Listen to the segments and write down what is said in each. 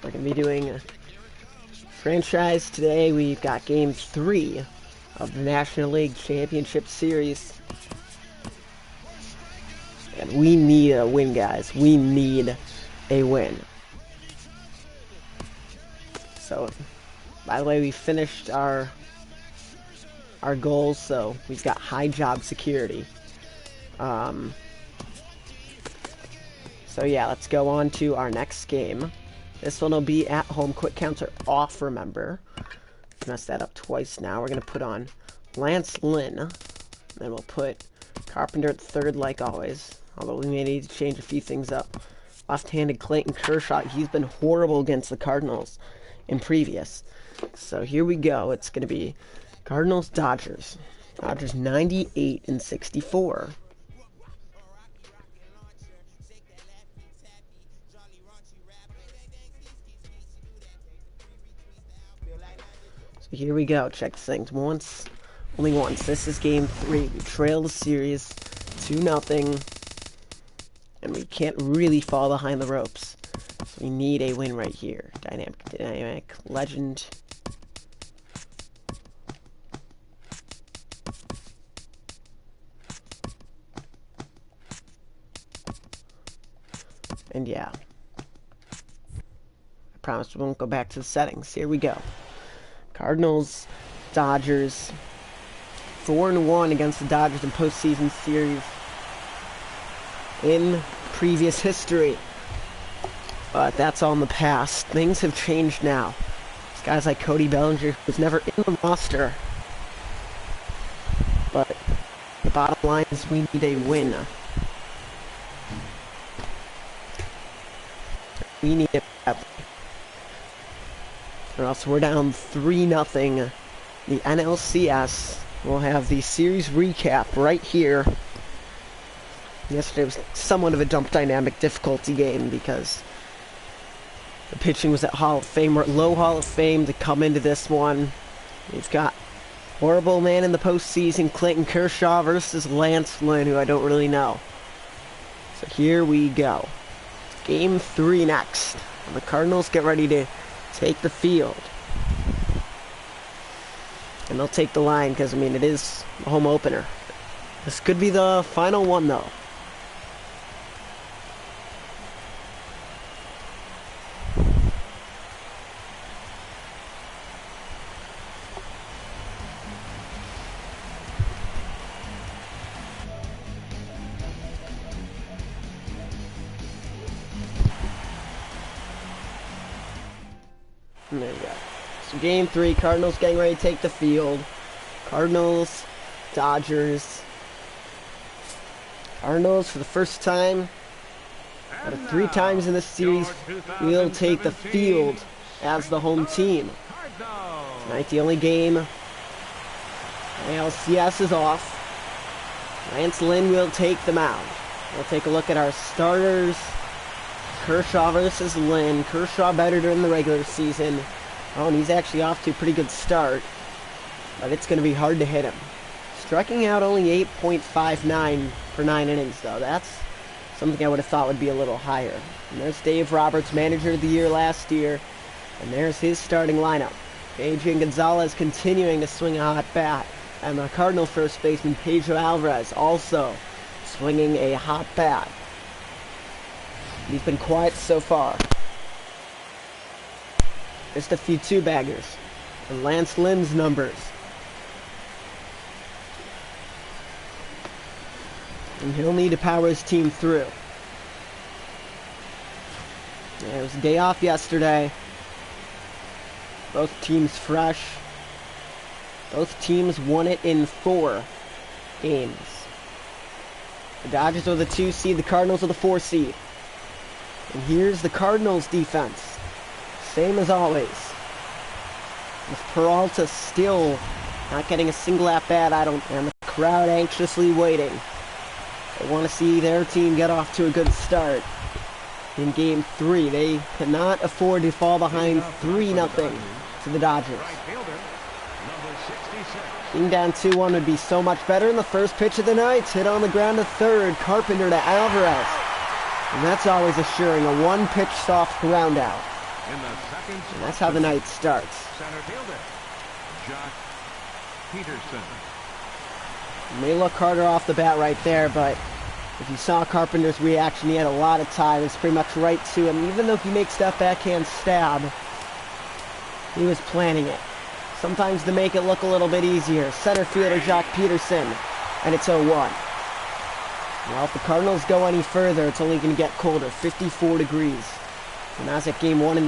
We're going to be doing a franchise today. We've got Game 3 of the National League Championship Series. And we need a win, guys. We need a win. So, by the way, we finished our goals, so we've got high job security. So yeah, let's go on to our next game. This one will be at home. Quick counts are off, remember. Messed that up twice now. We're going to put on Lance Lynn. Then we'll put Carpenter at third like always. Although we may need to change a few things up. Left-handed Clayton Kershaw. He's been horrible against the Cardinals in previous. So here we go. It's going to be Cardinals Dodgers. Dodgers 98 and 64. So here we go. Check this thing once. Only once. This is game 3. We trail the series 2-0. And we can't really fall behind the ropes. So we need a win right here. Dynamic, legend. And yeah. I promise we won't go back to the settings. Here we go. Cardinals, Dodgers. 4-1 against the Dodgers in postseason series in previous history. But that's all in the past. Things have changed now. There's guys like Cody Bellinger, who's never in the roster. But the bottom line is we need a win. We need it badly. Or else we're down 3-0. The NLCS will have the series recap right here. Yesterday was somewhat of a dump dynamic difficulty game because the pitching was at Hall of Fame, or low Hall of Fame to come into this one. We've got horrible man in the postseason, Clayton Kershaw versus Lance Lynn, who I don't really know. So here we go. Game 3 next. And the Cardinals get ready to take the field. And they'll take the line because, I mean, it is a home opener. This could be the final one, though. And there you go. So game 3, Cardinals getting ready to take the field. Cardinals, Dodgers. Cardinals for the first time, out of 3 times in this series, will take the field as the home team. Tonight the only game ALCS is off. Lance Lynn will take the mound. We'll take a look at our starters. Kershaw versus Lynn. Kershaw better during the regular season. Oh, and he's actually off to a pretty good start. But it's going to be hard to hit him. Striking out only 8.59 for 9 innings, though. That's something I would have thought would be a little higher. And there's Dave Roberts, manager of the year last year. And there's his starting lineup. Adrian Gonzalez continuing to swing a hot bat. And the Cardinal first baseman, Pedro Alvarez, also swinging a hot bat. He's been quiet so far. Just a few 2-baggers. And Lance Lynn's numbers. And he'll need to power his team through. Yeah, it was a day off yesterday. Both teams fresh. Both teams won it in 4 games. The Dodgers are the 2 seed, the Cardinals are the 4 seed. And here's the Cardinals defense. Same as always. With Peralta still not getting a single at-bat, and the crowd anxiously waiting. They want to see their team get off to a good start in Game 3. They cannot afford to fall behind 3-0 to the Dodgers. Being down 2-1 would be so much better. In the first pitch of the night, hit on the ground to third. Carpenter to Alvarez. And that's always assuring a 1-pitch soft ground out. And that's how the night starts. Center fielder, Josh Peterson. May look harder off the bat right there, but if you saw Carpenter's reaction, he had a lot of time. It's pretty much right to him. Even though he makes that backhand stab, he was planning it. Sometimes to make it look a little bit easier. Center fielder Jock Peterson, and it's 0-1. Well, if the Cardinals go any further, it's only going to get colder. 54 degrees. And that's at Game 1 in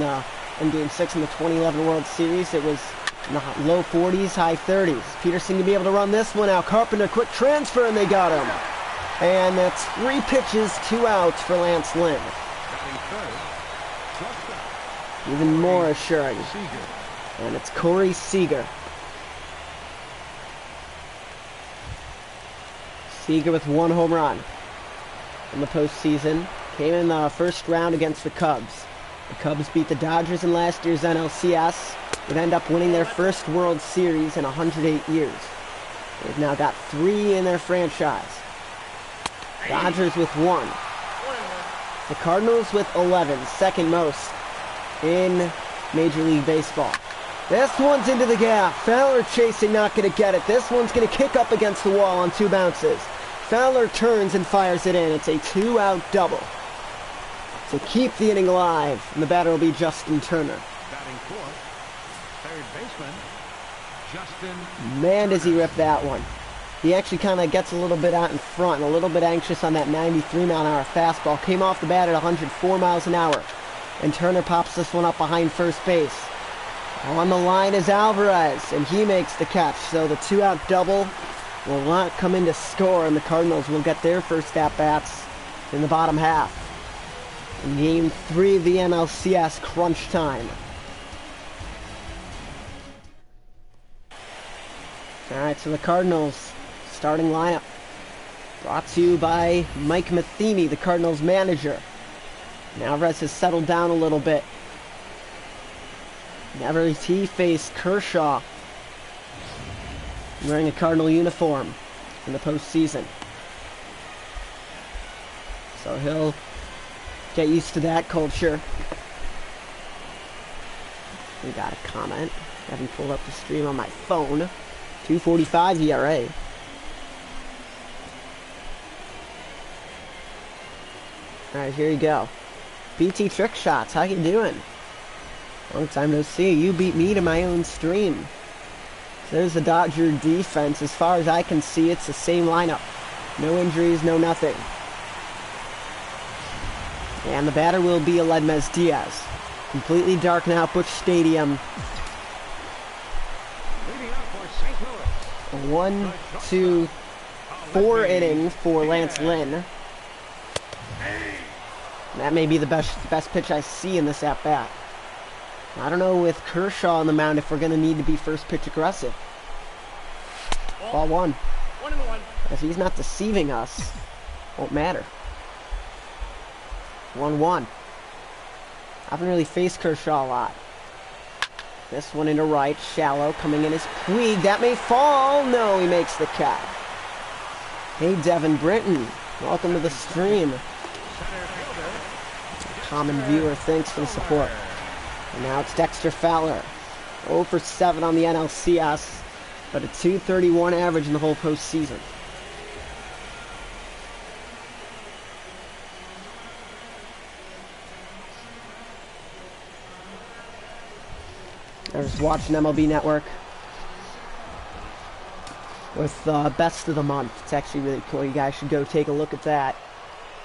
Game 6 in the 2011 World Series. It was in the low 40s, high 30s. Peterson to be able to run this one out. Carpenter, quick transfer, and they got him. And that's 3 pitches, 2 outs for Lance Lynn. Even more assuring. And it's Corey Seager. Seager with 1 home run in the postseason. Came in the first round against the Cubs. The Cubs beat the Dodgers in last year's NLCS. Would end up winning their first World Series in 108 years. They've now got 3 in their franchise. Dodgers with 1. The Cardinals with 11, second most in Major League Baseball. This one's into the gap. Fowler chasing, not going to get it. This one's going to kick up against the wall on 2 bounces. Fowler turns and fires it in. It's a 2-out double to keep the inning alive. And the batter will be Justin Turner. Batting fourth, third baseman, Justin. Man, does he rip that one. He actually kind of gets a little bit out in front, and a little bit anxious on that 93-mile-an-hour fastball. Came off the bat at 104 miles an hour. And Turner pops this one up behind first base. On the line is Alvarez, and he makes the catch. So the 2-out double will not come in to score, and the Cardinals will get their first at-bats in the bottom half. In Game 3 of the NLCS, crunch time. Alright, so the Cardinals starting lineup. Brought to you by Mike Matheny, the Cardinals manager. Alvarez has settled down a little bit. Never he faced Kershaw wearing a Cardinal uniform in the postseason. So he'll get used to that culture. We got a comment. I haven't pulled up the stream on my phone. 2.45 ERA. Alright, here you go. BT Trick Shots, how you doing? Long time no see. You beat me to my own stream. So there's the Dodger defense. As far as I can see, it's the same lineup. No injuries, no nothing. And the batter will be Aledmez Diaz. Completely dark now, Busch Stadium. A 1, 2, 4 inning for Lance Lynn. That may be the best pitch I see in this at-bat. I don't know with Kershaw on the mound if we're going to need to be first pitch aggressive. Ball 1. If he's not deceiving us, won't matter. 1-1. I haven't really faced Kershaw a lot. This one into right, shallow, coming in as Puig. That may fall. No, he makes the catch. Hey, Devin Britton. Welcome to the stream. Common viewer, thanks for the support. And now it's Dexter Fowler. 0 for 7 on the NLCS, but a .231 average in the whole postseason. I was watching MLB Network with Best of the Month. It's actually really cool. You guys should go take a look at that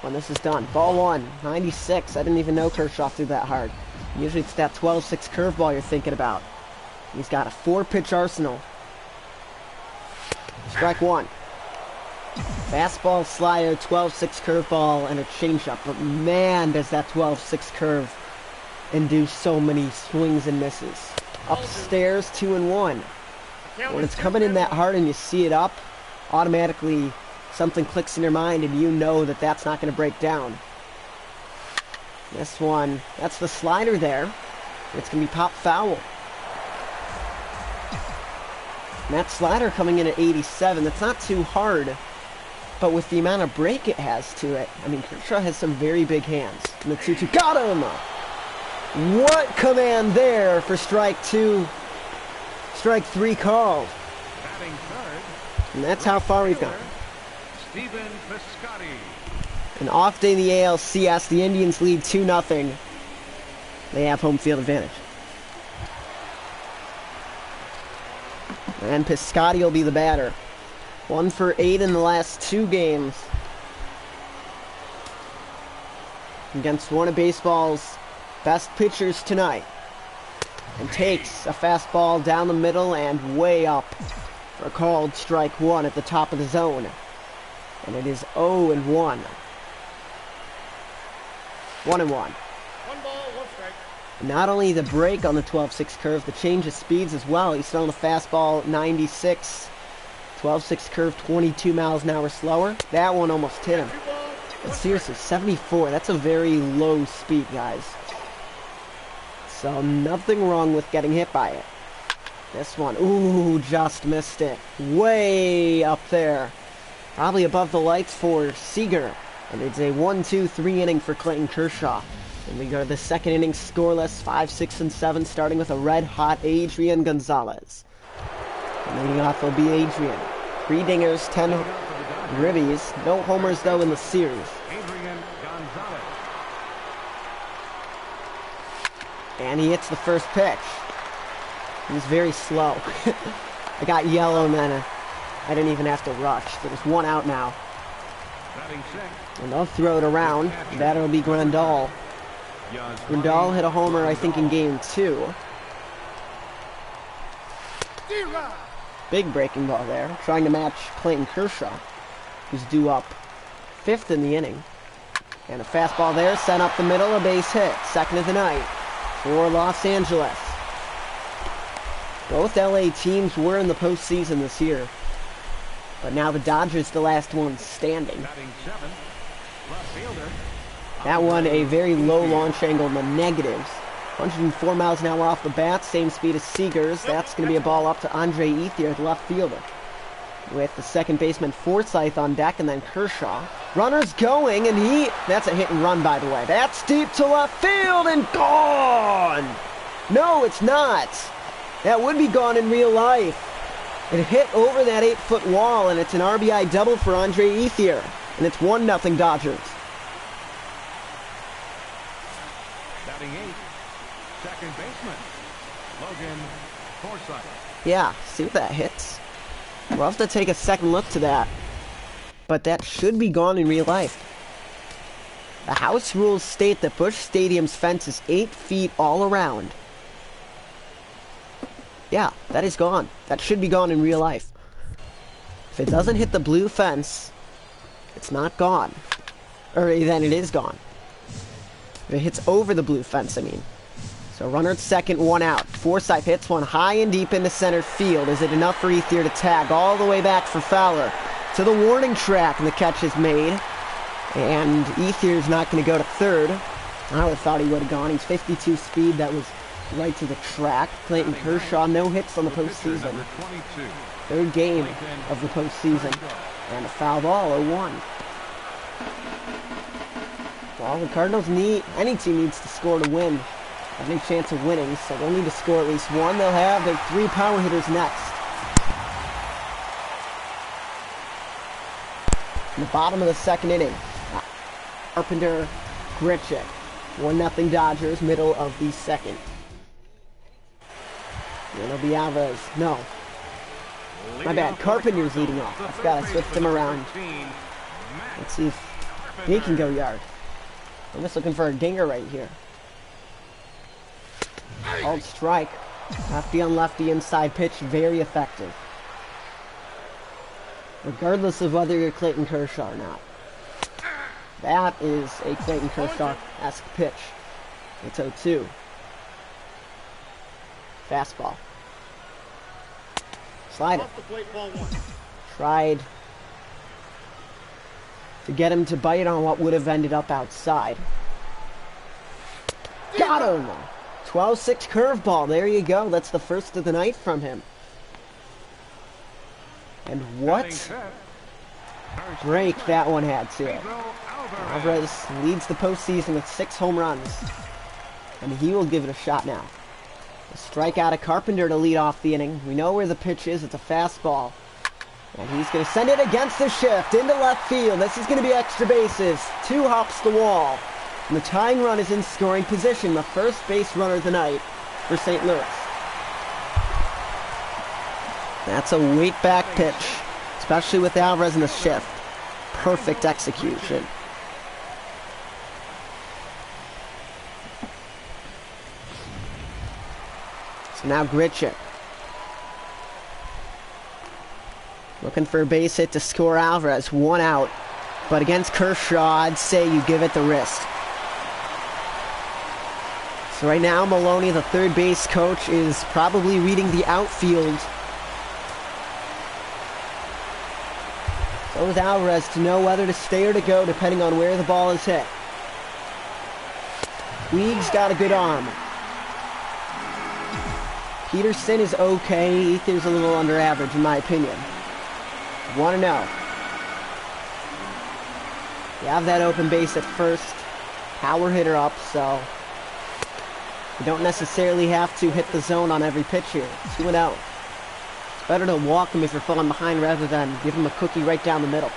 when this is done. Ball 1, 96. I didn't even know Kershaw threw that hard. Usually it's that 12-6 curveball you're thinking about. He's got a 4-pitch arsenal. Strike 1. Fastball, slider, 12-6 curveball, and a changeup. But man, does that 12-6 curve induce so many swings and misses. Upstairs, 2-1. When it's coming in that hard and you see it up, automatically something clicks in your mind and you know that that's not going to break down. This one, that's the slider there. It's going to be pop foul. And that slider coming in at 87, that's not too hard, but with the amount of break it has to it, I mean, Kershaw has some very big hands. And the 2-2, got him! What command there for strike 2. Strike 3 called. Batting third, And that's how far we've gone. Stephen Piscotty. An off day in the ALCS. The Indians lead 2-0. They have home field advantage. And Piscotty will be the batter. 1 for 8 in the last 2 games. Against one of baseball's best pitchers tonight. And takes a fastball down the middle and way up for a called strike 1 at the top of the zone. And it is 0-1. 1-1. 1 ball, 1 strike. Not only the break on the 12-6 curve, the change of speeds as well. He's throwing the fastball 96, 12-6 curve 22 miles an hour slower. That one almost hit him. 2 ball, But 1 seriously, 74, that's a very low speed, guys. So nothing wrong with getting hit by it. This one, ooh, just missed it. Way up there. Probably above the lights for Seager. And it's a 1-2-3 inning for Clayton Kershaw. And we go to the second inning scoreless, 5, 6, and 7, starting with a red-hot Adrian Gonzalez. And leading off will be Adrian. 3 dingers, 10 ribbies. No homers, though, in the series. Adrian Gonzalez. And he hits the first pitch. He was very slow. I got yellow, and then I didn't even have to rush. There's 1 out now. Batting sixth, And they'll throw it around. That'll be Grandal. Grandal hit a homer, I think, in game 2. D-Rod. Big breaking ball there. Trying to match Clayton Kershaw, who's due up 5th in the inning. And a fastball there, sent up the middle, a base hit. Second of the night for Los Angeles. Both LA teams were in the postseason this year. But now the Dodgers the last one standing. batting seventh, left fielder. That one a very low launch angle in the negatives. 104 miles an hour off the bat, same speed as Seager's. That's going to be a ball up to Andre Ethier, the left fielder. With the second baseman Forsythe on deck, and then Kershaw. Runners going, and that's a hit and run, by the way. That's deep to left field and gone! No, it's not. That would be gone in real life. It hit over that 8-foot wall, and it's an RBI double for Andre Ethier. And it's 1-0 Dodgers. Batting eighth, second baseman, Logan Forsythe. Yeah, see what that hits. We'll have to take a second look to that. But that should be gone in real life. The house rules state that Busch Stadium's fence is 8 feet all around. Yeah, that is gone. That should be gone in real life. If it doesn't hit the blue fence, it's not gone. Or then it is gone. If it hits over the blue fence, I mean. So runner at second, 1 out. Forsythe hits one high and deep into center field. Is it enough for Ethier to tag all the way back for Fowler? To the warning track, and the catch is made. And Ethier's not going to go to third. I would have thought he would have gone. He's 52 speed. That was right to the track. Clayton Kershaw, no hits on the postseason. Number 22. Third game of the postseason. And a foul ball, 0-1. Well, the Cardinals any team needs to score to win. Have any chance of winning, so they'll need to score at least 1. They'll have their 3 power hitters next. In the bottom of the second inning, Carpenter, Grichuk. 1-0 Dodgers, middle of the second. And it'll be Alvarez. No. My bad. Carpenter's leading off. I forgot I switched him around. Let's see if he can go yard. I'm just looking for a dinger right here. Called strike. Lefty on lefty inside pitch. Very effective. Regardless of whether you're Clayton Kershaw or not. That is a Clayton Kershaw-esque pitch. It's 0-2. Fastball. Slider. Off the plate, ball 1. Tried to get him to bite on what would have ended up outside. Got him! 12-6 curveball. There you go. That's the first of the night from him. And what break that one had, too. Alvarez leads the postseason with 6 home runs. And he will give it a shot now. A strikeout of Carpenter to lead off the inning. We know where the pitch is. It's a fastball. And he's going to send it against the shift into left field. This is going to be extra bases. 2 hops the wall. And the tying run is in scoring position. The first base runner of the night for St. Louis. That's a weight back pitch, especially with Alvarez in the shift. Perfect execution. So now Grichuk. Looking for a base hit to score Alvarez. 1 out. But against Kershaw, I'd say you give it the wrist. So right now, Maloney, the third base coach, is probably reading the outfield. So is Alvarez to know whether to stay or to go, depending on where the ball is hit. Puig's got a good arm. Peterson is okay. Ether's a little under average, in my opinion. 1-0. You have that open base at first. Power hitter up, so you don't necessarily have to hit the zone on every pitch here. 2-0. It's better to walk him if you're falling behind rather than give him a cookie right down the middle.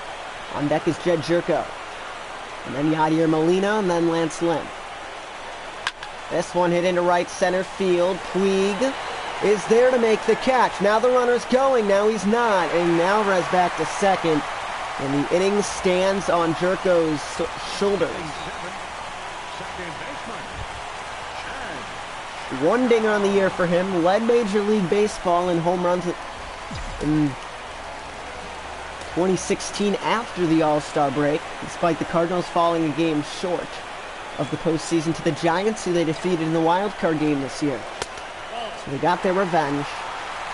On deck is Jed Jerko. And then Yadier Molina, and then Lance Lynn. This one hit into right center field. Puig is there to make the catch. Now the runner's going. Now he's not. And Alvarez back to second. And the inning stands on Jerko's shoulders. One dinger on the year for him. Led Major League Baseball in home runs in 2016 after the All-Star break, despite the Cardinals falling a game short of the postseason to the Giants, who they defeated in the wild card game this year. So they got their revenge,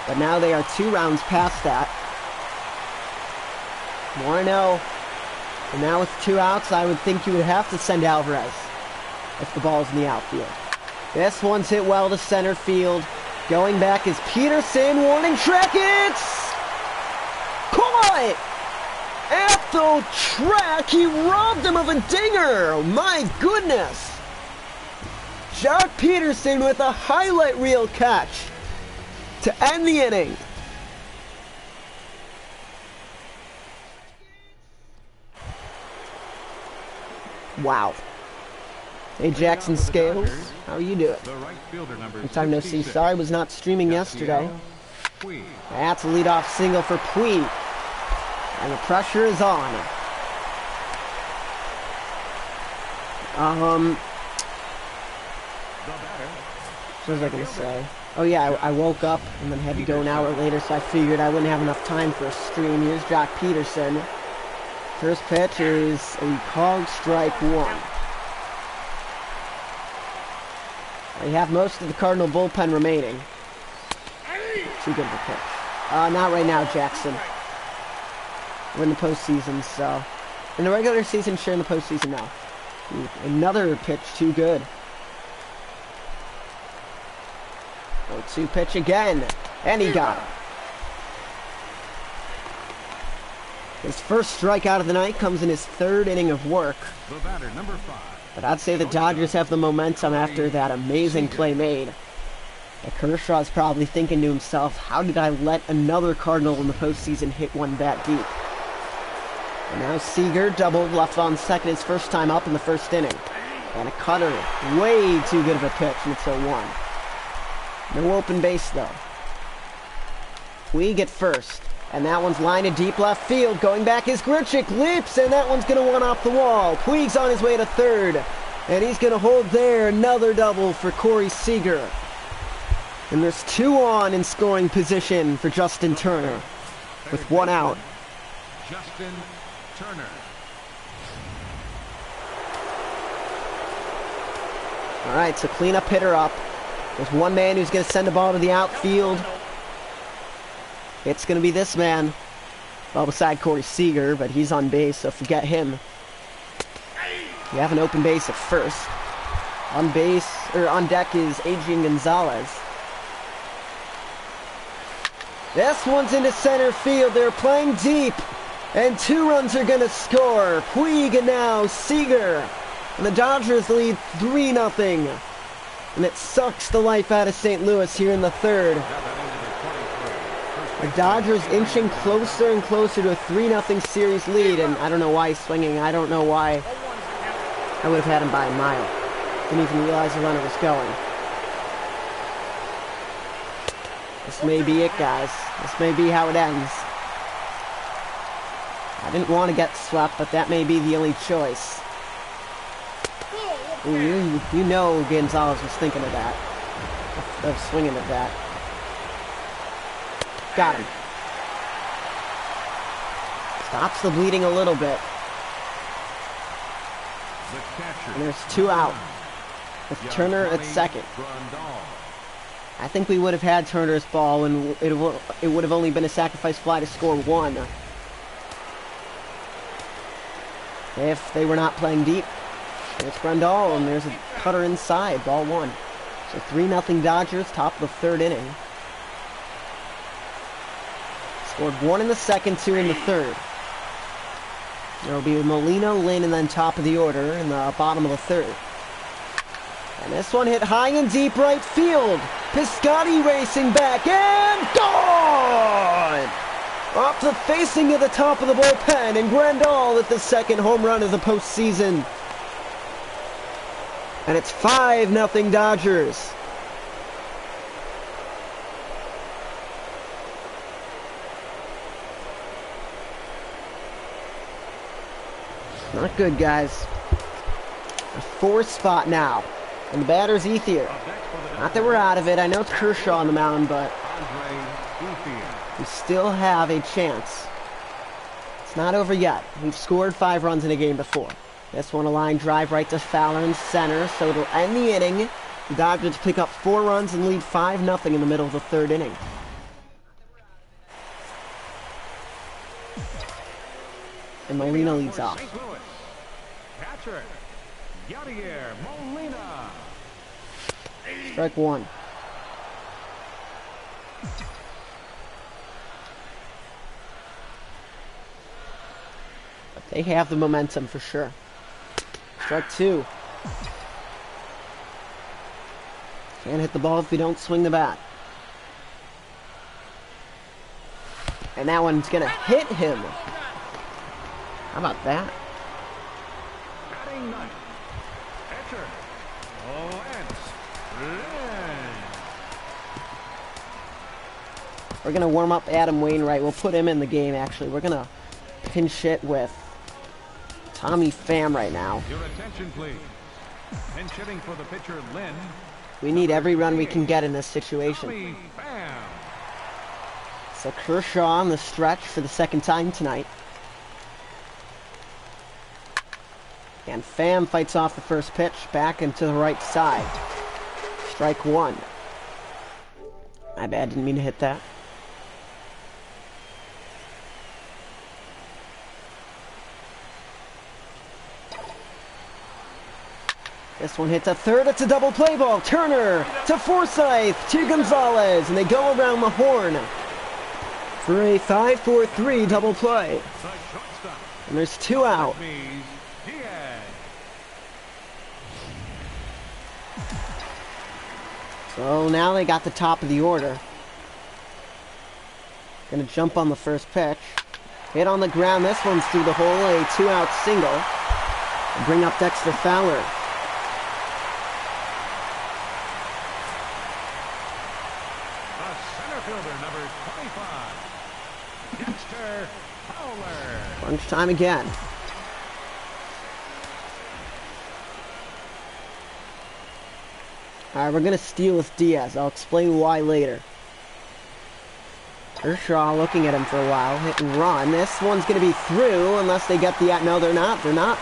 but now they are 2 rounds past that. 1-0, and now with 2 outs, I would think you would have to send Alvarez if the ball's in the outfield. This one's hit well to center field. Going back is Peterson. Warning track. It's caught at the track. He robbed him of a dinger. Oh, my goodness. Jock Peterson with a highlight reel catch to end the inning. Wow. Hey, Jackson Scales, how are you doing? Long time no see. Sorry, was not streaming yesterday. That's a leadoff single for Puig. And the pressure is on. What was I going to say? Oh yeah, I woke up and then had to go an hour later, so I figured I wouldn't have enough time for a stream. Here's Jock Peterson. First pitch is a called strike 1. We have most of the Cardinal bullpen remaining. Too good of a pitch. Not right now, Jackson. We're in the postseason, so... In the regular season, sure, in the postseason, no. Ooh, another pitch, too good. 0-2 pitch again. And he got it. His first strikeout of the night comes in his 3rd inning of work. The batter, number 5. But I'd say the Dodgers have the momentum after that amazing play made. And Kershaw's probably thinking to himself, how did I let another Cardinal in the postseason hit one that deep? And now Seager doubled left on second, his first time up in the 1st inning. And a cutter, way too good of a pitch, and it's 0-1. No open base though. Puig at first. And that one's lined in deep left field. Going back is Grichuk. Leaps, and that one's going to one off the wall. Puig's on his way to 3rd. And he's going to hold there. Another double for Corey Seager. And there's 2 on in scoring position for Justin Turner. With 1 out. Justin Turner. Alright, so cleanup hitter up. There's one man who's going to send the ball to the outfield. It's going to be this man. Well, beside Corey Seager, but he's on base, so forget him. You have an open base at first. On base, or on deck is Adrian Gonzalez. This one's into center field. They're playing deep. And 2 runs are going to score. Puig and now Seager. And the Dodgers lead 3-0. And it sucks the life out of St. Louis here in the third. The Dodgers inching closer and closer to a 3-0 series lead, and I don't know why he's swinging. I don't know why I would have had him by a mile. Didn't even realize the runner was going. This may be it, guys. This may be how it ends. I didn't want to get swept, but that may be the only choice. Ooh, you know Gonzalez was thinking of that. Of swinging at that. Got him. Stops the bleeding a little bit. And there's 2 out. With Turner at second. I think we would have had Turner's ball, and it would have only been a sacrifice fly to score 1. If they were not playing deep. There's Grandal, and there's a cutter inside. Ball 1. So 3-0 Dodgers, top of the third inning. Scored 1 in the second, 2 in the third. There will be Molina, Lynn, and then top of the order in the bottom of the third. And this one hit high and deep right field. Piscotty racing back, and gone! Off the facing of the top of the bullpen, and Grandal with the second home run of the postseason. And it's 5-0 Dodgers. Not good, guys. A 4th spot now. And the batter's Ethier. Not that we're out of it. I know it's Kershaw on the mound, but we still have a chance. It's not over yet. We've scored 5 runs in a game before. This one a line drive right to Fowler in center, so it'll end the inning. The Dodgers pick up 4 runs and lead 5-0 in the middle of the third inning. And Molina leads off. Catcher, Yadier Molina. Strike 1. But they have the momentum for sure. Strike 2. Can't hit the ball if we don't swing the bat. And that one's gonna hit him. How about that? Batting ninth. Catcher, We're gonna warm up Adam Wainwright. We'll put him in the game, actually. We're gonna pinch hit with Tommy Pham right now. Your attention, please. Pinch hitting for the pitcher, Lynn. We need every run we can get in this situation. Tommy Pham. So Kershaw on the stretch for the second time tonight. And Pham fights off the first pitch back into the right side. Strike 1. My bad, didn't mean to hit that. This one hits a third. It's a double play ball. Turner to Forsythe to Gonzalez, and they go around the horn for a 5-4-3 double play. And there's 2 out. So now they got the top of the order. Gonna jump on the first pitch. Hit on the ground. This one's through the hole. A 2-out single. And bring up Dexter Fowler. Number 25, Dexter Fowler. Crunch time again. Alright, we're going to steal with Diaz. I'll explain why later. Kershaw looking at him for a while. Hit and run. This one's going to be through unless they get the... No, they're not. They're not.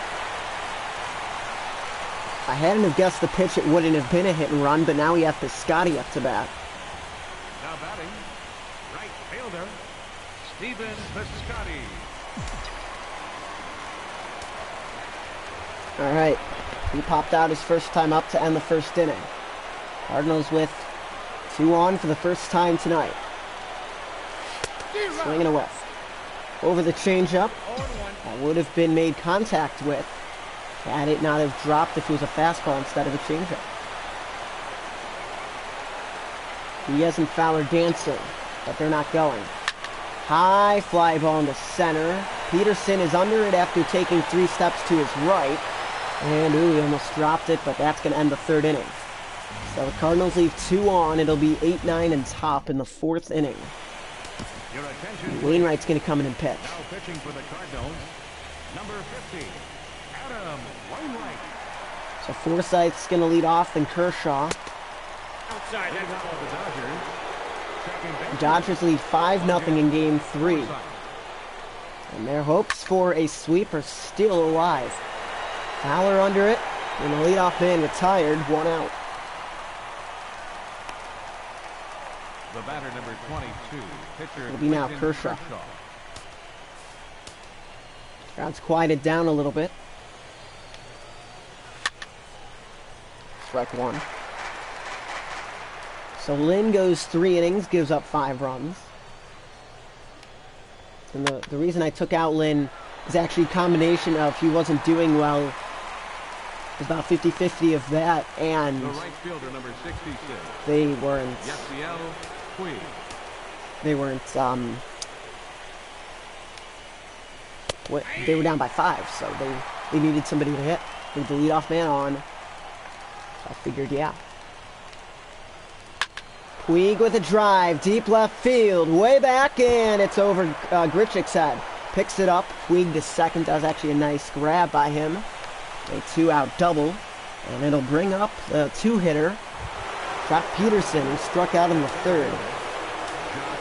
If I hadn't have guessed the pitch, it wouldn't have been a hit and run, but now we have Piscotty up to bat. Now batting, right fielder, Stephen Piscotty. Alright. He popped out his first time up to end the first inning. Cardinals with 2 on for the first time tonight. Swinging a whiff. Over the changeup. That would have been made contact with had it not have dropped if it was a fastball instead of a changeup. Diaz and Fowler dancing, but they're not going. High fly ball into center. Peterson is under it after taking 3 steps to his right. And, ooh, he almost dropped it, but that's going to end the 3rd inning. So the Cardinals leave 2 on. It'll be 8-9 and top in the 4th inning. Wainwright's going to come in and pitch. Now pitching for the Cardinals, number 50, Adam Wainwright. So Forsythe's going to lead off, then Kershaw. Outside. The Dodgers lead 5-0 in Game 3. And their hopes for a sweep are still alive. Fowler under it, and the leadoff man retired, 1 out. The batter, number 22, pitcher. It'll be now Kershaw. Crowd's quieted down a little bit. Strike 1. So Lynn goes 3 innings, gives up 5 runs. And the reason I took out Lynn is actually a combination of he wasn't doing well. It was about 50-50 of that, and The right fielder, number 66, they weren't. Yasiel Puig. They weren't. They were down by 5, so they needed somebody to hit. With the leadoff man on. So I figured, yeah. Puig with a drive, deep left field, way back, and it's over Grichuk's head. Picks it up, Puig to second, does actually a nice grab by him. A 2-out double, and it'll bring up the 2-hitter, Jock Peterson, who struck out in the 3rd.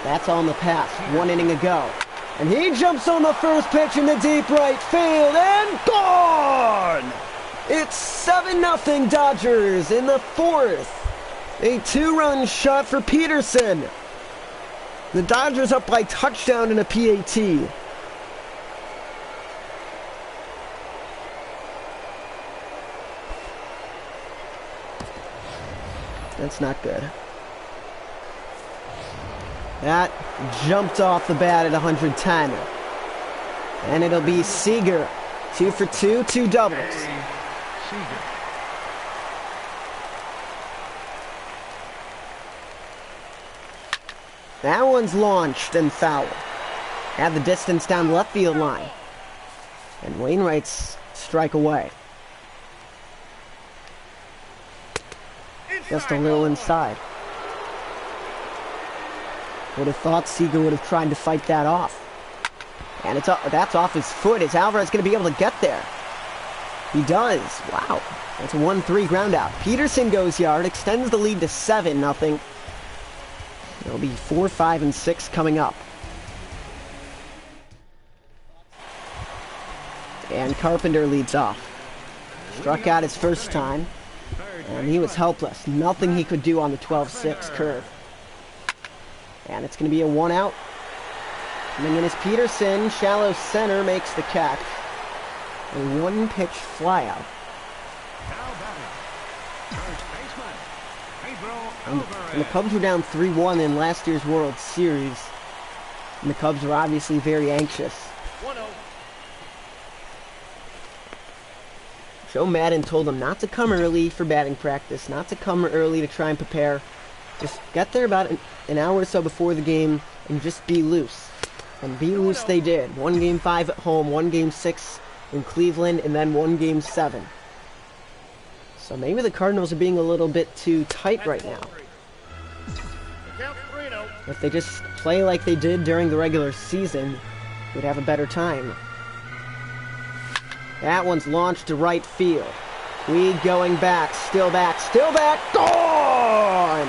That's on the pass, 1 inning ago. And he jumps on the first pitch in the deep right field, and gone! It's 7-0 Dodgers in the 4th. A 2-run shot for Peterson. The Dodgers up by touchdown in a PAT. That's not good. That jumped off the bat at 110. And it'll be Seager. 2 for 2, 2 doubles. That one's launched and foul. At the distance down the left field line. And Wainwright's strike away. Just a little inside. Would have thought Seager would have tried to fight that off. And that's off his foot. Is Alvarez going to be able to get there? He does. Wow. That's a 1-3 ground out. Peterson goes yard, extends the lead to 7-0. It'll be 4, 5, and 6 coming up. And Carpenter leads off. Struck out his first time, and he was helpless. Nothing he could do on the 12-6 curve. And it's going to be a 1-out. Coming in is Peterson. Shallow center makes the catch. A 1-pitch flyout. And the Cubs were down 3-1 in last year's World Series. And the Cubs were obviously very anxious. 1-0. Joe Madden told them not to come early for batting practice, not to come early to try and prepare. Just get there about an hour or so before the game and just be loose. And be loose they did. 1 Game 5 at home, 1 Game 6 in Cleveland, and then 1 Game 7. So maybe the Cardinals are being a little bit too tight right now. If they just play like they did during the regular season, we'd have a better time. That one's launched to right field. Weed going back, still back, gone!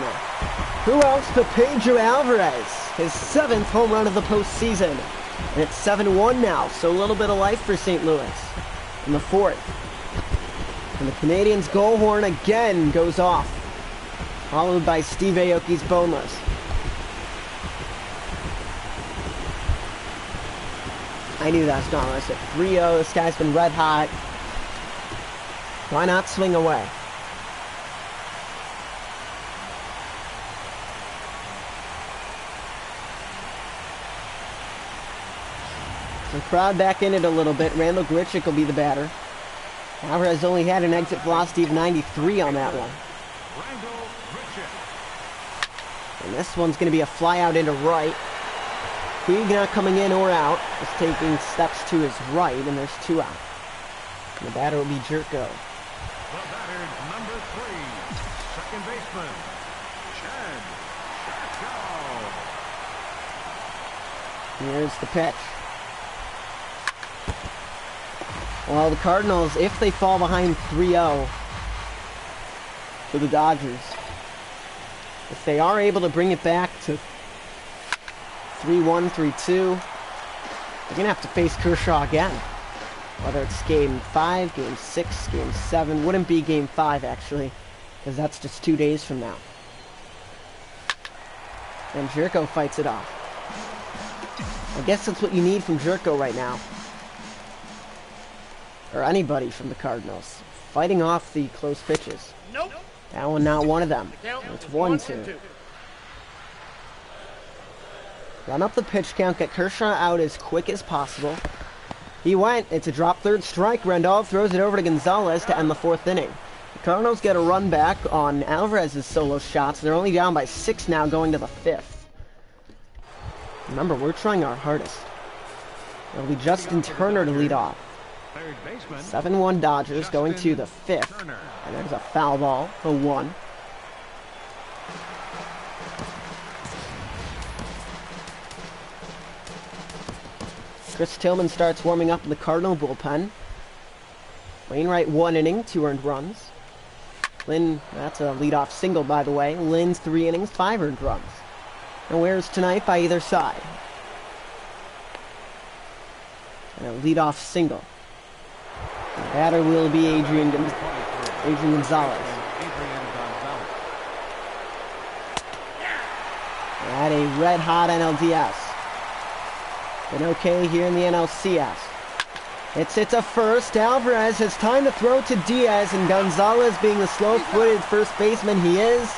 Who else but Pedro Alvarez? His 7th home run of the postseason. And it's 7-1 now, so a little bit of life for St. Louis in the 4th. And the Canadians' goal horn again goes off, followed by Steve Aoki's boneless. I knew that was gone. I said 3-0, this guy's been red hot. Why not swing away? The crowd back in it a little bit. Randall Grichuk will be the batter. Alvarez only had an exit velocity of 93 on that one. And this one's going to be a fly out into right. Puig not coming in or out. Just taking steps to his right, and there's 2 out. And the batter will be Jerko. The batter, number 3, second baseman, Chad Jerko. Here's the pitch. Well, the Cardinals, if they fall behind 3-0 to the Dodgers, if they are able to bring it back to 3-1, 3-2, they're going to have to face Kershaw again. Whether it's Game 5, Game 6, Game 7. Wouldn't be Game 5, actually, because that's just 2 days from now. And Jerko fights it off. I guess that's what you need from Jerko right now. Or anybody from the Cardinals. Fighting off the close pitches. Nope. That one not one of them. It's 1-2. Run up the pitch count, get Kershaw out as quick as possible. He went. It's a drop third strike. Rendell throws it over to Gonzalez to end the 4th inning. The Cardinals get a run back on Alvarez's solo shots. They're only down by 6 now going to the 5th. Remember, we're trying our hardest. It'll be Justin Turner to lead off. 7-1 Dodgers going to the 5th. And there's a foul ball, a 1. Chris Tillman starts warming up in the Cardinal bullpen. Wainwright 1 inning, 2 earned runs. Lynn, that's a leadoff single, by the way. Lynn's 3 innings, 5 earned runs. No errors tonight by either side. And a leadoff single. The batter will be Adrian Gonzalez. At a red-hot NLDS. Been okay here in the NLCS. It's a first. Alvarez has time to throw to Diaz, and Gonzalez, being the slow-footed first baseman he is,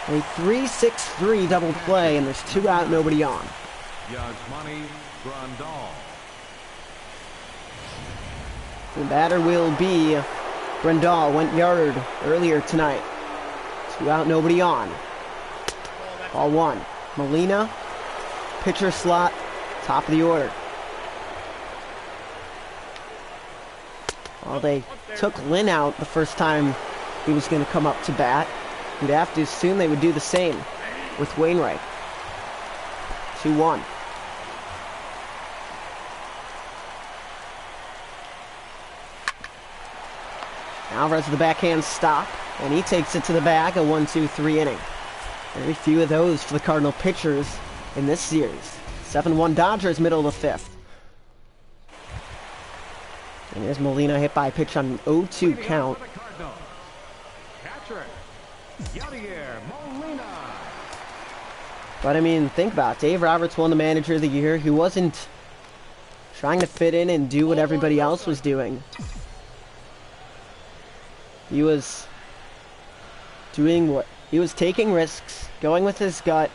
a 3-6-3 double play, and there's 2 out, nobody on. Yasmani Grandal. The batter will be Grandal. Went yard earlier tonight. 2 out, nobody on. Ball 1. Molina, pitcher slot, top of the order. Well, they took Lynn out the first time he was going to come up to bat. You'd have to assume they would do the same with Wainwright. 2-1. Alvarez with the backhand stop, and he takes it to the bag, a 1-2-3 inning. Very few of those for the Cardinal pitchers in this series. 7-1 Dodgers, middle of the 5th. And here's Molina, hit by a pitch on an 0-2 count. But I mean, think about it. Dave Roberts won the Manager of the Year. He wasn't trying to fit in and do what everybody else was doing. He was doing what he was, taking risks, going with his gut,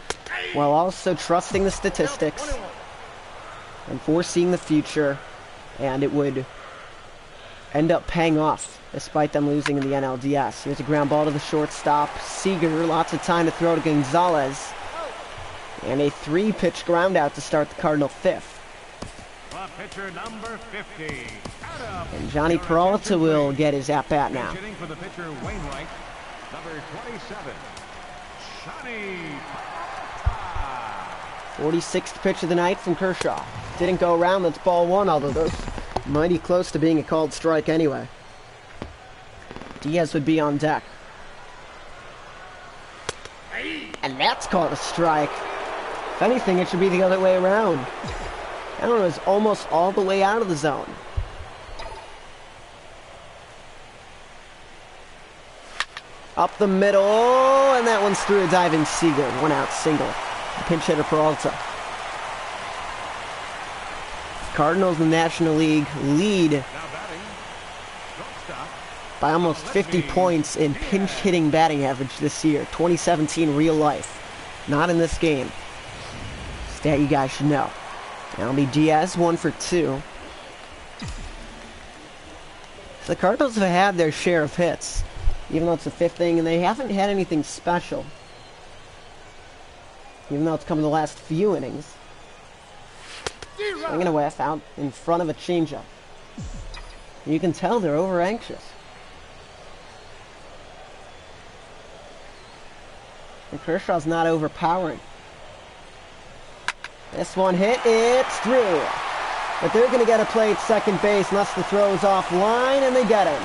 while also trusting the statistics and foreseeing the future, and it would end up paying off despite them losing in the NLDS. Here's a ground ball to the shortstop. Seager, lots of time to throw to Gonzalez, and a 3-pitch ground out to start the Cardinal 5th. Pitcher number 50, Adam. And Johnny Peralta will get his at-bat now. For the pitcher, Wainwright, number 27, Johnny Peralta. 46th pitch of the night from Kershaw. Didn't go around, that's ball 1, although those mighty close to being a called strike anyway. Diaz would be on deck. And that's called a strike. If anything, it should be the other way around. Allen was almost all the way out of the zone. Up the middle, and that one's through a diving Seager. 1 out single. Pinch hitter Peralta. Cardinals in the National League lead by almost 50 points in pinch hitting batting average this year. 2017 real life. Not in this game. Stat you guys should know. That'll be Diaz, 1 for 2. The Cardinals have had their share of hits, even though it's the 5th inning, and they haven't had anything special. even though it's come in the last few innings. Swinging a whiff out in front of a changeup. You can tell they're over anxious. And Kershaw's not overpowering. This one hit, it's through. But they're going to get a play at second base unless the throw is offline, and they get him.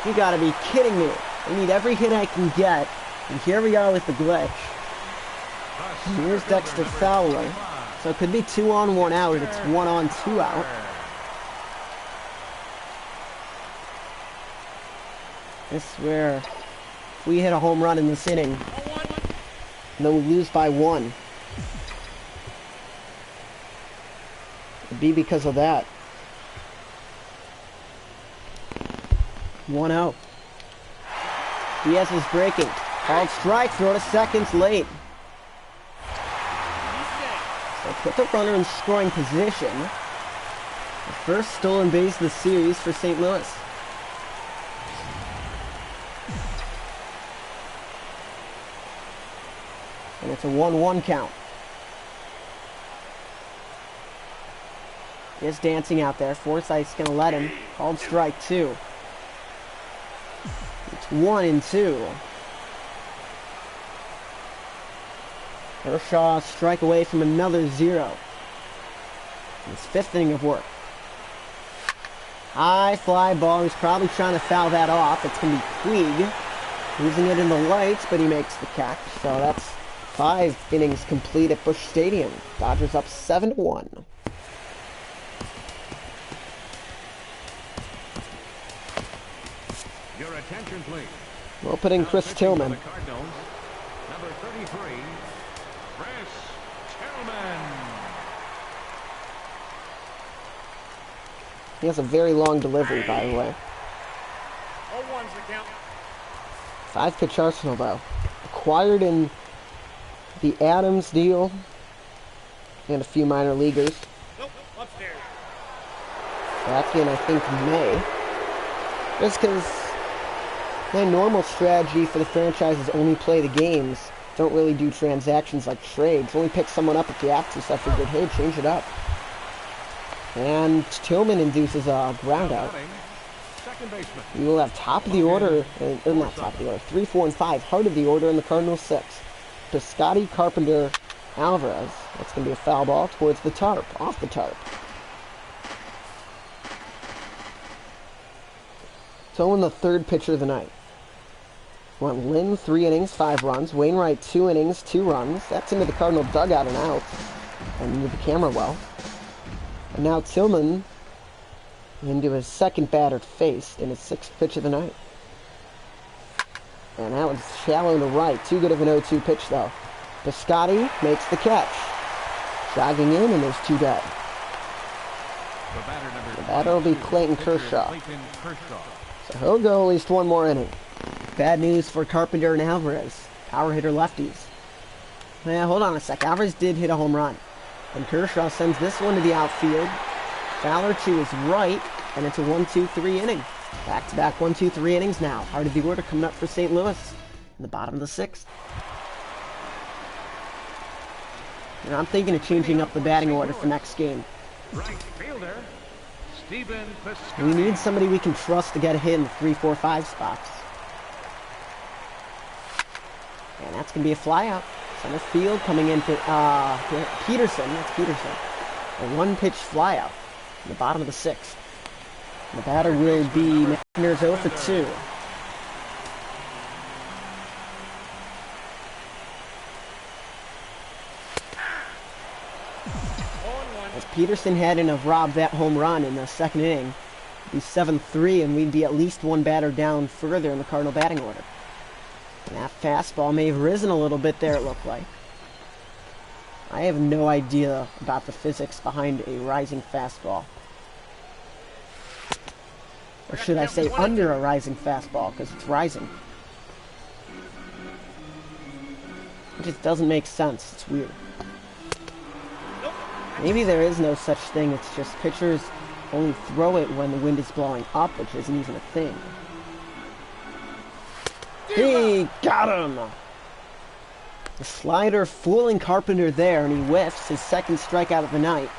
You got to be kidding me. I need every hit I can get, and here we are with the glitch. Here's Dexter Fowler. So it could be 2 on, 1 out. It's 1 on, 2 out. This is where if we hit a home run in this inning, and then we lose by 1. It'd be because of that. 1 out. Diaz is breaking. Called strike, throw to second's late. So put the runner in scoring position. The first stolen base of the series for St. Louis. And it's a 1-1 count. He is dancing out there. Forsythe's going to let him. Called strike 2. It's 1-2. Kershaw strike away from another 0. His 5th inning of work. High fly ball. He's probably trying to foul that off. It's going to be Puig. Losing it in the lights, but he makes the catch. So that's 5 innings complete at Busch Stadium. Dodgers up 7-1. Your attention, please. We'll put in Chris Tillman. The Cardinals, number 33, Chris Tillman. He has a very long delivery, by the way. 0-1's the count. 5-pitch arsenal, though. Acquired in the Adams deal and a few minor leaguers. Nope, upstairs. Back in, I think, May. Just because my normal strategy for the franchise is only play the games. Don't really do transactions like trades. Only pick someone up if you have to, so I figured, hey, change it up. And Tillman induces a ground out. We will have top of the order, or not top of the order, 3, 4, and 5, heart of the order in the Cardinals 6. Piscotty, Carpenter, Alvarez. That's going to be a foul ball towards the tarp, off the tarp. Tillman, the 3rd pitcher of the night. Went Lynn, 3 innings, 5 runs. Wainwright, 2 innings, 2 runs. That's into the Cardinal dugout and out. And with the camera well. And now Tillman into his 2nd batter faced in his 6th pitch of the night. And that was shallow to right. Too good of an 0-2 pitch, though. Piscotty makes the catch. Jogging in, and there's 2 dead. The batter will be Clayton Kershaw. So he'll go at least 1 more inning. Bad news for Carpenter and Alvarez. Power hitter lefties. Now, hold on a sec. Alvarez did hit a home run. And Kershaw sends this one to the outfield. Fowler to his right, and it's a 1-2-3 inning. Back-to-back 1-2-3 innings now. Heart of the order coming up for St. Louis in the bottom of the 6th. And I'm thinking of changing up the batting order for next game. Right fielder, Stephen Piscotty. We need somebody we can trust to get a hit in the 3, 4, 5 spots. And that's going to be a flyout. Center field coming into Peterson. That's Peterson. A 1-pitch flyout in the bottom of the 6th. And the batter will be Mariners 0 for 2. As Peterson hadn't have robbed that home run in the 2nd inning, it'd be 7-3, and we'd be at least 1 batter down further in the Cardinal batting order. And that fastball may have risen a little bit there, it looked like. I have no idea about the physics behind a rising fastball. Or should I say under a rising fastball, because it's rising. It just doesn't make sense. It's weird. Maybe there is no such thing. It's just pitchers only throw it when the wind is blowing up, which isn't even a thing. He got him! The slider fooling Carpenter there, and he whiffs his second strikeout of the night.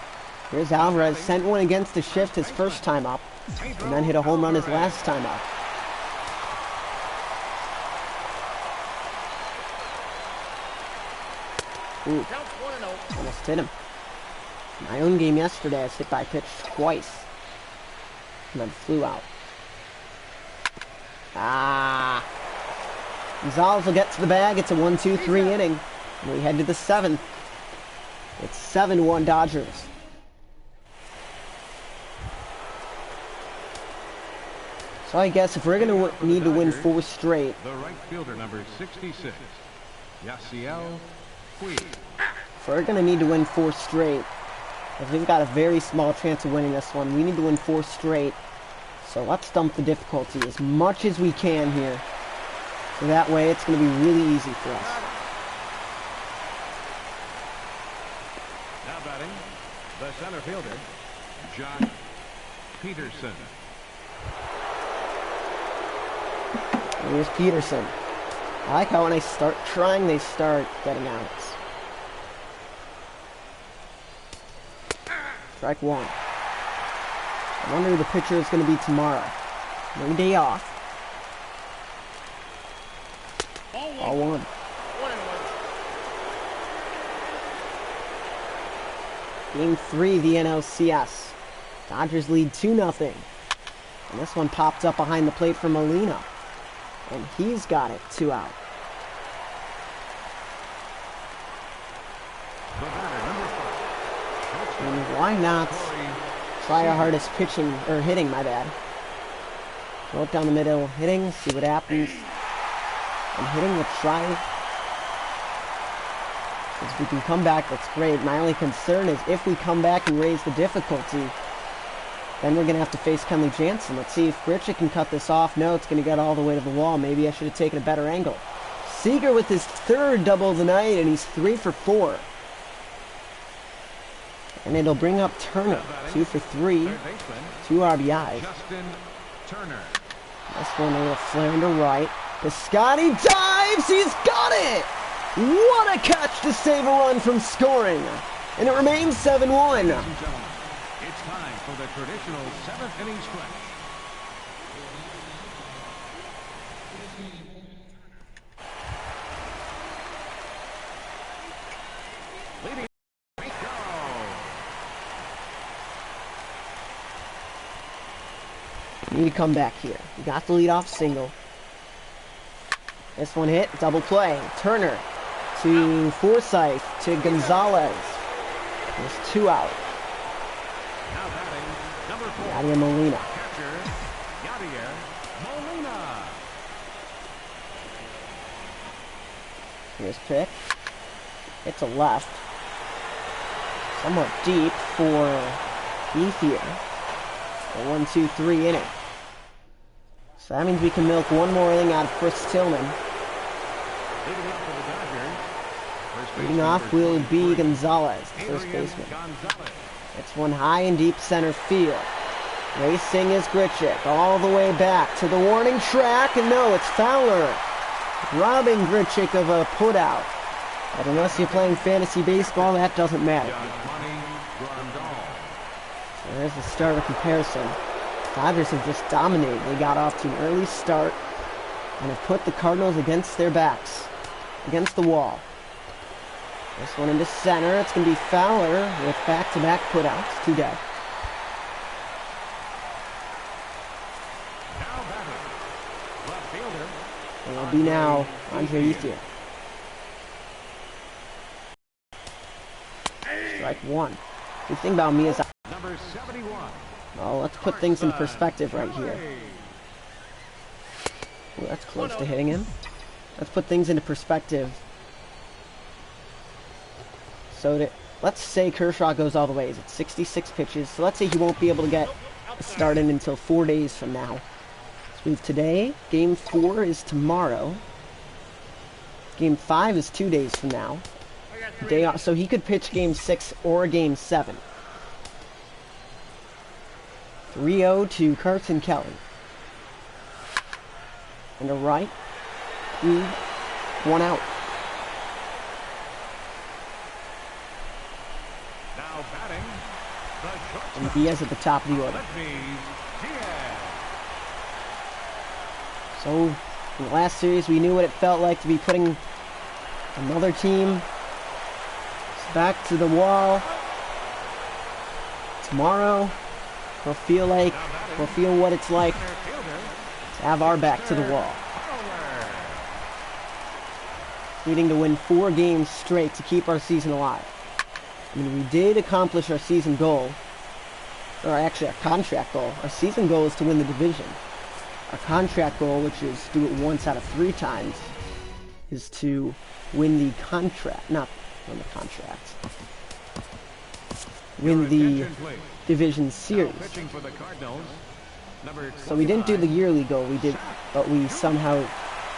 Here's Alvarez, sent one against the shift his first time up, and then hit a home run his last time up. Ooh, almost hit him. In my own game yesterday, I was hit by a pitch twice, and then flew out. Ah! Gonzalez will get to the bag. It's a 1-2-3 inning, and we head to the 7th. It's 7-1 Dodgers. So I guess if we're going to need to win 4 straight... The right fielder, number 66, Yasiel Puig. If we're going to need to win 4 straight, because we've got a very small chance of winning this one, we need to win 4 straight. So let's dump the difficulty as much as we can here. So that way it's going to be really easy for us. Now batting, the center fielder, Josh Peterson. Here's Peterson. I like how when I start trying, they start getting outs. Strike 1. I wonder who the pitcher is going to be tomorrow. No day off. All 1. Game 3, the NLCS. Dodgers lead 2-0. And this one popped up behind the plate for Molina. And he's got it, 2 out. And why not try our hardest pitching, or hitting, my bad. Throw it down the middle, hitting, see what happens. And hitting will try. If we can come back, that's great. My only concern is if we come back and raise the difficulty, then we're going to have to face Kenley Jansen. Let's see if Grichuk can cut this off. No, it's going to get all the way to the wall. Maybe I should have taken a better angle. Seager with his 3rd double of the night, and he's 3 for 4. And it'll bring up Turner, 2 for 3, 2 RBIs. This one a little flare into right. Piscotty dives! He's got it! What a catch to save a run from scoring! And it remains 7-1. It's time for the traditional 7th inning stretch. Leading, go. Need to come back here. We got the leadoff single. This one hit, double play. Turner to Forsythe to Gonzalez. There's 2 out. Now batting, number 4. Yadier Molina. Catcher, Yadier Molina. Here's pick. It's a left. Somewhat deep for Heath here. A 1-2-3 inning. So that means we can milk 1 more inning out of Chris Tillman. Leading off for the Dodgers. Leading off will be Gonzalez, the first baseman. It's one high and deep center field. Racing is Grichuk all the way back to the warning track, and no, it's Fowler. Robbing Grichuk of a putout. But unless you're playing fantasy baseball, that doesn't matter. So there's the start of comparison. Dodgers have just dominated. They got off to an early start and have put the Cardinals against their backs, against the wall. This one into center. It's going to be Fowler with back-to-back putouts. 2 dead. Now batting, left fielder. And it'll be now Andre Ethier. Strike 1. The thing about me is, Number 71. well, let's put things in perspective right here. Ooh, that's close to hitting him. Let's put things into perspective. So let's say Kershaw goes all the way. He's at 66 pitches. So let's say he won't be able to get a start in until 4 days from now. So we have today. Game 4 is tomorrow. Game 5 is 2 days from now. Day off, so he could pitch Game 6 or Game 7. 3-0 to Carson Kelly. And a right. 1 out. Now batting, the And shortstop. Diaz at the top of the order. Let me Diaz. So, in the last series, we knew what it felt like to be putting another team back to the wall. Tomorrow, we'll feel what it's like Center fielder, to have our back to the wall. Fowler. Needing to win 4 games straight to keep our season alive. I mean, we did accomplish our season goal, or actually our contract goal. Our season goal is to win the division. Our contract goal, which is do it once out of 3 times, is to win the contract, not win the contract, win the Attention, please. division Now series. pitching for the Cardinals, number So we didn't do the 25. yearly goal, but we somehow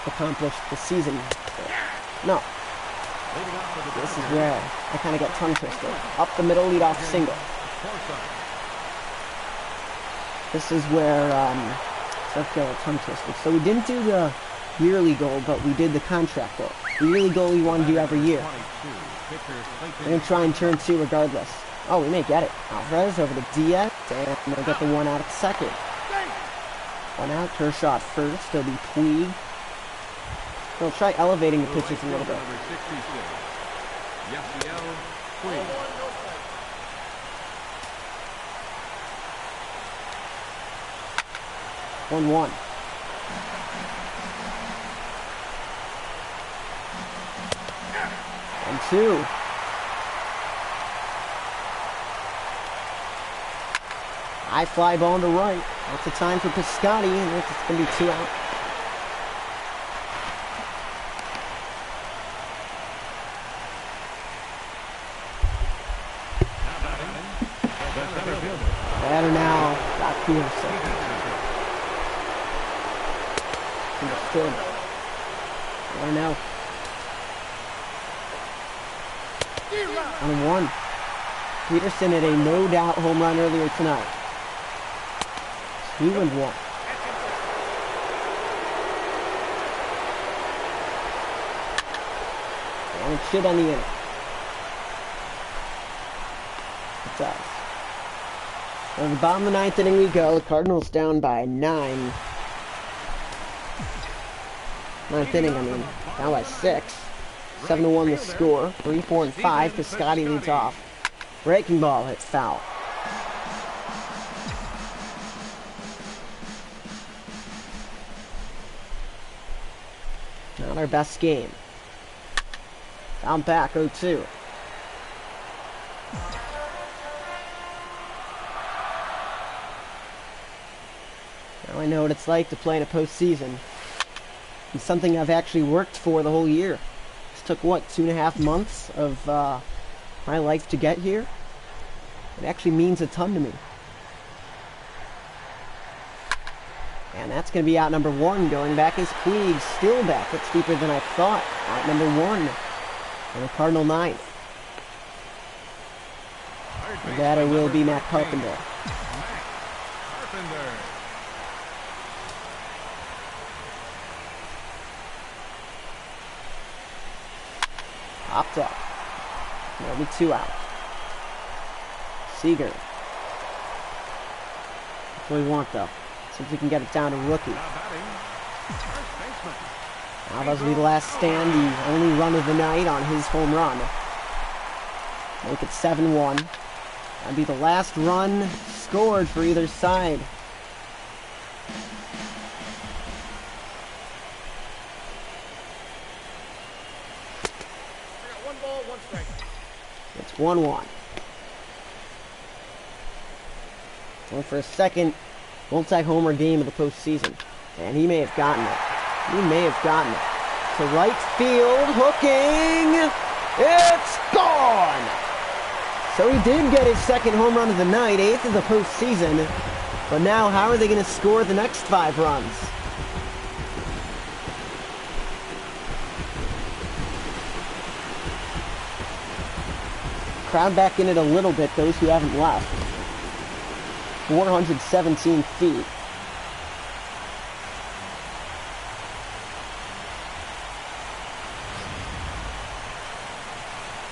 accomplished the season goal. No, Leading off for the this is Dodgers, where I kind of got tongue twisted. Up the middle, leadoff single. Forsythe. This is where so I got tongue twisted. So we didn't do the yearly goal, but we did the contract goal. The yearly goal we want to do every year. 22. Pitcher We're Clayton. going to try and turn 2 regardless. Oh, we may get it. Alvarez over to Diaz, and we'll get the 1 out at second. 1 out, Kershaw at first. It'll be Puig. We'll try elevating the pitches a little bit. Number 66. Yasiel Puig. 1-1. And 2. High fly ball to right. That's the time for Piscotty, and it's going to be 2 out. Now batting, the center fielder. Batter now, Doc Peterson. Understood. I don't know. 1-1. Peterson hit a no-doubt home run earlier tonight. 2-1. And it should end the inning. It does. So to the bottom of the 9th inning we go. The Cardinals down by 9. 9th inning, I mean, down by 6. 7-1 the score. 3, 4, and 5. Piscotty leads off. Breaking ball hits foul. Not our best game. Down back, 0-2. Now I know what it's like to play in a postseason. It's something I've actually worked for the whole year. This took, what, 2.5 months of my life to get here? It actually means a ton to me. And that's going to be out number 1. Going back is Puig, still back. That's deeper than I thought. Out number 1. And the Cardinal 9th. The batter will be Matt Carpenter. Matt Carpenter. Popped up. That'll be 2 out. Seager. That's what we want, though. See if we can get it down to rookie. Now batting, first baseman. Now that'll be the last stand, the only run of the night on his home run. Make it 7-1. That'll be the last run scored for either side. I got 1 ball, 1 strike. It's 1-1. Going for a second multi-homer game of the postseason. And he may have gotten it. He may have gotten it. To right field, hooking. It's gone! So he did get his second home run of the night, 8th of the postseason. But now, how are they going to score the next 5 runs? Crowd back in it a little bit, those who haven't left. 417 feet.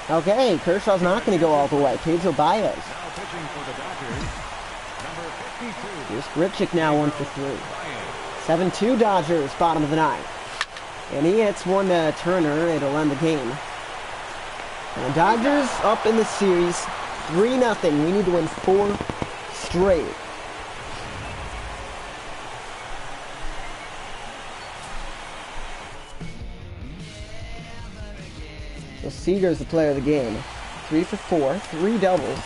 Okay, Kershaw's not going to go all the way. Pedro Baez. Now pitching for the Dodgers, number 52. Here's Grichuk now 1 for 3. Baez. 7-2 Dodgers, bottom of the ninth. And he hits one to Turner. It'll end the game. And the Dodgers up in the series, 3-0. We need to win 4 straight. So Seager's the player of the game. 3 for 4, 3 doubles.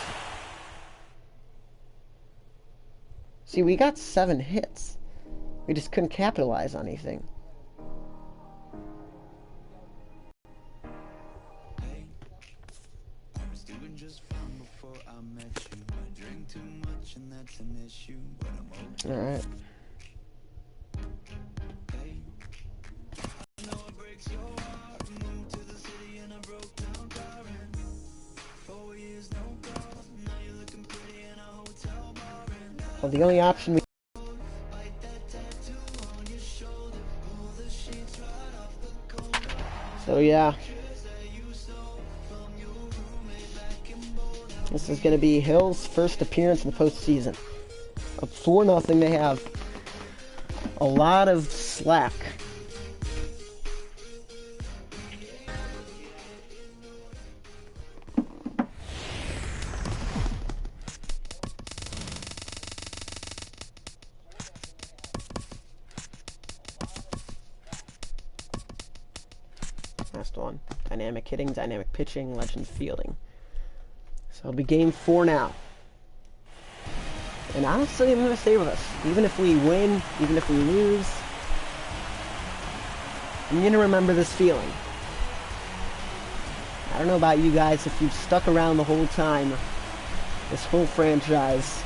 See, we got 7 hits. We just couldn't capitalize on anything. All right. Well, the only option we... So, yeah. This is going to be Hill's first appearance in the postseason. Up 4-0, they have a lot of slack. Last one. Dynamic hitting, dynamic pitching, legend fielding. So it'll be game 4 now. And honestly, I'm going to stay with us. Even if we win, even if we lose, I'm going to remember this feeling. I don't know about you guys, if you've stuck around the whole time, this whole franchise,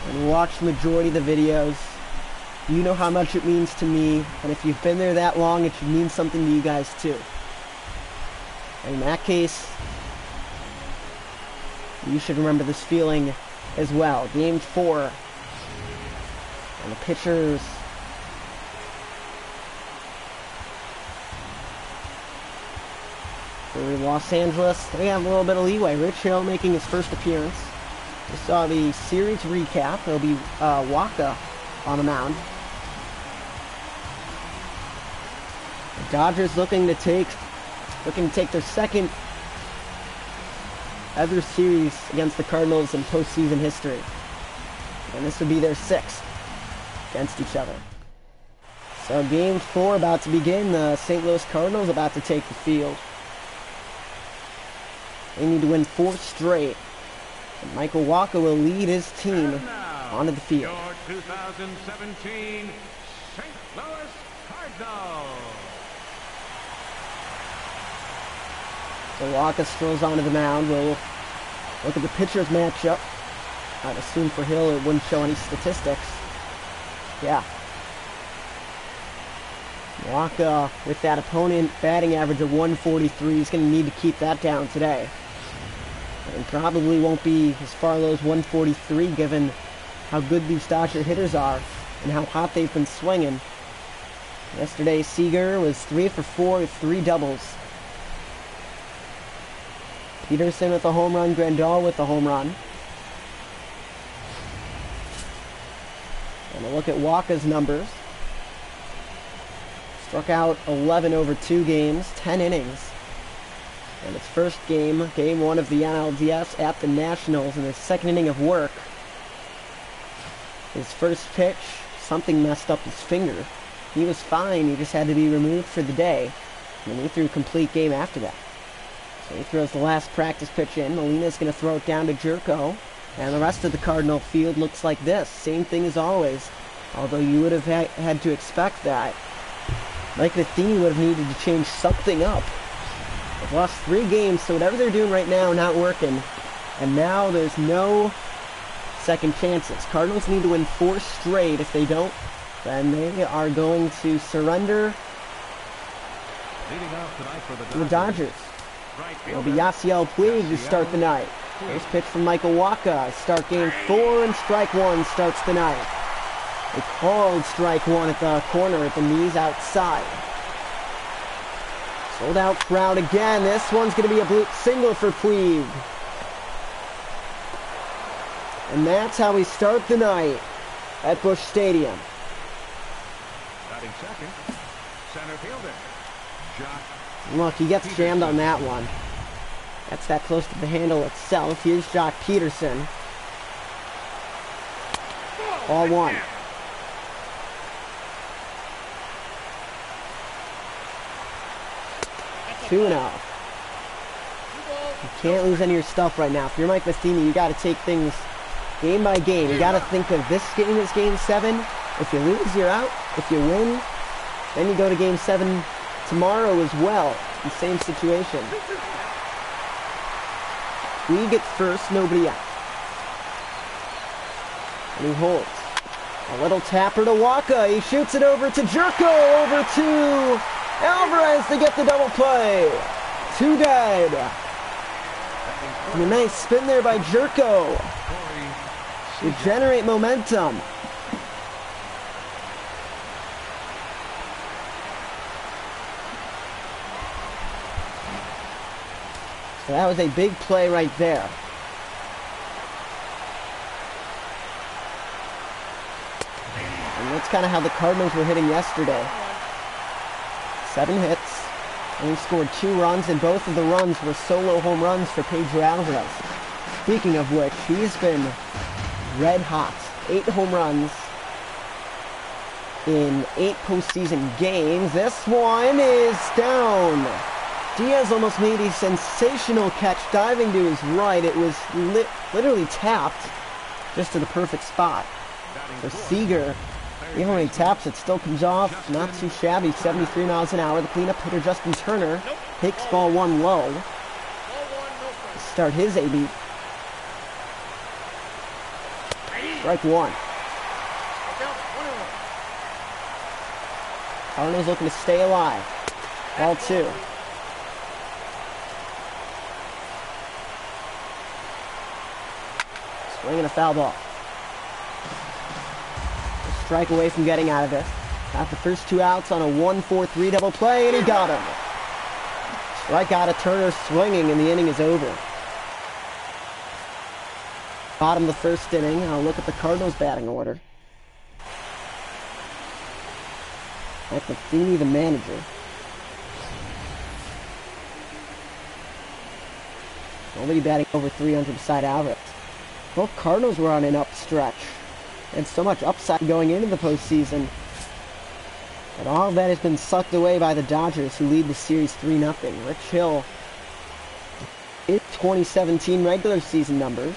and watched the majority of the videos, you know how much it means to me, and if you've been there that long, it should mean something to you guys too. And in that case, you should remember this feeling as well. Game 4. And the pitchers. For Los Angeles, they have a little bit of leeway. Rich Hill making his first appearance. We saw the series recap. There'll be Waka on the mound. The Dodgers looking to take their second ever series against the Cardinals in postseason history. And this would be their 6th against each other. So game 4 about to begin. The St. Louis Cardinals about to take the field. They need to win 4 straight. And Michael Waka will lead his team onto the field. Your 2017 St. Louis Cardinals. So Waka strolls onto the mound. We'll look at the pitchers matchup. I'd assume for Hill it wouldn't show any statistics. Yeah. Waka, with that opponent batting average of 143, is going to need to keep that down today. And probably won't be as far low as 143 given how good these Dodger hitters are and how hot they've been swinging. Yesterday, Seager was 3 for 4 with 3 doubles. Peterson with a home run, Grandal with a home run. And a look at Waka's numbers. Struck out 11 over 2 games, 10 innings. And his first game, game 1 of the NLDS at the Nationals in his second inning of work. His first pitch, something messed up his finger. He was fine, he just had to be removed for the day. And he threw a complete game after that. So he throws the last practice pitch in. Molina's going to throw it down to Jerko. And the rest of the Cardinal field looks like this. Same thing as always. Although you would have had to expect that. Mike Matheny would have needed to change something up. They've lost 3 games, so whatever they're doing right now, not working. And now there's no second chances. Cardinals need to win 4 straight. If they don't, then they are going to surrender Leading off tonight for to the Dodgers. It'll be Yasiel Puig to start the night. First pitch from Michael Waka. Start game 4, and strike 1 starts the night. They called strike 1 at the corner at the knees outside. Sold out crowd again. This one's going to be a blue single for Puig. And that's how we start the night at Busch Stadium. Batting second, center fielder, Jock. Look, he gets jammed on that one. That's that close to the handle itself. Here's Jock Peterson. Ball one. Two and out. You can't lose any of your stuff right now. If you're Mike Matheny, you got to take things game by game. You got to think of this game as game 7. If you lose, you're out. If you win, then you go to game 7 tomorrow as well. The same situation. We get first, nobody out. And he holds. A little tapper to Waka. He shoots it over to Jerko. Over to Alvarez to get the double play. 2 dead. And a nice spin there by Jerko to generate momentum. So that was a big play right there. And that's kind of how the Cardinals were hitting yesterday. 7 hits. And we scored 2 runs, and both of the runs were solo home runs for Pedro Alvarez. Speaking of which, he's been red hot. 8 home runs in 8 postseason games. This one is down. Diaz almost made a sensational catch diving to his right. It was literally tapped just to the perfect spot. So Seager, even when he taps it, still comes off not too shabby. 73 miles an hour. The cleanup hitter Justin Turner takes ball 1 low to start his AB. Strike 1. Cardinals looking to stay alive. Ball 2. Swinging a foul ball. A strike away from getting out of it. Got the first 2 outs on a 1-4-3 double play, and he got him. Strike out of Turner swinging, and the inning is over. Bottom of the first inning. I'll look at the Cardinals batting order. Mike Matheny, the manager. Nobody batting over 300 beside Alvarez. Both Cardinals were on an upstretch. And so much upside going into the postseason. But all of that has been sucked away by the Dodgers, who lead the series 3-0. Rich Hill, his 2017 regular season numbers.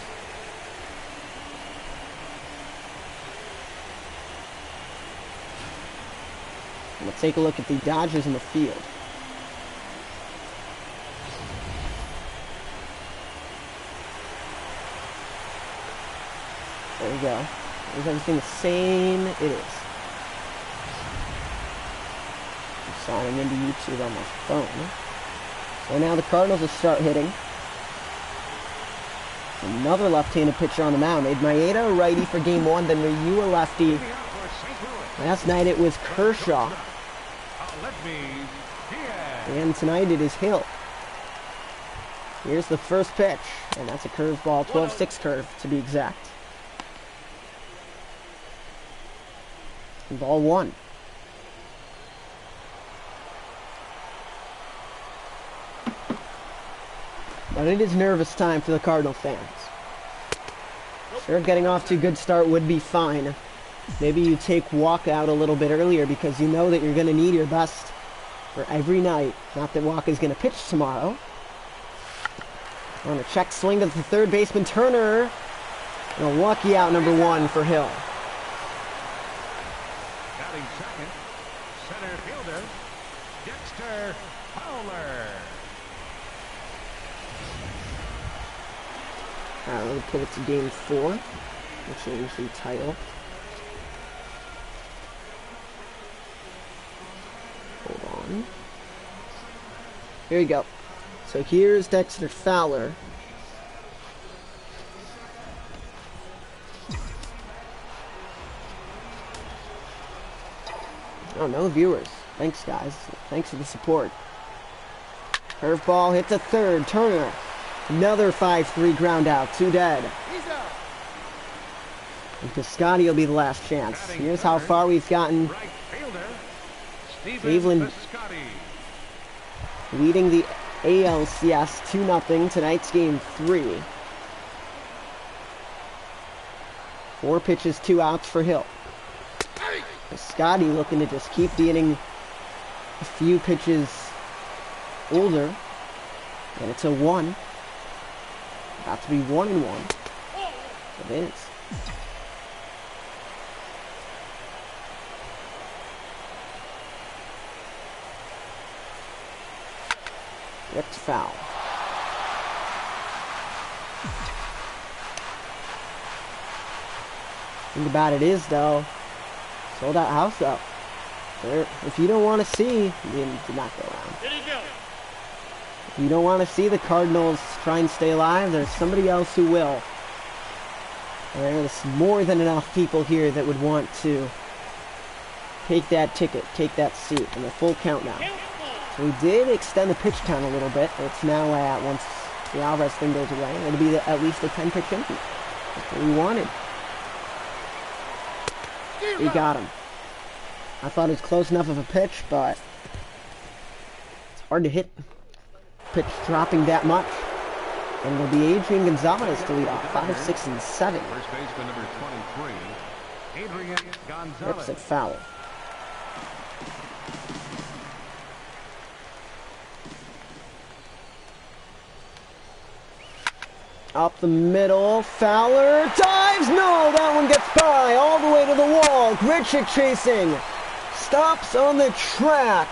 And we'll take a look at the Dodgers in the field. There you go. Is everything the same? It is. I'm signing into YouTube on my phone. So now the Cardinals will start hitting. Another left-handed pitcher on the mound. Made Maeda a righty for game 1, then Ryu a lefty. Last night it was Kershaw. And tonight it is Hill. Here's the first pitch. And that's a curveball, 12-6 curve to be exact. Ball 1. But it is nervous time for the Cardinal fans. Sure, getting off to a good start would be fine. Maybe you take Walk out a little bit earlier because you know that you're going to need your best for every night. Not that Walk is going to pitch tomorrow. On a check swing to the third baseman Turner. And a lucky out number 1 for Hill. Batting second, center fielder, Dexter Fowler. Alright, let me put it to game 4. We'll change the title. Hold on. Here we go. So here's Dexter Fowler. Oh, no viewers. Thanks, guys. Thanks for the support. Curveball hits a third. Turner. Another 5-3 ground out. 2 dead. And Piscotty will be the last chance. Here's how far we've gotten. Right fielder, Cleveland leading the ALCS 2-0. Tonight's game 3. 4 pitches, 2 outs for Hill. Scotty looking to just keep getting a few pitches older. And it's a 1. About to be 1-1. It is. Ripped foul. Thing about it is, though, sold out house though. If you don't want to see, you did not go around. Did he go? If you don't want to see the Cardinals try and stay alive, there's somebody else who will. There's more than enough people here that would want to take that ticket, take that seat, and a full count now. So we did extend the pitch count a little bit. It's now at, once the Alvarez thing goes away, it'll be at least a 10-pitch inning. That's what we wanted. We got him. I thought it was close enough of a pitch, but it's hard to hit pitch dropping that much. And it'll be Adrian Gonzalez to lead off. 5, 6, and 7. First baseman number 23, Adrian Gonzalez. Rips it foul. Up the middle, Fowler dives, no, that one gets by, all the way to the wall, Grichuk chasing, stops on the track,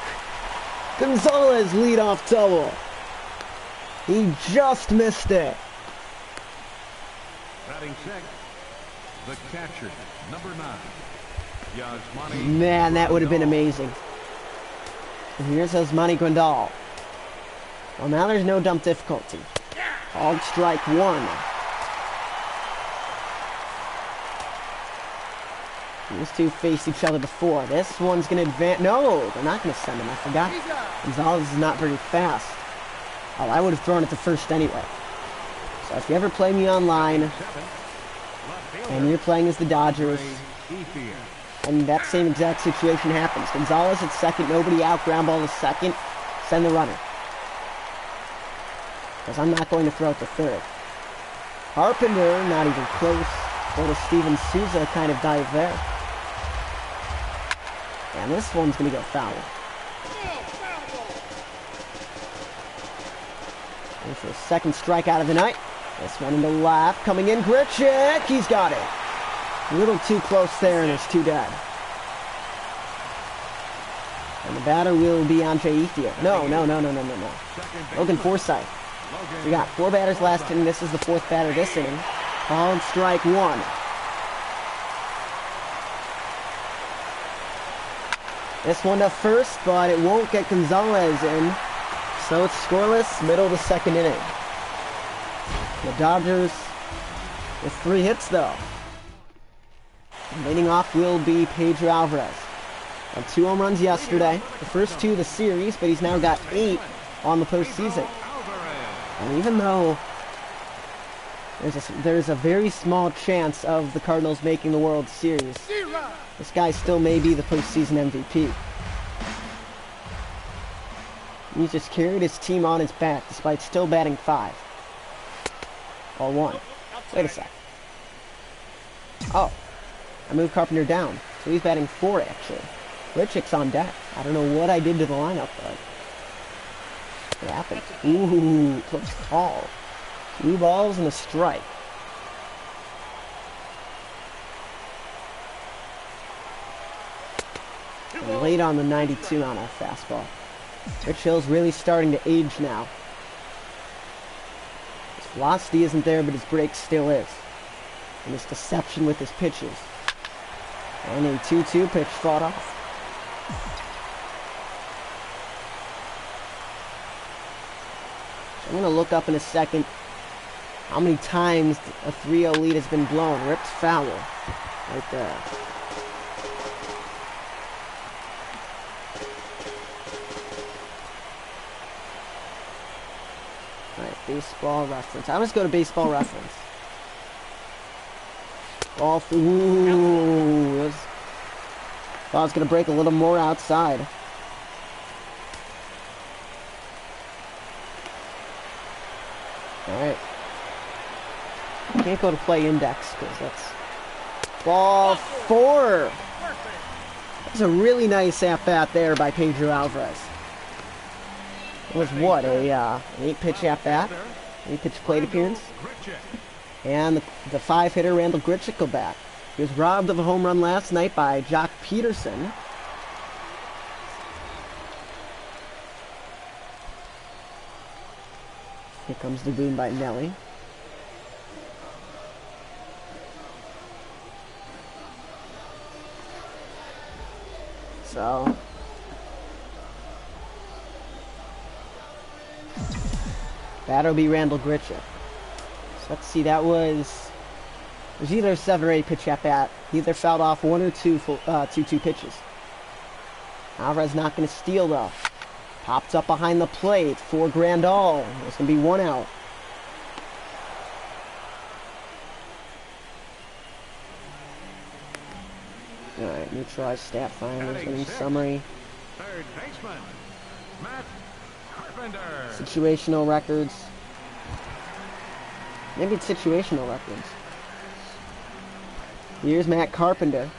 Gonzalez leadoff double, he just missed it. Batting sixth, the catcher, number 9, Yasmani. Man, that would have been amazing. And here's Yasmani Grandal. Well, now there's no dump difficulty. Called strike 1. These two faced each other before. This one's going to advance. No, they're not going to send him. I forgot. Gonzalez is not very fast. Oh, I would have thrown it to first anyway. So if you ever play me online, and you're playing as the Dodgers, and that same exact situation happens. Gonzalez at second, nobody out, ground ball to second, send the runner. Because I'm not going to throw it to third. Carpenter, not even close. Little Steven Souza kind of dive there. And this one's going to go foul. And for a second strikeout of the night. This one into left, coming in, Grichuk, he's got it. A little too close there, and it's 2 dead. And the batter will be Andre Ethier. No. Logan Forsythe. We got 4 batters last inning. This is the 4th batter this inning. Called strike 1. This one to first, but it won't get Gonzalez in. So it's scoreless, middle of the 2nd inning. The Dodgers with 3 hits, though. Leading off will be Pedro Alvarez. Had 2 home runs yesterday. The first 2 of the series, but he's now got 8 on the postseason. And even though there's a very small chance of the Cardinals making the World Series, this guy still may be the postseason MVP. He just carried his team on his back despite still batting 5. Or 1. Wait a sec. Oh, I moved Carpenter down, so he's batting 4 actually. Grichuk's on deck. I don't know what I did to the lineup, but it happened. Ooh, close call. 2 balls and a strike. And late on the 92 on our fastball. Rich Hill's really starting to age now. His velocity isn't there, but his break still is. And his deception with his pitches. And a 2-2 pitch fought off. I'm going to look up in a second how many times a 3-0 lead has been blown. Ripped foul. Right there. Alright, baseball reference. I always go to baseball reference. Ball. Ooh. Ball's going to break a little more outside. Alright. Can't go to play index because that's ball 4. That's a really nice at-bat there by Pedro Alvarez. It was what, an 8-pitch at-bat? 8-pitch plate appearance? And the 5-hitter Randall Grichuk go back. He was robbed of a home run last night by Jock Peterson. Here comes the boom by Nelly. So that'll be Randall Grichuk. So let's see, that was either a 7 or 8 pitch at bat. He either fouled off 1 or 2 pitches. Alvarez not going to steal though. Pops up behind the plate for Grandal. There's going to be 1 out. Alright, neutralized stat finders, winning summary. Third baseman, Matt Carpenter. Situational records. Maybe it's situational records. Here's Matt Carpenter.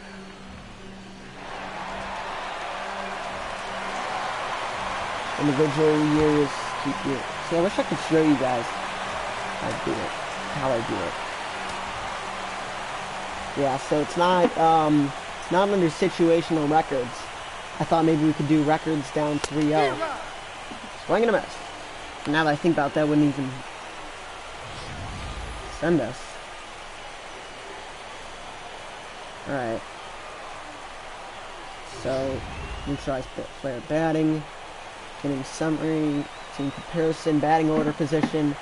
Individual years, keep year. See, I wish I could show you guys how I do it. Yeah, so it's not under situational records. I thought maybe we could do records down 3-0. Swing and a miss. Now that I think about that, wouldn't even send us. Alright. So, neutralize player batting, inning summary, team comparison, batting order position.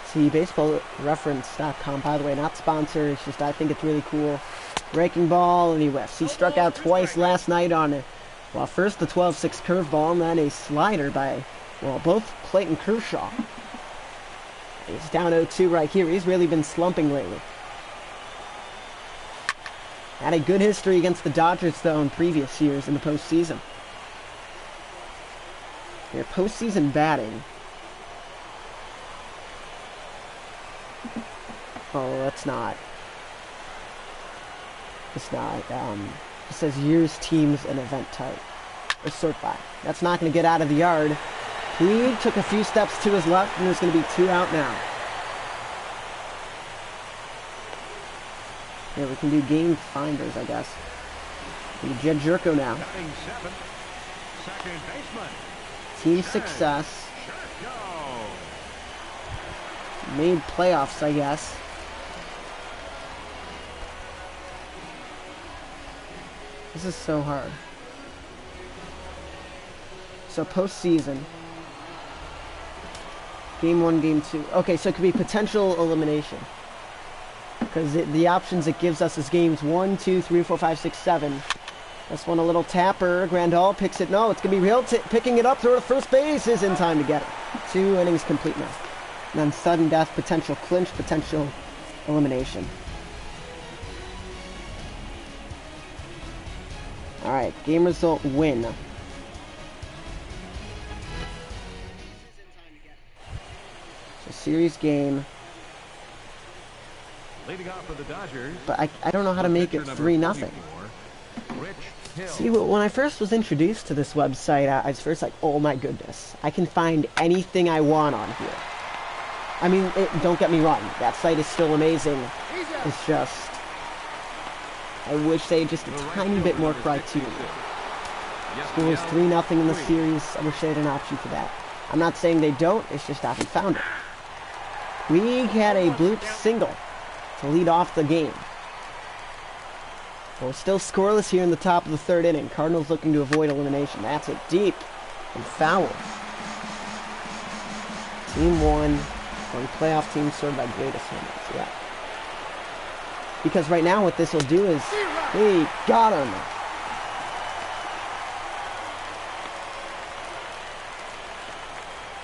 See, baseballreference.com, by the way, not sponsored, it's just I think it's really cool. Breaking ball, and he whiffs. He struck out twice last night on, well, first the 12-6 curveball, and then a slider by, well, both Clayton Kershaw. He's down 0-2 right here. He's really been slumping lately. Had a good history against the Dodgers, though, in previous years in the postseason. Here, postseason batting. Oh, that's not. It's not. It says years, teams, and event type. Or sort by. That's not going to get out of the yard. He took a few steps to his left, and there's going to be 2 out now. Yeah, we can do game finders, I guess. Jed Jerko now. Second baseman. Team success. Made playoffs, I guess. This is so hard. So postseason. Game 1, game 2. Okay, so it could be potential elimination. Because the options it gives us is games 1, 2, 3, 4, 5, 6, 7. This one a little tapper. Grandal picks it. No, it's going to be real. Picking it up, throw to first base is in time to get it. 2 innings complete now. And then sudden death, potential clinch, potential elimination. Alright, game result win. So series game. Leading off for the Dodgers. But I don't know how to make it 3-0. See, when I first was introduced to this website, I was first like, oh my goodness, I can find anything I want on here. I mean, don't get me wrong, that site is still amazing. It's just, I wish they had just a tiny bit more criteria. Score was 3-0 in the series. I wish they had an option for that. I'm not saying they don't, it's just I haven't found it. We had a bloop single to lead off the game. Well, still scoreless here in the top of the 3rd inning. Cardinals looking to avoid elimination. That's it deep and foul. Team 1, one playoff team served by greatest winners. Yeah. Because right now what this will do is, we got him.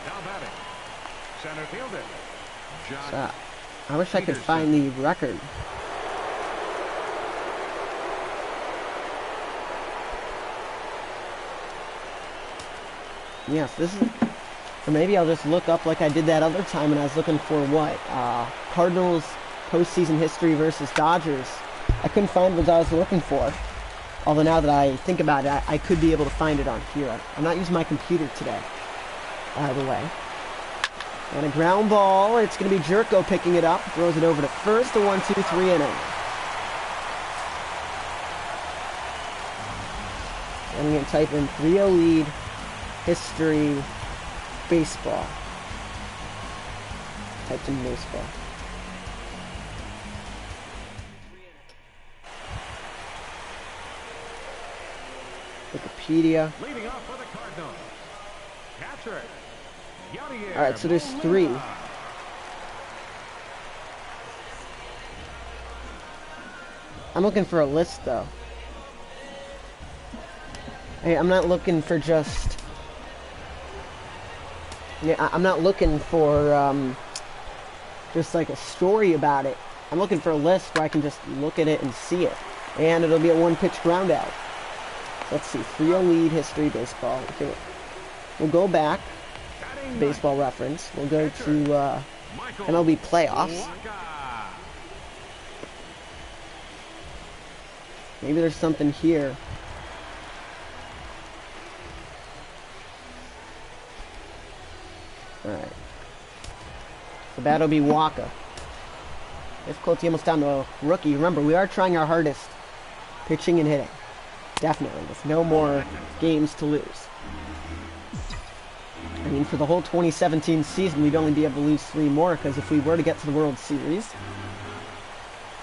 Now batting, Center fielder. So, I wish I could find the record. Yes, this is... Or maybe I'll just look up like I did that other time when I was looking for what? Cardinals postseason history versus Dodgers. I couldn't find what I was looking for. Although now that I think about it, I could be able to find it on here. I'm not using my computer today, by the way. And a ground ball. It's going to be Jerko picking it up. Throws it over to first. A 1-2-3 inning. And I'm going to type in 3-0 lead history baseball. Typed in baseball. Wikipedia. Leading off for the Cardinals. Catcher. Alright, so there's 3. I'm looking for a list, though. Hey, I'm not looking for just... Yeah, I'm not looking for, just like a story about it. I'm looking for a list where I can just look at it and see it. And it'll be a one-pitch ground out. Let's see, 3-0 lead history baseball. Okay. We'll go back. Baseball reference. We'll go to MLB playoffs. Maybe there's something here. Alright. The bat will be Waka. Difficulty almost down to a rookie. Remember, we are trying our hardest. Pitching and hitting. Definitely. With no more games to lose. I mean, for the whole 2017 season, we'd only be able to lose 3 more, because if we were to get to the World Series,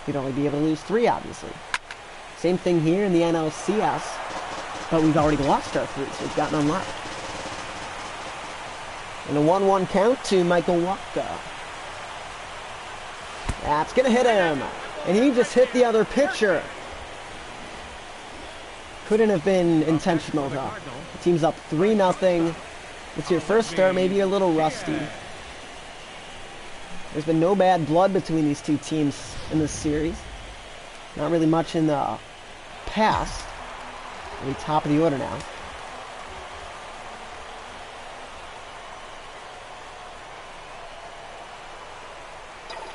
we'd only be able to lose 3, obviously. Same thing here in the NLCS, but we've already lost our 3, so we've got none left. And a 1-1 count to Michael Waka. That's going to hit him, and he just hit the other pitcher. Couldn't have been intentional, though. The team's up 3-0. It's your first start, maybe you're a little rusty. There's been no bad blood between these two teams in this series. Not really much in the past. We're top of the order now.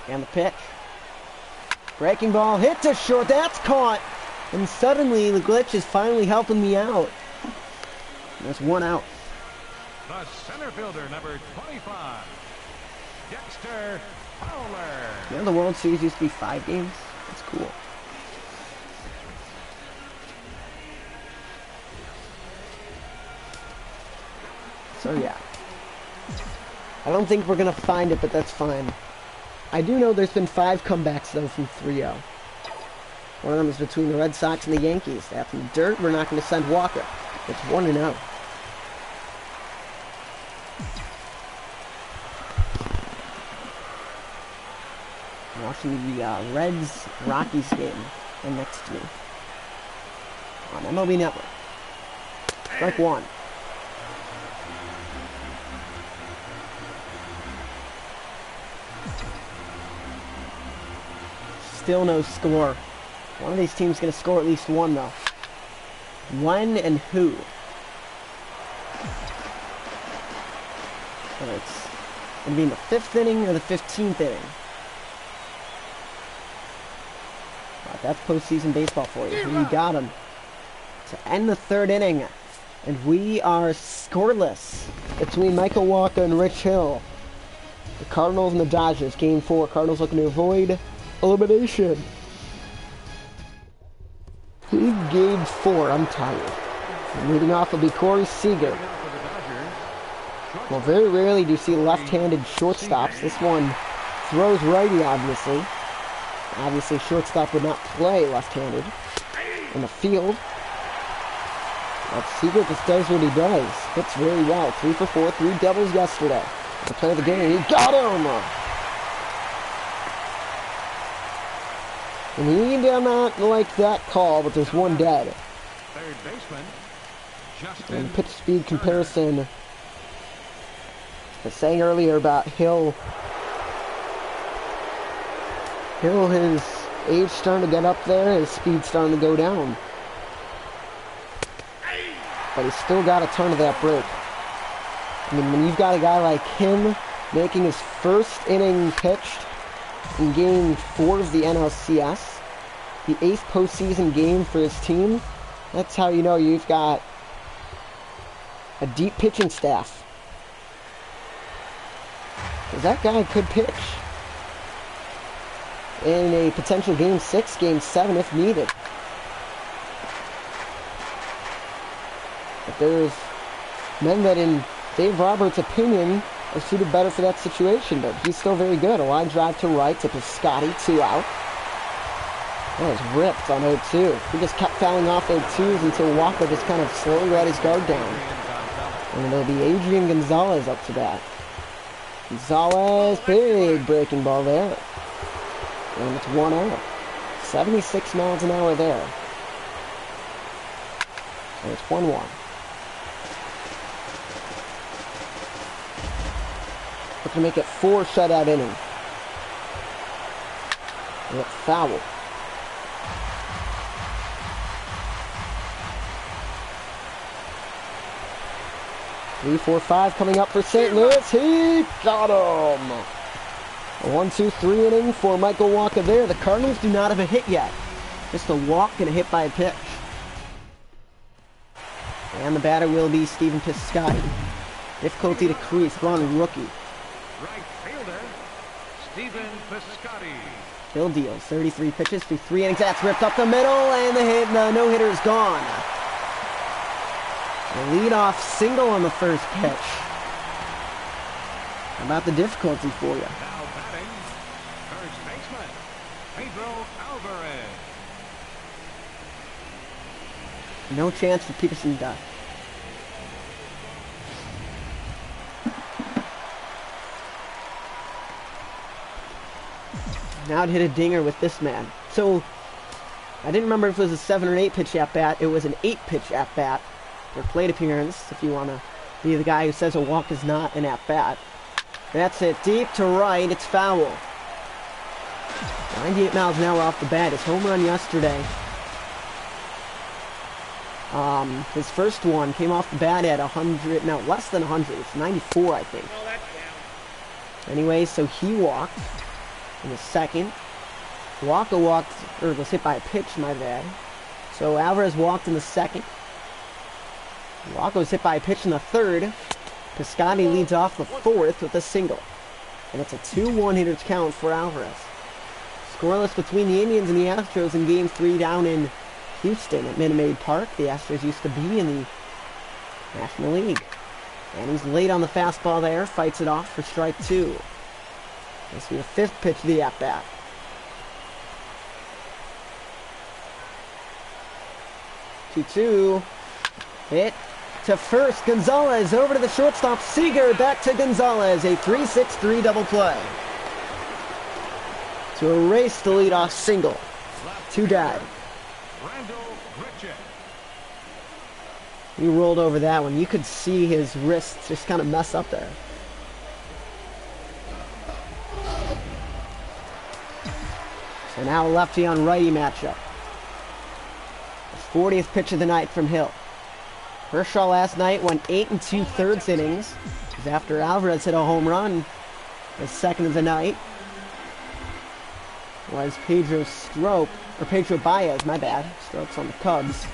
And the pitch. Breaking ball, hit to short, that's caught! And suddenly the glitch is finally helping me out. There's 1 out. The center fielder, number 25, Dexter Fowler. You know, the World Series used to be 5 games. That's cool. So yeah. I don't think we're going to find it, but that's fine. I do know there's been 5 comebacks, though, from 3-0. One of them is between the Red Sox and the Yankees. That's in the dirt. We're not going to send Walker. It's 1-0. Watching the Reds-Rockies game right next to me on MLB Network. Strike 1. Still no score. One of these teams is going to score at least 1, though. When and who? Whether it's going to be in the 5th inning or the 15th inning. That's postseason baseball for you. Here you got him. To end the 3rd inning. And we are scoreless between Michael Walker and Rich Hill. The Cardinals and the Dodgers. Game 4. Cardinals looking to avoid elimination. Game 4. I'm tired. And leading off will be Corey Seager. Well, very rarely do you see left-handed shortstops. This one throws righty, obviously. Obviously, shortstop would not play left-handed in the field. But Seager just does what he does. Hits really well. 3 for 4, 3 doubles yesterday. To play the game, he got him! And he did not like that call, but there's 1 dead. Third baseman, And pitch speed comparison. I was saying earlier about Hill, his age starting to get up there, his speed starting to go down. But he's still got a ton of that break. I mean, when you've got a guy like him making his first inning pitched in Game 4 of the NLCS, the 8th postseason game for his team, that's how you know you've got a deep pitching staff. Because that guy could pitch in a potential Game 6, Game 7 if needed. But there's men that, in Dave Roberts' opinion, are suited better for that situation, but he's still very good. A line drive to right to Piscotty, 2 out. That was ripped on 0-2. He just kept fouling off 0-2s until Walker just kind of slowly let his guard down. And it'll be Adrian Gonzalez up to bat. Gonzalez, big breaking ball there. And it's 1 out. 76 miles an hour there. And it's 1-1. Looking to make it 4 shutout innings. And it's foul. 3-4-5 coming up for St. Louis. He got him. A 1-2-3 inning for Michael Walker there. The Cardinals do not have a hit yet. Just a walk and a hit by a pitch. And the batter will be Stephen Piscotty. Difficulty to crease, run rookie. Right fielder, Stephen Piscotty. Hill deals 33 pitches through 3 innings. That's ripped up the middle, and the no-hitter is gone. A leadoff single on the first pitch. How about the difficulty for you? Now batting, first baseman, Pedro Alvarez. No chance for Peterson to. Now to hit a dinger with this man. So, I didn't remember if it was a 7 or 8 pitch at-bat. It was an 8 pitch at-bat. Or plate appearance, if you want to be the guy who says a walk is not an at-bat. That's it, deep to right, it's foul. 98 miles an hour off the bat. His home run yesterday. His first one came off the bat at 100, no, less than 100. It's 94, I think. No, that's down. Anyway, so he walked in the second. Walker walked, or was hit by a pitch, my bad. So Alvarez walked in the second. Walker was hit by a pitch in the third. Piscotty leads off the fourth with a single. And it's a 2-1 hitters count for Alvarez. Scoreless between the Indians and the Astros in Game 3 down in Houston at Minute Maid Park. The Astros used to be in the National League. And he's late on the fastball there. Fights it off for strike 2. This will be the 5th pitch of the at-bat. 2-2. Hit to first. Gonzalez over to the shortstop. Seager back to Gonzalez. A 3-6-3 double play to erase the leadoff single. 2 died. He rolled over that one. You could see his wrists just kind of mess up there. So now a lefty on righty matchup. The 40th pitch of the night from Hill. Kershaw last night went 8 2/3 innings. It was after Alvarez hit a home run. The second of the night was Pedro Baez, my bad. Strokes on the Cubs.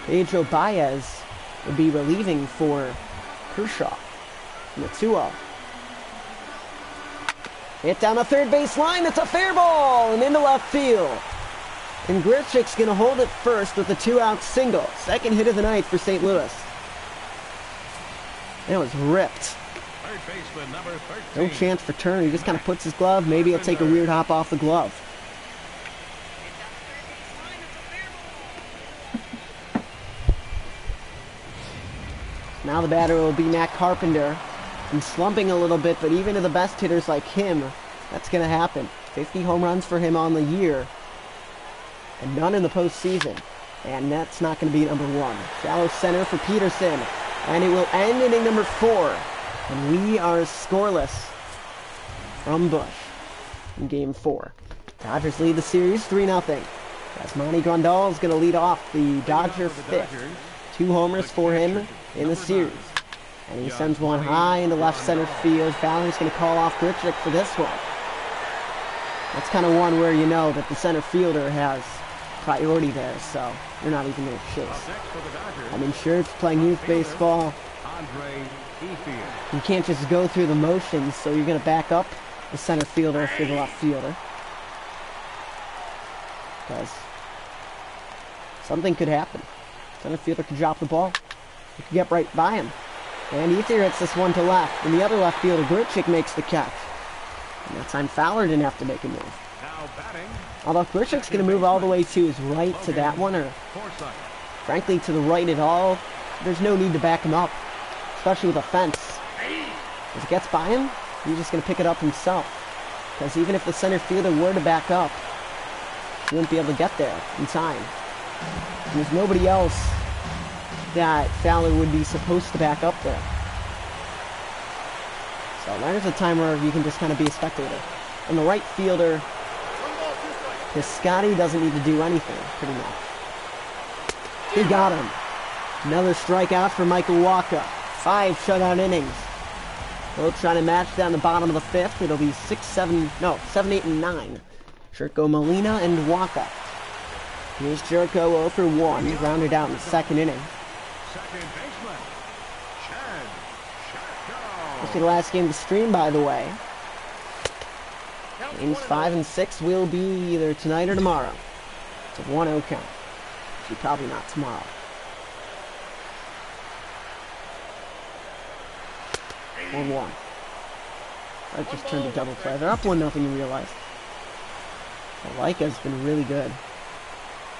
Pedro Baez would be relieving for Kershaw in the 2-0. Hit down the third base line. It's a fair ball and into left field. And Grichuk's going to hold it first with a 2-out single. Second hit of the night for St. Louis. That was ripped. Third baseman, number 13. No chance for Turner. He just kind of puts his glove. Maybe he'll take a weird hop off the glove. Now the batter will be Matt Carpenter. He's slumping a little bit, but even to the best hitters like him, that's going to happen. 50 home runs for him on the year. And none in the postseason. And that's not going to be number 1. Shallow center for Peterson. And it will end inning number 4. And we are scoreless from Busch in Game 4. Dodgers lead the series 3-0. Yasmani Grandal is going to lead off the Dodger fifth. 2 homers for him in the series. And he sends one high into left center field. Fowler's going to call off Grichuk for this one. That's kind of one where you know that the center fielder has priority there, so you're not even going to chase. I mean, sure, it's playing youth baseball. You can't just go through the motions, so you're going to back up the center fielder if you're the left fielder. Because something could happen. Center fielder could drop the ball. You could get right by him. And Ether hits this one to left. And the other left fielder, Grichuk, makes the catch. And that time Fowler didn't have to make a move. Although Grichuk's going to move all the way to his right to that one, or frankly to the right at all, there's no need to back him up. Especially with a fence. If it gets by him, he's just going to pick it up himself. Because even if the center fielder were to back up, he wouldn't be able to get there in time. And there's nobody else that Fowler would be supposed to back up there. So there's a time where you can just kind of be a spectator. And the right fielder, Piscotty, doesn't need to do anything, pretty much. He got him. Another strikeout for Michael Wacha. 5 shutout innings. Both trying to match down the bottom of the 5th. It'll be 7, 8, and 9. Jerko Molina and Wacha. Here's Jerko 0 for 1, grounded out in the 2nd inning. This is the last game of the stream, by the way. Games 5 and 6 will be either tonight or tomorrow. It's a 1-0 count. Actually, probably not tomorrow. 1-1. I just turned to double play. They're up 1-0, you realize. Laika's been really good.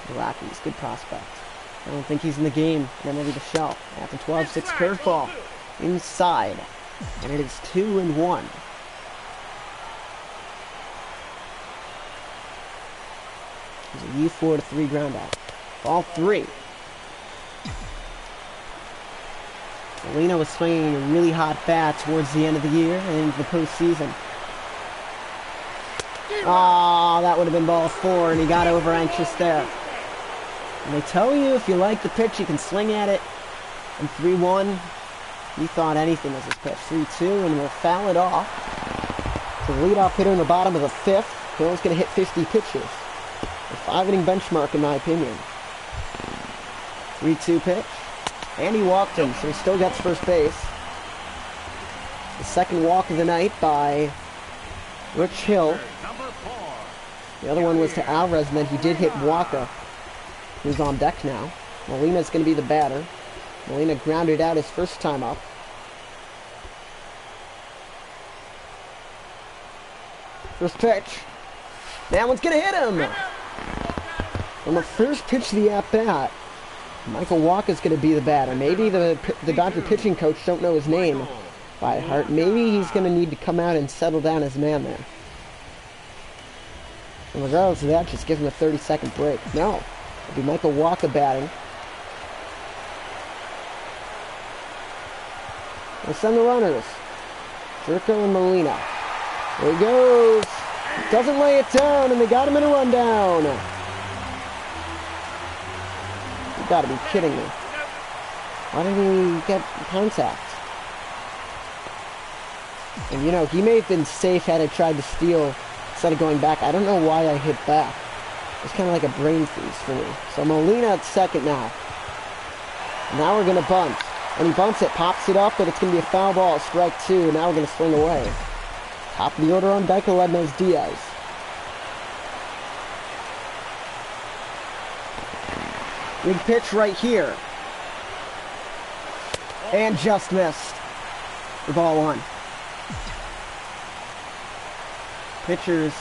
The Rockies, good prospect. I don't think he's in the game. Then maybe the shell. At the 12-6 curveball. Inside. And it is 2-1. There's a U4 to 3 ground out. Ball 3. Molina was swinging a really hot bat towards the end of the year and into the postseason. Oh, that would have been ball 4, and he got over anxious there. And they tell you if you like the pitch, you can swing at it. And 3-1, he thought anything was his pitch. 3-2, and we'll foul it off. So the leadoff hitter in the bottom of the 5th. Hill's going to hit 50 pitches. A 5-inning benchmark, in my opinion. 3-2 pitch. And he walked him, so he still gets first base. The second walk of the night by Rich Hill. The other one was to Alvarez, and then he did hit Wacha, who's on deck now. Molina's going to be the batter. Molina grounded out his first time up. First pitch. That one's going to hit him! On the first pitch of the at-bat, Michael Wacha's going to be the batter. Maybe the Dodger pitching coach don't know his name by heart. Maybe he's going to need to come out and settle down his man there. And regardless of that, just give him a 30-second break. No. It'll be Michael Wacha batting. We'll send the runners. Jerko and Molina. There he goes. Doesn't lay it down, and they got him in a rundown. You gotta be kidding me. Why didn't he get contact? And you know, he may have been safe had I tried to steal instead of going back. I don't know why I hit back. It's kind of like a brain freeze for me. So Molina at second now. Now we're going to bunt. And he bunts it, pops it up, but it's going to be a foul ball, strike 2. Now we're going to swing away. Top of the order on deck, Aledmez Diaz. Big pitch right here. And just missed. For ball 1. Pitchers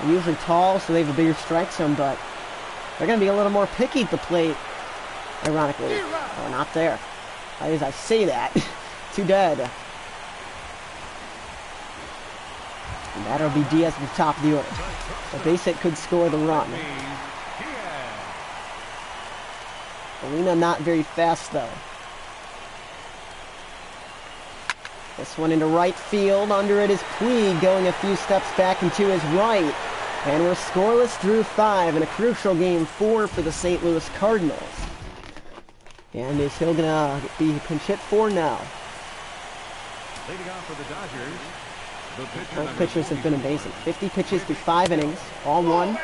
are usually tall, so they have a bigger strike zone, but they're going to be a little more picky at the plate, ironically. Oh, not there. As I say that, too dead. And that'll be Diaz at the top of the order. The base hit could score the run. Molina not very fast, though. This one into right field. Under it is Puig going a few steps back and to his right. And we're scoreless through 5 in a crucial game 4 for the St. Louis Cardinals. And is Hill gonna be pinch hit for now? Leading off for the Dodgers, the pitcher Both number pitchers have been 44. amazing. 50 pitches through 5 innings, all one.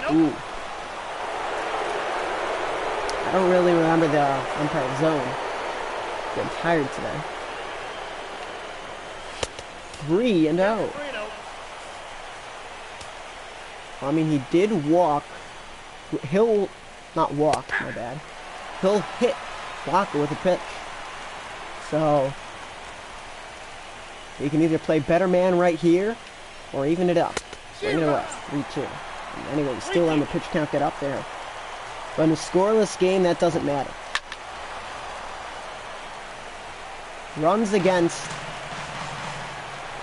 Ooh. I don't really remember the umpire zone. Getting tired today. 3-0. I mean, he did walk. He'll not walk, my bad. He'll hit Walker with a pitch. So he can either play better man right here or even it up. Bring it away. 3-2. Anyway, we still on the pitch count get up there. But in a scoreless game, that doesn't matter. Runs against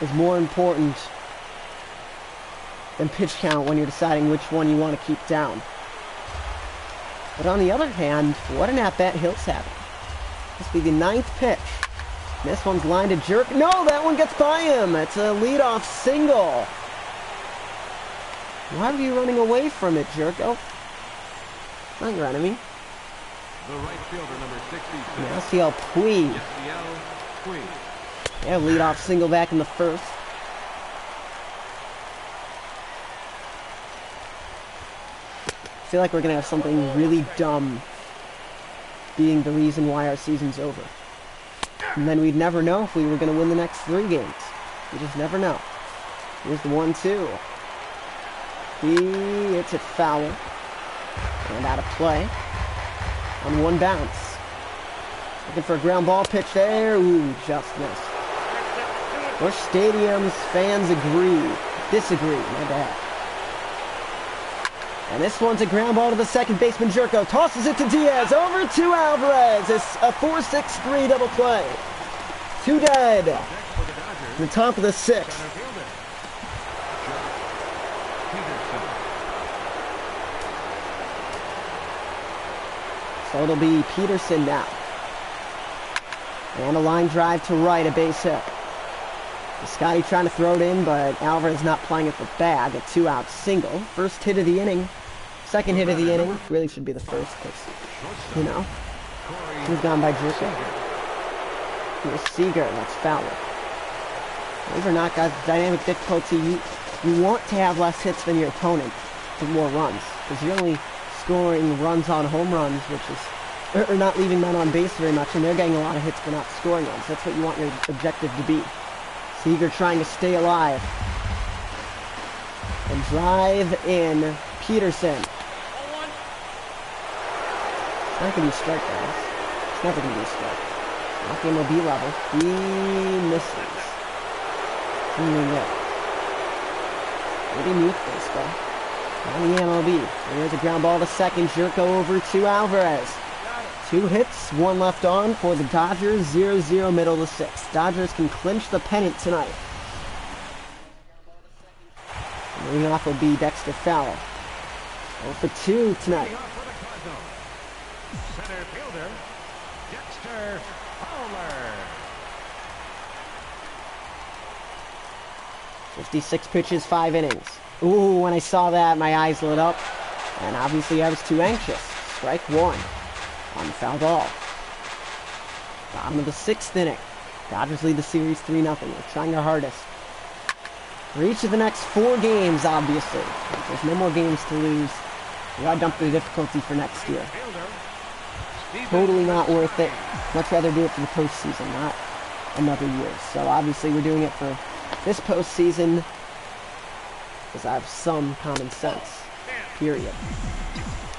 is more important than pitch count when you're deciding which one you want to keep down. But on the other hand, what an at-bat Hill's having. This will be the 9th pitch. This one's lined to jerk. No, that one gets by him. It's a leadoff single. Why are you running away from it, Jerko? Not your enemy. The right fielder, number 66. Now see how Puig. Yasiel Puig. Yeah, leadoff single back in the first. I feel like we're gonna have something really dumb being the reason why our season's over. And then we'd never know if we were gonna win the next 3 games. We just never know. Here's the 1-2. He hits it foul. And out of play. On one bounce. Looking for a ground ball pitch there. Ooh, just missed. Busch Stadium's fans disagree, my bad. And this one's a ground ball to the second baseman, Jerko. Tosses it to Diaz, over to Alvarez. It's a 4-6-3 double play. 2 dead. Next for the Dodgers, The top of the 6th. center fielder, Peterson. So it'll be Peterson now. And a line drive to right, a base hit. Scotty trying to throw it in, but Alvarez not playing at the bag. A 2-out single. First hit of the inning. Second hit of the inning. Really should be the first, because, you know, he's gone by Jerko. Here's Seager. That's foul. Believe it or not, guys, dynamic difficulty, you want to have less hits than your opponent with more runs, because you're only scoring runs on home runs, which is, or not leaving men on base very much, and they're getting a lot of hits but not scoring runs. That's what you want your objective to be. Seager trying to stay alive. And drive in Peterson. It's not going to be a strike, guys. It's never going to be a strike. Not the MLB level. He misses. Maybe mute baseball. On the MLB. There's a ground ball to second. Jerko over to Alvarez. 2 hits, 1 left on for the Dodgers. 0-0 middle of the 6th. Dodgers can clinch the pennant tonight. Leading off will be Dexter Fowler. 0 for 2 tonight. Leading off for the Cardinals, center fielder, Dexter Fowler. 56 pitches, 5 innings. Ooh, when I saw that, my eyes lit up. And obviously I was too anxious. Strike 1 on the foul ball. Bottom of the 6th inning. Dodgers lead the series 3-0. We're trying our hardest. For each of the next 4 games, obviously. There's no more games to lose. We gotta dump the difficulty for next year. Totally not worth it. Much rather do it for the postseason, not another year. So obviously we're doing it for this postseason because I have some common sense. Period.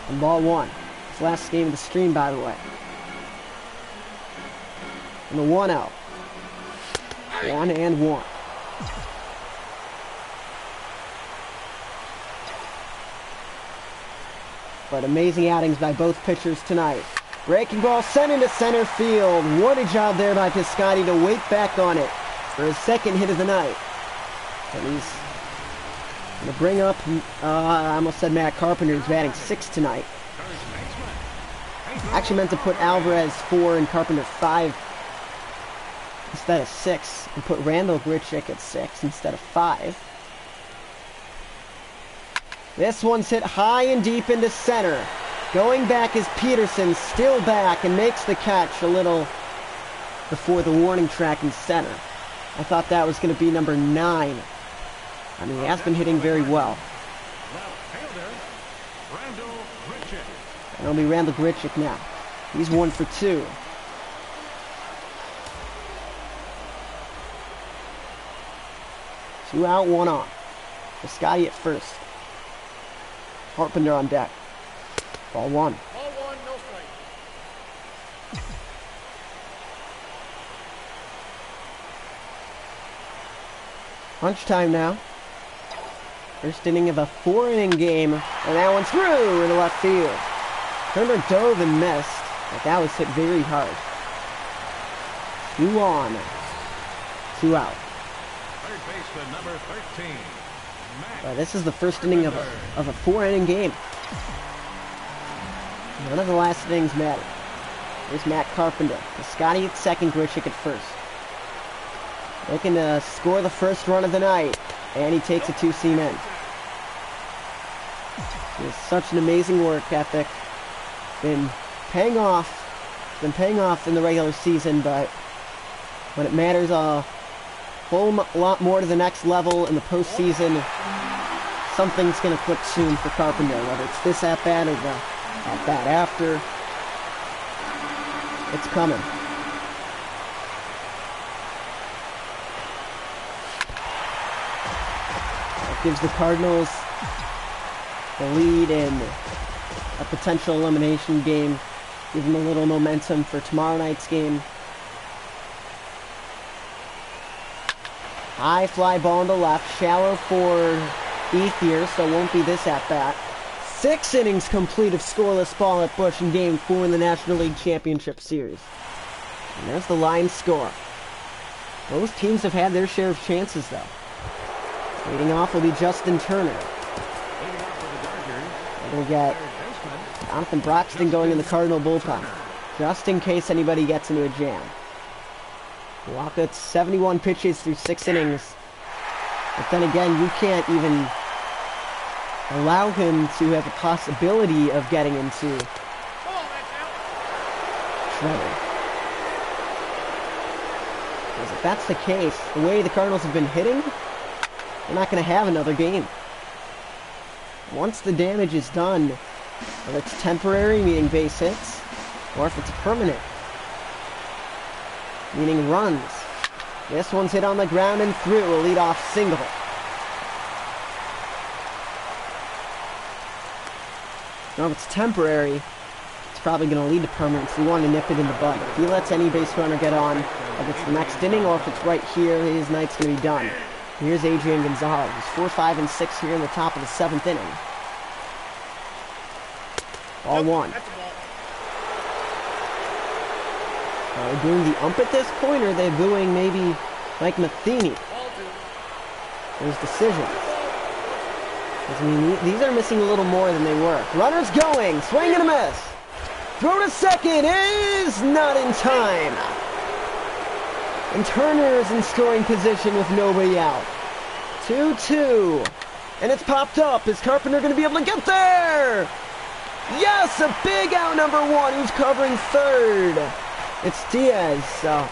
And ball 1. It's the last game of the stream, by the way. And the 1-0. 1-1. But amazing outings by both pitchers tonight. Breaking ball sent into center field. What a job there by Piscotty to wait back on it for his 2nd hit of the night. And he's Gonna bring up, I almost said Matt Carpenter, who's batting 6 tonight. Actually meant to put Alvarez 4 and Carpenter 5 instead of 6, and put Randall Grichuk at 6 instead of 5. This one's hit high and deep into center. Going back is Peterson, still back, and makes the catch a little before the warning track in center. I thought that was going to be number 9. I mean, he has been hitting very well. And it'll be Randall Grichuk now. He's 1 for 2. Two out, 1 on. For Scotty at first. Carpenter on deck. Ball 1. Ball 1, no strike. Punch time now. First inning of a 4-inning game, and that one's through into left field. Turner dove and missed, but that was hit very hard. 2 on, 2 out. Third baseman number 13. This is the first inning of a 4-inning game. None of the last innings matter. Here's Matt Carpenter. Scotty at second, Grichuk at first. Looking to score the first run of the night, and he takes a 2-seam in. He has such an amazing work ethic. Been paying off. Been paying off in the regular season, but when it matters a whole lot more to the next level in the postseason, something's going to click soon for Carpenter, whether it's this at-bat or the at-bat after. It's coming. That gives the Cardinals the lead in a potential elimination game. Give them a little momentum for tomorrow night's game. High fly ball into left, shallow for Ethier, so it won't be this at-bat. 6 innings complete of scoreless ball at Busch in Game 4 in the National League Championship Series. And there's the line score. Both teams have had their share of chances, though. Leading off will be Justin Turner. We're going to get Jonathan Broxton going in the Cardinal bullpen, just in case anybody gets into a jam. Walcott's 71 pitches through 6 innings. But then again, you can't even allow him to have a possibility of getting into trouble. Because if that's the case, the way the Cardinals have been hitting, they're not going to have another game. Once the damage is done, whether it's temporary, meaning base hits, or if it's permanent, meaning runs. This one's hit on the ground and through, a leadoff single. Now, if it's temporary, it's probably going to lead to permanent, so you want to nip it in the bud. If he lets any base runner get on, if it's the next inning or if it's right here, his night's going to be done. Here's Adrian Gonzalez. 4, 5, and 6 here in the top of the 7th inning. Ball 1. Are they booing the ump at this point, or are they booing maybe Mike Matheny? There's decisions. I mean, these are missing a little more than they were. Runner's going, swing and a miss. Throw to second is not in time. And Turner is in scoring position with nobody out. 2-2. And it's popped up. Is Carpenter going to be able to get there? Yes, a big out, number 1, who's covering third. It's Diaz, so.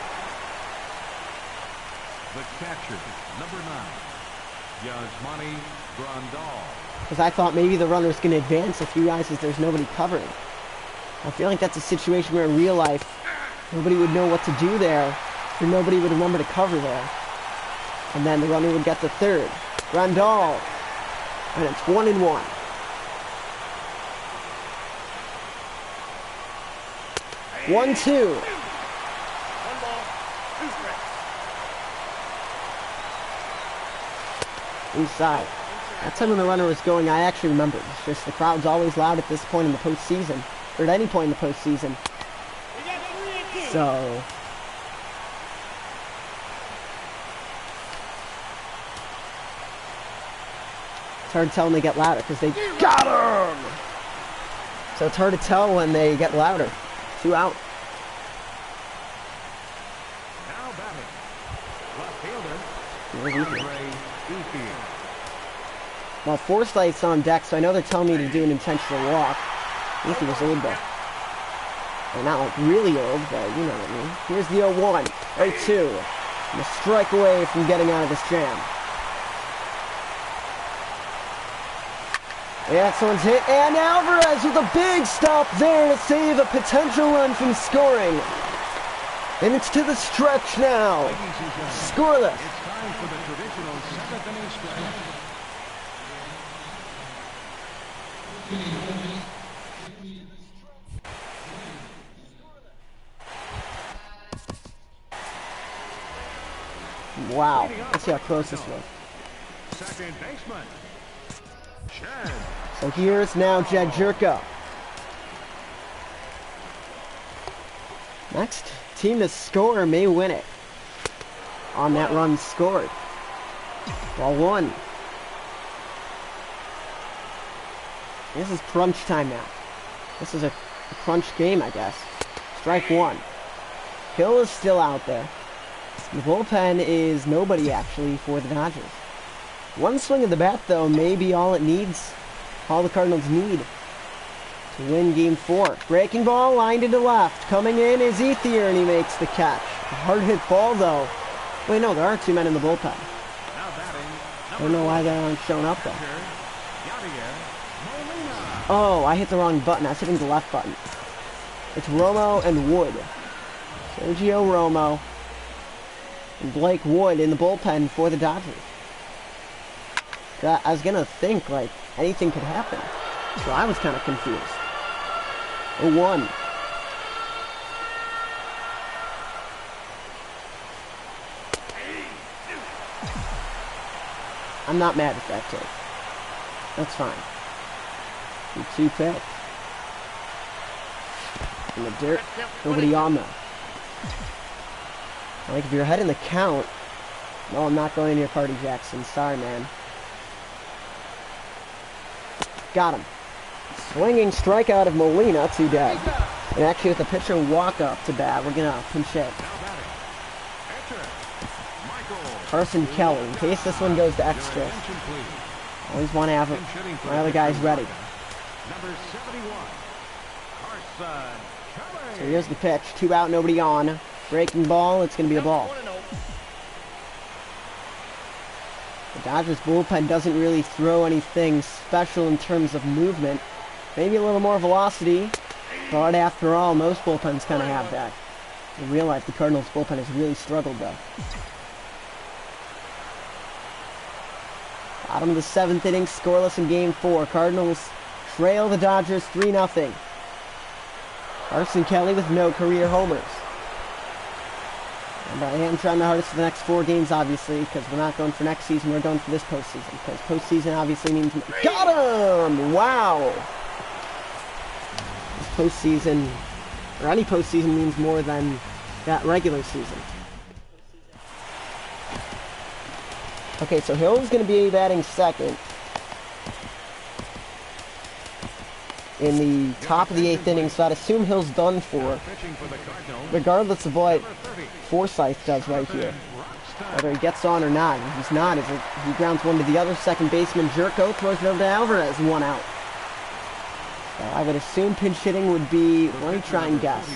The catcher, number 9, Yasmani Grandal. Because I thought maybe the runner's going to advance if he realizes there's nobody covering. I feel like that's a situation where in real life, nobody would know what to do there, or nobody would remember to cover there. And then the runner would get the third. Grandal. And it's 1-1. One, 2. 1 ball, 2 strikes. Inside. That time when the runner was going, I actually remember. It's just the crowd's always loud at this point in the postseason, or at any point in the postseason. So It's hard to tell when they get louder because they got him. So it's hard to tell when they get louder. 2 out. Now batting. Left fielder. Here's Ethier. Andre Ethier. Well, Forsythe's on deck, so I know they're telling me to do an intentional walk. Ethier's old though. Well, not like really old, but you know what I mean. Here's the 0-1. 0-2. And a strike away from getting out of this jam. Yeah, someone's hit, and Alvarez with a big stop there to save a potential run from scoring. And it's to the stretch now. Scoreless. It's time for the traditional seventh inning stretch. Wow. Let's see how close this was. Second baseman. Jed. So here's now Jed Jerko. Next team to score may win it. On that run scored. Ball 1. This is crunch time now. This is a crunch game, I guess. Strike 1. Hill is still out there. The bullpen is nobody, actually, for the Dodgers. One swing of the bat, though, may be all it needs. All the Cardinals need to win Game 4. Breaking ball, lined into left. Coming in is Ethier, and he makes the catch. A hard-hit ball, though. Wait, no, there are 2 men in the bullpen. Now batting. I don't know why they aren't showing up, though. Yadier Molina. Oh, I hit the wrong button. I was hitting the left button. It's Romo and Wood. Sergio Romo and Blake Wood in the bullpen for the Dodgers. I was going to think, like, anything could happen. So I was kind of confused. 0-1. I'm not mad at that take. That's fine. 2 pitch. In the dirt. Nobody on though. Like, if you're ahead in the count... No, I'm not going into your party, Jackson. Sorry, man. Got him. Swinging strikeout of Molina, 2 dead. And actually, with the pitcher walk up to bat, we're going to pinch hit. Carson Kelly, in case this one goes to extra. Always want to have my other guys ready. Number 71. Carson Kelly. So here's the pitch. 2 out, nobody on. Breaking ball, it's going to be a ball. The Dodgers bullpen doesn't really throw anything special in terms of movement. Maybe a little more velocity. But after all, most bullpens kind of have that. In real life, the Cardinals bullpen has really struggled, though. Bottom of the 7th inning, scoreless in Game 4. Cardinals trail the Dodgers 3-0. Carson Kelly with no career homers. And I am trying my hardest for the next 4 games, obviously, because we're not going for next season, we're going for this postseason. Because postseason obviously means... Got him! Wow! This postseason, or any postseason, means more than that regular season. Okay, so Hill's going to be batting second in the top of the 8th inning, so I'd assume Hill's done for, regardless of what Forsythe does right here. Whether he gets on or not. If he's not, he grounds one to the other. Second baseman Jerko throws it over to Alvarez, 1 out. So I would assume pinch hitting would be, let me try and guess.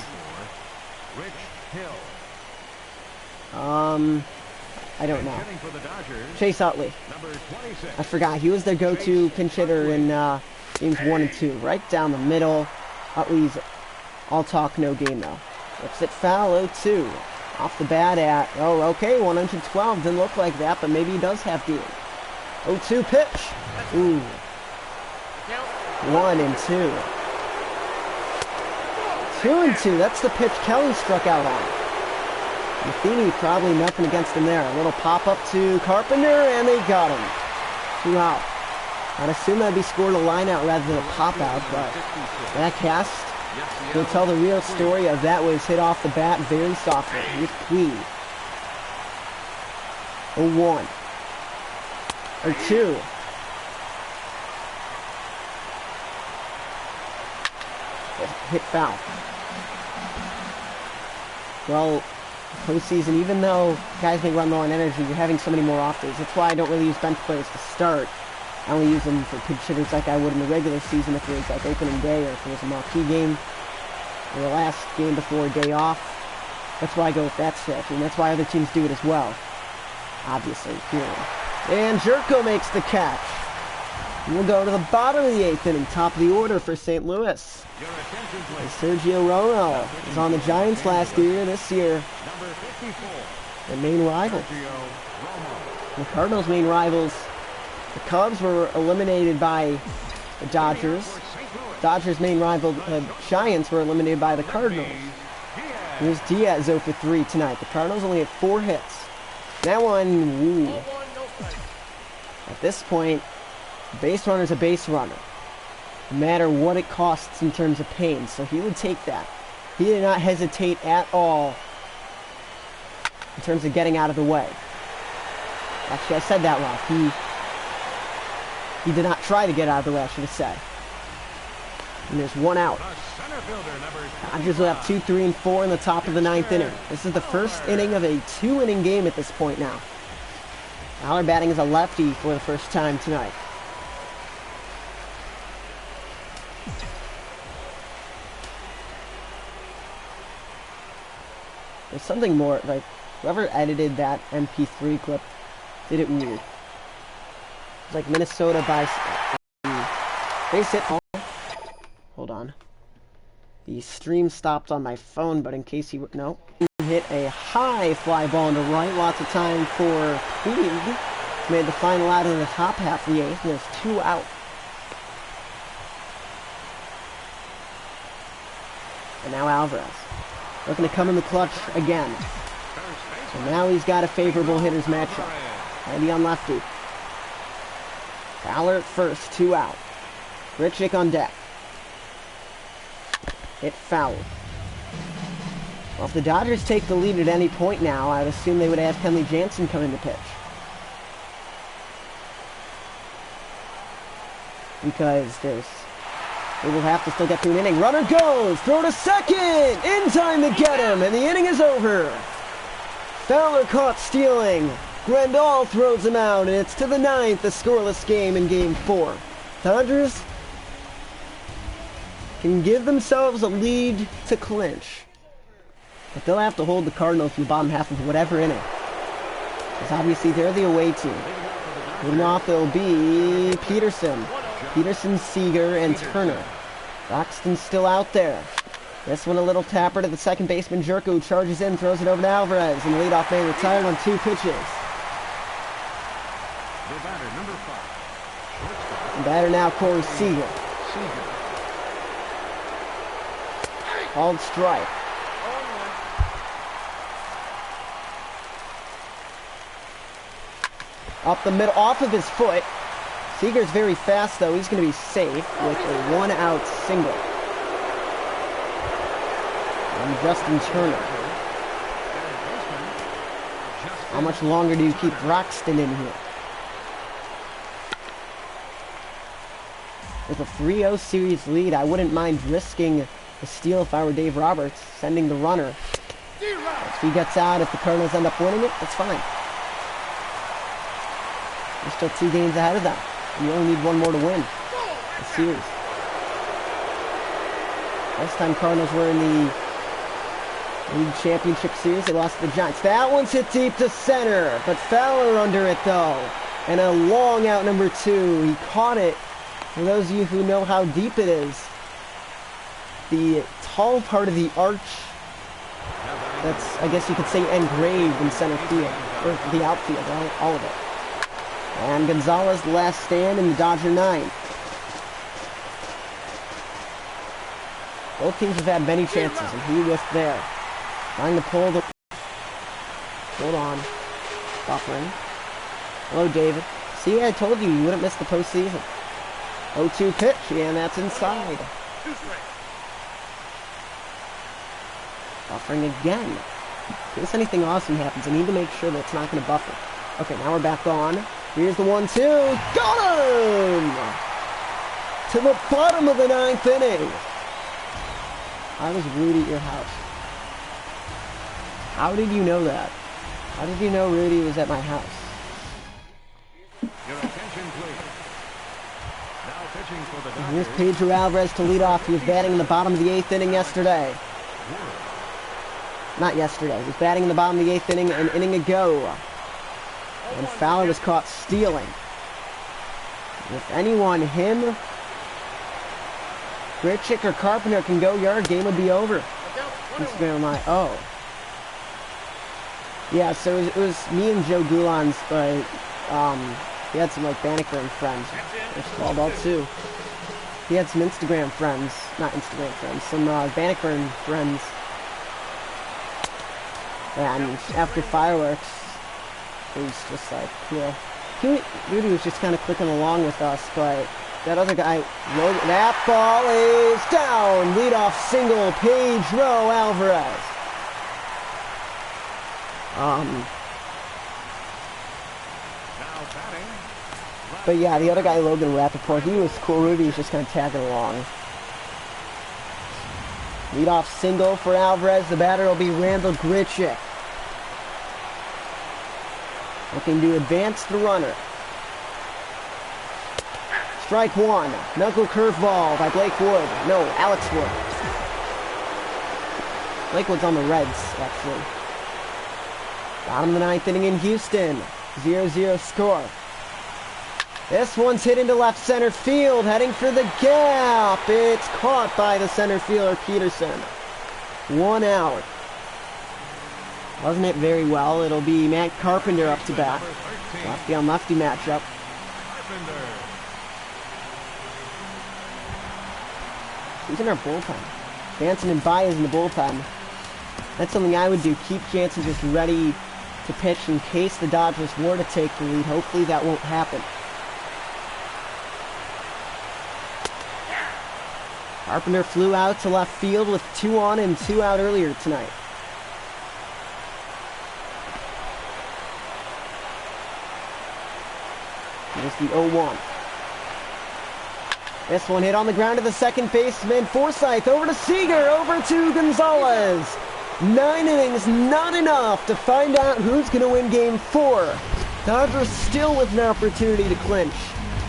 I don't know. Chase Utley. I forgot. He was their go-to pinch hitter in games 1 and 2. Right down the middle. Utley's all talk, no game, though. Whips it foul, 0-2. Off the bat at, oh, okay, 112. Didn't look like that, but maybe he does have game. 0-2 pitch. Ooh. 1 and 2. 2 and 2. That's the pitch Kelly struck out on. Matheny probably nothing against him there. A little pop-up to Carpenter, and they got him. 2 out. I'd assume that'd be scored a line-out rather than a pop-out, but that cast will tell the real story of that was hit off the bat very softly with Queen. 0-1. 0-2. hit foul. Well, postseason, even though guys may run low on energy, you're having so many more off days. That's why I don't really use bench players to start. I only use them for pinch hitters like I would in the regular season if it was like opening day or if it was a marquee game or the last game before a day off. That's why I go with that strategy, and that's why other teams do it as well. Obviously, here. And Jerko makes the catch. We'll go to the bottom of the 8th inning, top of the order for St. Louis. And Sergio Romo was on the Giants last year, this year. The main rival. The Cardinals' main rivals. The Cubs were eliminated by the Dodgers. Dodgers' main rival, the Giants, were eliminated by the Cardinals. Here's Diaz 0 for 3 tonight. The Cardinals only had 4 hits. That one, ooh. At this point, a base runner's a base runner. No matter what it costs in terms of pain. So he would take that. He did not hesitate at all in terms of getting out of the way. Actually, I said that wrong. He did not try to get out of the way, I should have said. And there's 1 out. Dodgers will have 2, 3, and 4 in the top of the 9th inning. This is the first inning of a 2-inning game at this point now. Fowler batting as a lefty for the first time tonight. There's something more, like, whoever edited that MP3 clip did it weird. It's like Minnesota by base hit. Hold on. The stream stopped on my phone, but in case you no, hit a high fly ball into right. Lots of time for Puig. Made the final out in the top half of the 8th, and there's 2 out. And now Alvarez looking to come in the clutch again. So now he's got a favorable hitter's matchup. Righty on lefty. Fowler at first, 2 out. Richick on deck. Hit foul. Well, if the Dodgers take the lead at any point now, I'd assume they would have Kenley Jansen come in to pitch. Because they will have to still get through an inning. Runner goes! Throw to second! In time to get him! And the inning is over! Fowler caught stealing. Grandal throws him out, and it's to the 9th, a scoreless game in Game 4. Dodgers can give themselves a lead to clinch. But they'll have to hold the Cardinals in the bottom half of whatever inning. Because obviously they're the away team. Leading off, it'll be Peterson. Peterson, Seager, and Turner. Roxton's still out there. This one a little tapper to the second baseman, Jerko, charges in, throws it over to Alvarez, and the leadoff man retired on 2 pitches. The batter now, Corey Seager. Called strike. Up the middle, off of his foot. Seager's very fast, though. He's going to be safe with a 1-out single. And Justin Turner. How much longer do you keep Roxton in here? With a 3-0 series lead, I wouldn't mind risking a steal if I were Dave Roberts, sending the runner. If he gets out, if the Cardinals end up winning it, that's fine. We're still 2 games ahead of them. You only need 1 more to win the series. Last time Cardinals were in the league championship series, they lost to the Giants. That one's hit deep to center, but Fowler under it though. And a long out number 2. He caught it. For those of you who know how deep it is, the tall part of the arch that's, I guess you could say, engraved in center field, or the outfield, all of it. And Gonzalez, the last stand in the Dodger 9. Both teams have had many chances, and he whiffed there. Trying to pull the... Hold on. Buffering. Hello, David. See, I told you wouldn't miss the postseason. 0-2 pitch, and that's inside. Buffering again. In case anything awesome happens, I need to make sure that it's not going to buffer. Okay, now we're back on. Here's the 1-2. Got him! To the bottom of the 9th inning. I was Rudy at your house. How did you know that? How did you know Rudy was at my house? Your attention, please. Now pitching for the Dodgers. Here's Pedro Alvarez to lead off. He was batting in the bottom of the 8th inning yesterday. Not yesterday. He was batting in the bottom of the 8th inning an inning ago. And Fowler was caught stealing. If anyone, him, Grichuk, or Carpenter can go yard, game would be over. Instagram Live. Oh. Yeah, so it was me and Joe Goulans, but he had some like Banneker and friends. There's called out too. He had some Instagram friends, not Instagram friends, some Banneker and friends. And after fireworks, it was just like, you know, Rudy was just kind of clicking along with us, but that other guy, Logan, that ball is down. Leadoff single, Pedro Alvarez. But yeah, the other guy, Logan Rappaport, he was cool. Rudy was just kind of tagging along. Leadoff single for Alvarez. The batter will be Randall Grichuk. Looking to advance the runner. Strike one. Knuckle curveball by Blake Wood. No, Alex Wood. Blake Wood's on the Reds, actually. Bottom of the 9th inning in Houston. 0-0 score. This one's hit into left center field, heading for the gap. It's caught by the center fielder, Peterson. 1 out. Wasn't hit very well. It'll be Matt Carpenter up to bat. Lefty on lefty matchup. Who's in our bullpen? Jansen and Baez in the bullpen. That's something I would do. Keep Jansen just ready to pitch in case the Dodgers were to take the lead. Hopefully that won't happen. Carpenter flew out to left field with 2 on and 2 out earlier tonight. Here's the 0-1. This one hit on the ground to the second baseman, Forsythe, over to Seager, over to Gonzalez. 9 innings, not enough to find out who's going to win Game 4. Dodgers still with an opportunity to clinch.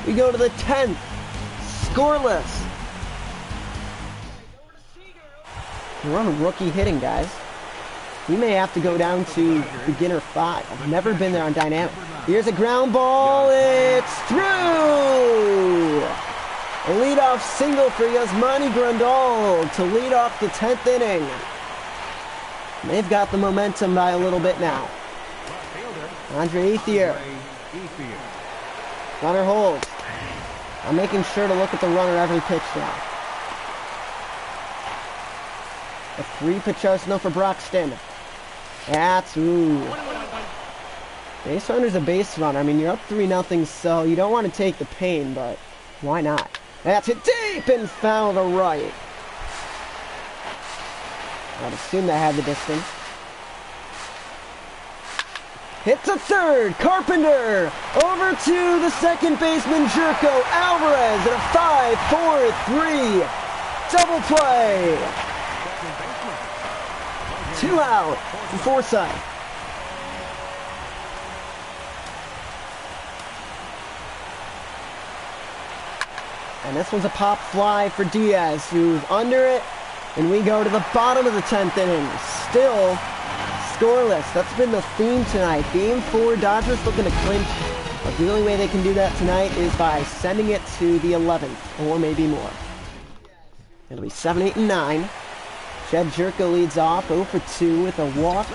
We go to the 10th, scoreless. We're on rookie hitting, guys. We may have to go down to beginner 5. I've never been there on dynamic. Here's a ground ball. It's through! A leadoff single for Yasmani Grandal to lead off the 10th inning. They've got the momentum by a little bit now. Andre Ethier. Runner holds. I'm making sure to look at the runner every pitch now. A 3-pitch arsenal for Broxton. That's, ooh. Base runner's a base runner. I mean, you're up 3-0, so you don't want to take the pain, but why not? That's hit deep and foul to right. I'd assume that had the distance. Hit to third. Carpenter over to the second baseman, Jerko Alvarez at a 5-4-3 double play. 2 out for Forsythe. And this one's a pop fly for Diaz, who's under it. And we go to the bottom of the 10th inning. Still scoreless. That's been the theme tonight. Game 4, Dodgers looking to clinch. But the only way they can do that tonight is by sending it to the 11th, or maybe more. It'll be 7, 8, and 9. Jed Jerko leads off, 0 for 2 with a walk.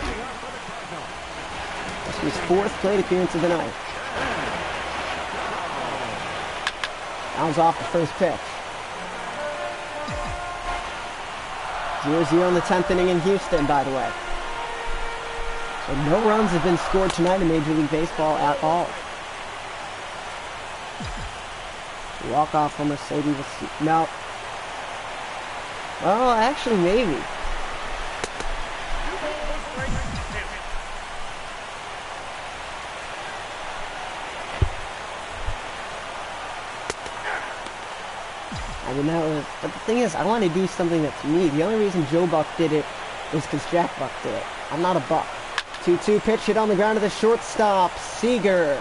That's his 4th plate appearance of the night. Fouls off the first pitch. 0-0 in the 10th inning in Houston, by the way. So no runs have been scored tonight in Major League Baseball at all. Walk-off from Mercedes. No. Well, actually, maybe. I I mean, but the thing is, I want to do something that's me. The only reason Joe Buck did it was because Jack Buck did it. I'm not a Buck. 2-2 pitch hit on the ground to the shortstop, Seager.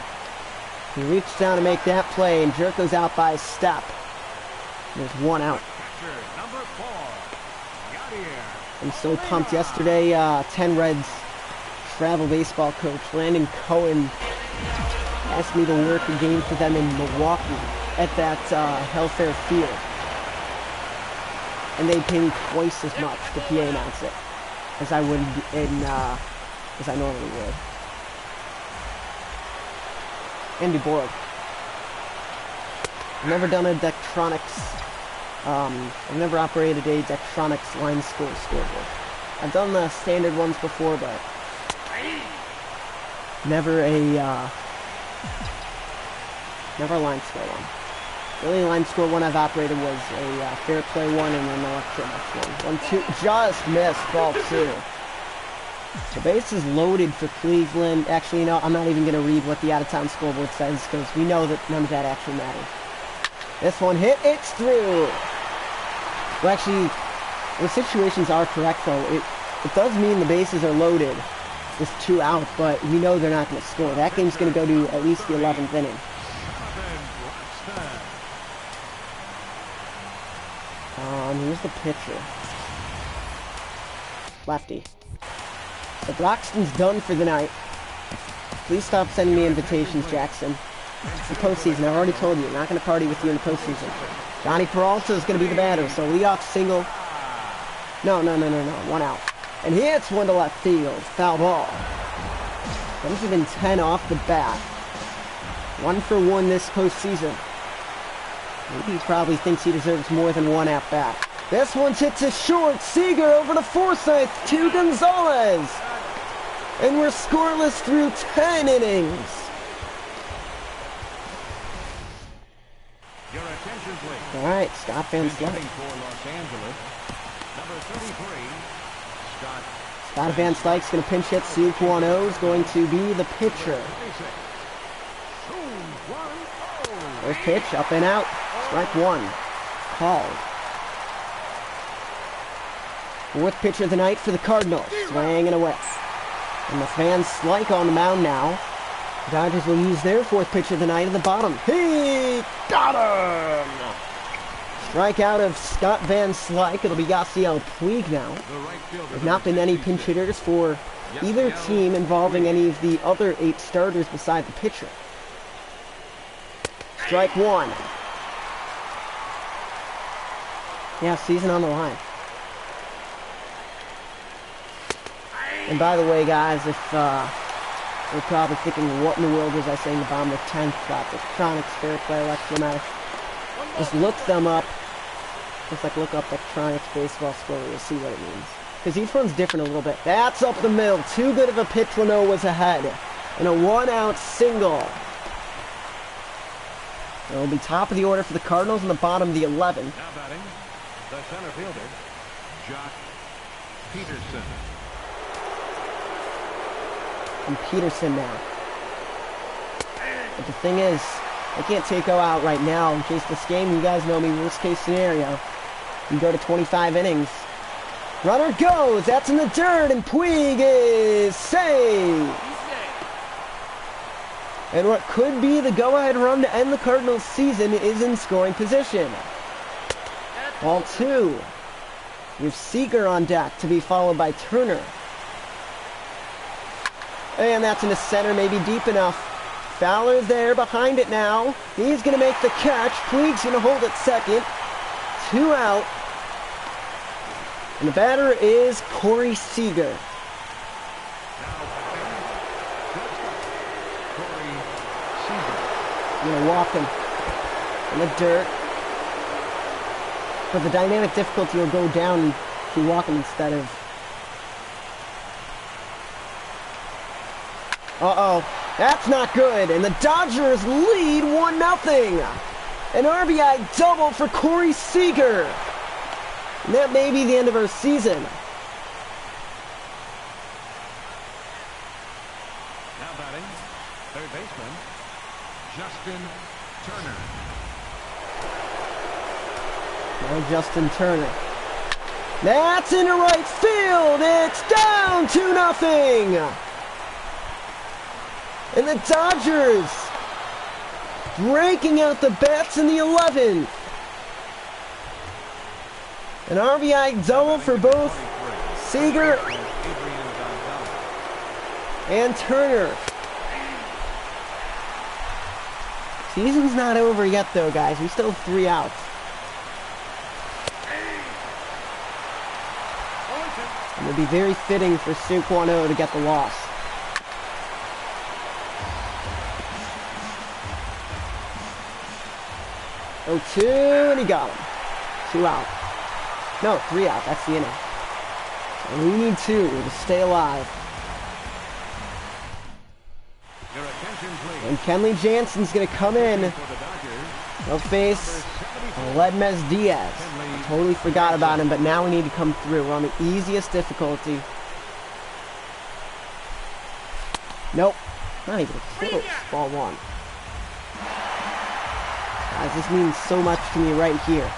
He reached down to make that play, and Jerk goes out by a step. There's one out. I'm so pumped. Yesterday, 10 Reds travel baseball coach Landon Cohen asked me to work a game for them in Milwaukee at that Hellfair Field. And they pay me twice as much to PA announce it as I would as I normally would. And be bored. I've never done a Daktronics. I've never operated a Daktronics line score scoreboard. I've done the standard ones before, but never a line score one. The only line score one I've operated was a fair play one and an electronics one. 1-2, just missed, ball 2. The base is loaded for Cleveland. Actually, you know, I'm not even going to read what the out-of-town scoreboard says because we know that none of that actually matters. This one hit, it's through. Well, actually, the situations are correct, though. It does mean the bases are loaded with 2 out, but we know they're not going to score. That game's going to go to at least the 11th inning. Here's the pitcher. Lefty. The Broxton's done for the night. Please stop sending me invitations, Jackson. It's the postseason. I've already told you, I'm not going to party with you in the postseason. Johnny Peralta is going to be the batter, so leadoff single. No. 1 out. And he hits one to left field. Foul ball. 110 off the bat. 1 for 1 this postseason. Maybe he probably thinks he deserves more than 1 at bat. This one's hit to short. Seager over to Forsythe to Gonzalez. And we're scoreless through 10 innings. Your attention, please. All right, Scott Van Slyke. For Los Angeles, number 33, Scott Van Slyke's going to pinch hit. Sue Puano is going to be the pitcher. First pitch, up and out. Strike 1. Called. 4th pitch of the night for the Cardinals. Swing and a whiff. And with Van Slyke on the mound now, the Dodgers will use their 4th pitch of the night at the bottom. He got him! Strikeout of Scott Van Slyke. It'll be Yasiel Puig now. There's not been any pinch hitters for either team involving any of the other 8 starters beside the pitcher. Strike 1. Yeah, season on the line. And by the way, guys, if you're probably thinking, what in the world was I saying the bottom of the 10th? Electronics, fair play, electromagnetic. Just look them up. Just like look up Electronics baseball score, you'll see what it means. Because each one's different a little bit. That's up the middle. Too good of a pitch. Renault was ahead. And a 1-out single. It'll be top of the order for the Cardinals and the bottom of the 11th. Now batting, the center fielder, Jock Peterson. And Peterson now. But the thing is, I can't take O out right now in case this game, you guys know me, worst case scenario. You go to 25 innings. Runner goes, that's in the dirt, and Puig is saved. And what could be the go-ahead run to end the Cardinals' season is in scoring position. Ball 2. We have Seager on deck to be followed by Turner. And that's in the center, maybe deep enough. Fowler's there behind it now. He's going to make the catch. Puig's going to hold it second. 2 out. And the batter is Corey Seager. I'm going to walk him in the dirt. But the dynamic difficulty will go down if you walk him instead of... Uh-oh. That's not good. And the Dodgers lead 1-0. An RBI double for Corey Seager. And that may be the end of our season. Now batting, third baseman, Justin Turner. Now Justin Turner. That's into right field. It's down 2-0. And the Dodgers breaking out the bats in the 11th. An RBI double for both Seager and Turner. Season's not over yet though, guys. We still have 3 outs. And it'd be very fitting for Sue Quano to get the loss. Oh, 2, and he got him. 2 out. No, 3 out. That's the inning. And we need 2 to stay alive. Your attention, please. And Kenley Jansen's going to come in. For the Dodgers, He'll face Ledmez Diaz. I totally forgot about him, but now we need to come through. We're on the easiest difficulty. Nope. Not even close. Ball 1. Guys, this means so much to me right here.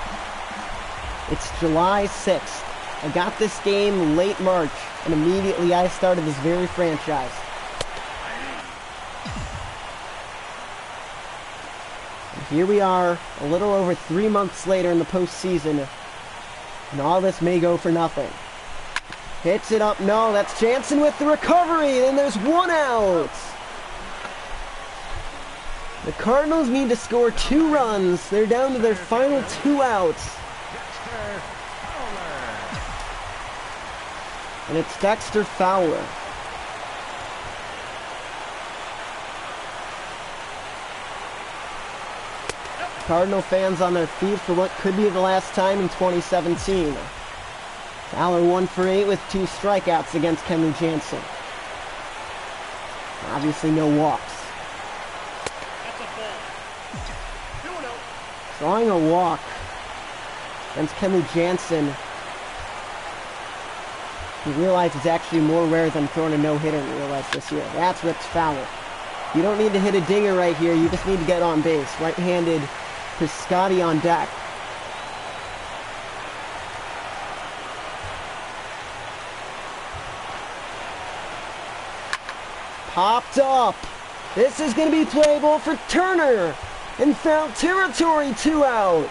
It's July 6th. I got this game late March, and immediately I started this very franchise. And here we are, a little over 3 months later in the postseason, and all this may go for nothing. Hits it up. No, that's Jansen with the recovery, and there's 1 out. The Cardinals need to score 2 runs. They're down to their final 2 outs. And it's Dexter Fowler. Cardinal fans on their feet for what could be the last time in 2017. Fowler 1 for 8 with 2 strikeouts against Kenley Jansen. Obviously no walks. Drawing a walk against Kenley Jansen, you realize it's actually more rare than throwing a no-hitter in real life this year. That's Rips Fowler. You don't need to hit a dinger right here, you just need to get on base. Right-handed Piscotti on deck. Popped up. This is going to be playable for Turner. In foul territory, 2 out.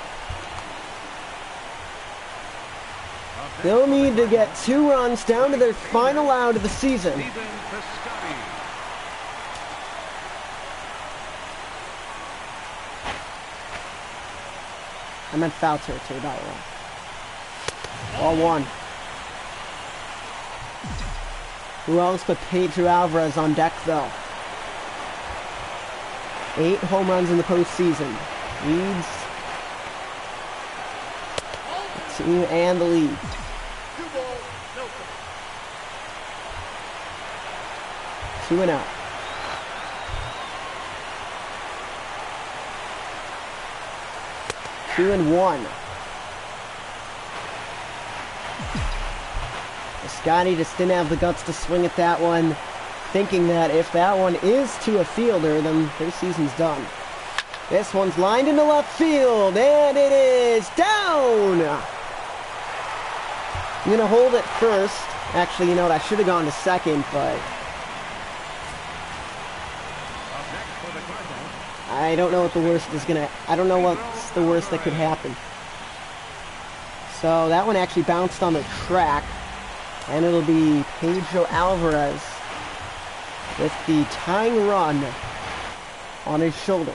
They'll need to get 2 runs down to their final out of the season. I meant foul territory, by the way. Ball 1. Who else but Pedro Alvarez on deck, though? 8 home runs in the postseason. Leads the team and the league. 2 and out. Two and 1. Scotty just didn't have the guts to swing at that one, thinking that if that one is to a fielder, then their season's done. This one's lined into left field, and it is down! I'm going to hold it first. Actually, you know what, I should have gone to second, but I don't know what the worst is going to... I don't know what's the worst that could happen. So that one actually bounced on the track, and it'll be Pedro Alvarez with the tying run on his shoulders.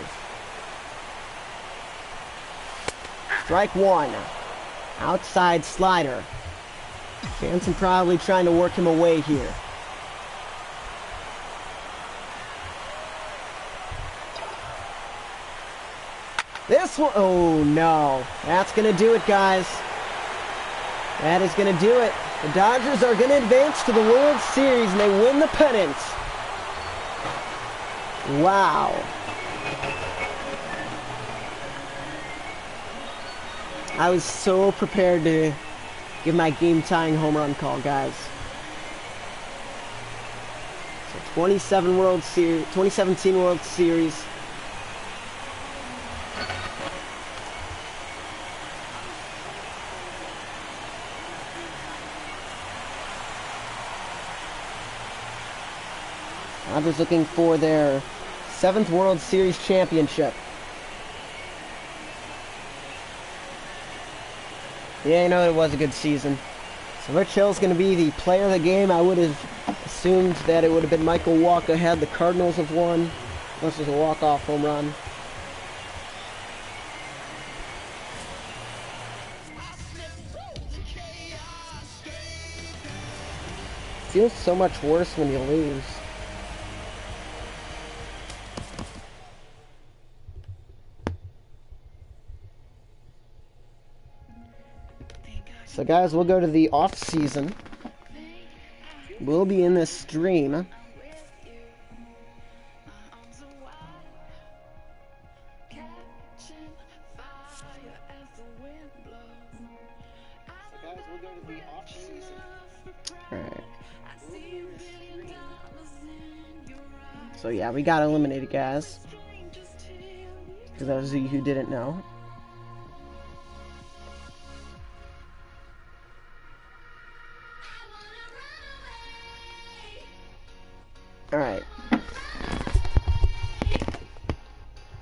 Strike 1. Outside slider. Jansen probably trying to work him away here. This one, oh no. That's going to do it, guys. That is going to do it. The Dodgers are going to advance to the World Series, and they win the pennant. Wow. I was so prepared to give my game-tying home run call, guys. So 2017 World Series. Dodgers looking for their 7th World Series championship. Yeah, you know, it was a good season. So Rich Hill's going to be the player of the game. I would have assumed that it would have been Michael Walker had the Cardinals have won. This was a walk-off home run. Feels so much worse when you lose. So guys, we'll go to the off-season. We'll be in this stream. Alright. So yeah, we got eliminated, guys. For those of you who didn't know. Alright.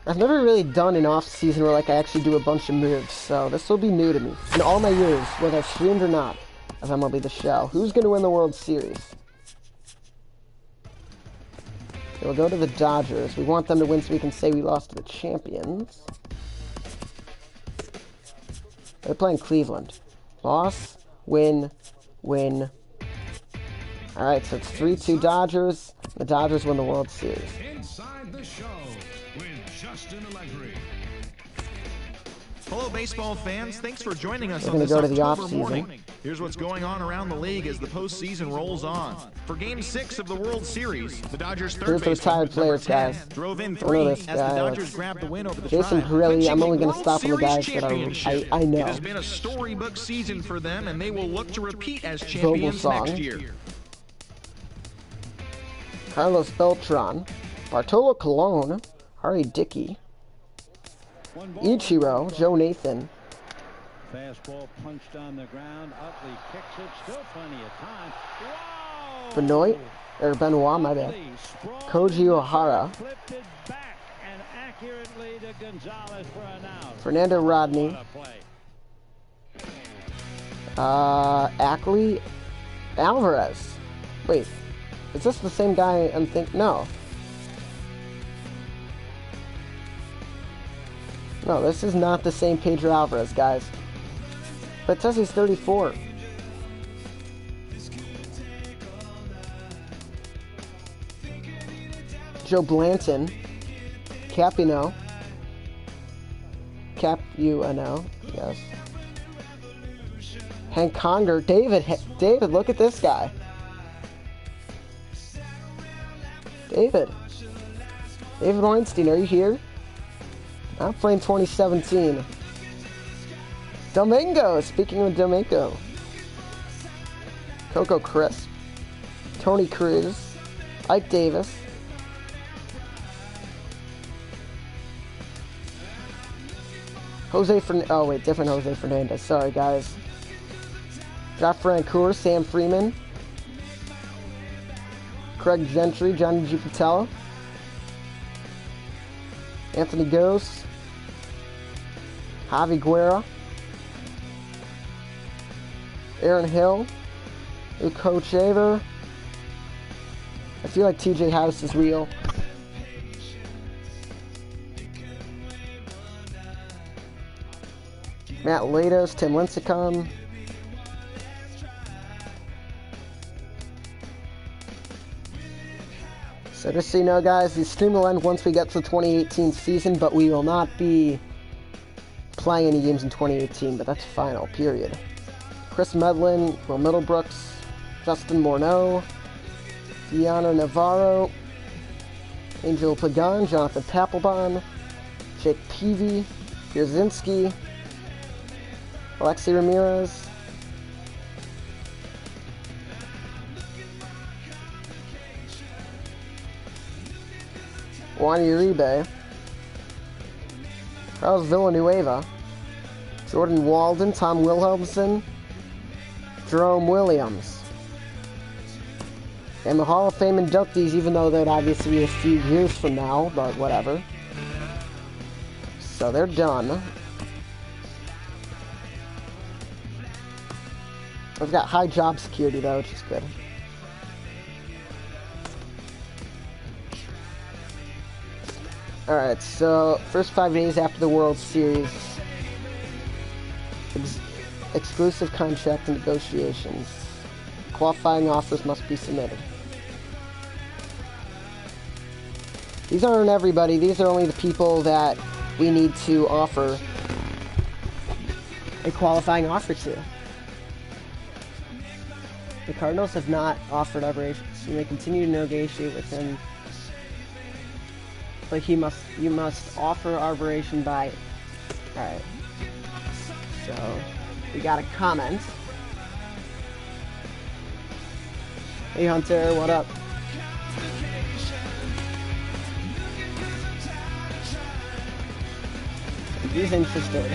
I've never really done an off-season where like I actually do a bunch of moves, so this will be new to me. In all my years, whether I've streamed or not, of MLB The Show. Who's going to win the World Series? We'll go to the Dodgers. We want them to win so we can say we lost to the champions. They're playing Cleveland. Loss, win, win. Alright, so it's 3-2 Dodgers. The Dodgers win the World Series. Inside the Show with Justin Allegri. Hello, baseball fans. Thanks for joining us We're on gonna this go to the October off-season. morning. Here's what's going on around the league as the postseason rolls on. For Game 6 of the World Series, the Dodgers' third Here's the baseman, retired players, number 10, guys. drove in Don't know 3 this as guy. the Dodgers Let's- grabbed the win over the Jason Tribe, Pirelli, clinching I'm only the gonna World stop on the Series guys that are- championship. I know. It has been a storybook season for them, and they will look to repeat as Vocal champions song. next year. Carlos Beltran. Bartolo Colon. Harry Dickey. Ichiro. Joe Nathan. Fastball punched on the ground. Utley kicks it. Still plenty of time. Wow! Benoit, my bad. Koji Ohara. Flipped it back and accurately to Gonzalez for an out. Fernando Rodney. What a play. Ackley Alvarez. Wait, is this the same guy I'm thinking? No. No, this is not the same Pedro Alvarez, guys. But it says he's 34. Joe Blanton. Capuano, yes. Hank Conger. David, look at this guy. David Weinstein, are you here? I'm playing 2017. Domingo, speaking of Domingo. Coco Crisp. Tony Cruz. Ike Davis. Different Jose Fernandez. Sorry, guys. Josh Francoeur, Sam Freeman. Craig Gentry, Johnny G. Patella. Anthony Gose. Javi Guerra. Aaron Hill. Coach Shaver. I feel like TJ House is real. Matt Latos, Tim Lincecum. So just so you know, guys, the stream will end once we get to the 2018 season, but we will not be playing any games in 2018, but that's final, period. Chris Medlin, Will Middlebrooks, Justin Morneau, Fiona Navarro, Angel Pagan, Jonathan Papelbon, Jake Peavy, Pierzynski, Alexi Ramirez, Juan Uribe, Carlos Villanueva, Jordan Walden, Tom Wilhelmsen, Jerome Williams. I'm a Hall of Fame inductees, even though that would obviously be a few years from now, but whatever. So they're done. I've got high job security though, which is good. Alright, so first 5 days after the World Series, exclusive contract negotiations. Qualifying offers must be submitted. These aren't everybody, these are only the people that we need to offer a qualifying offer to. The Cardinals have not offered arbitration. You may continue to negotiate with him, but you must offer arbitration by. Alright. So we got a comment. Hey Hunter, what up? He's interested.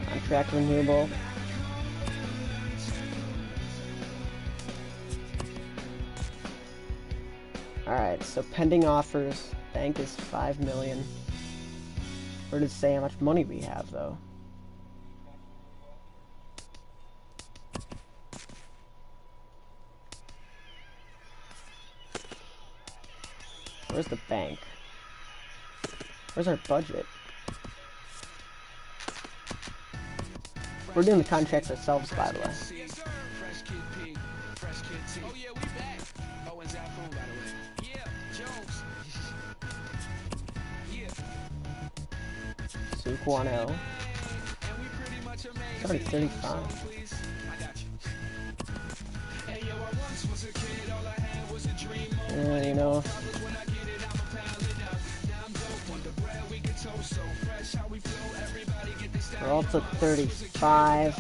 Contract renewable. Alright, so pending offers. Bank is $5 million. Where does it say how much money we have, though? Where's the bank? Where's our budget? We're doing the contracts ourselves, by the way. Suquano. It's already 35. You know. We're all to 35.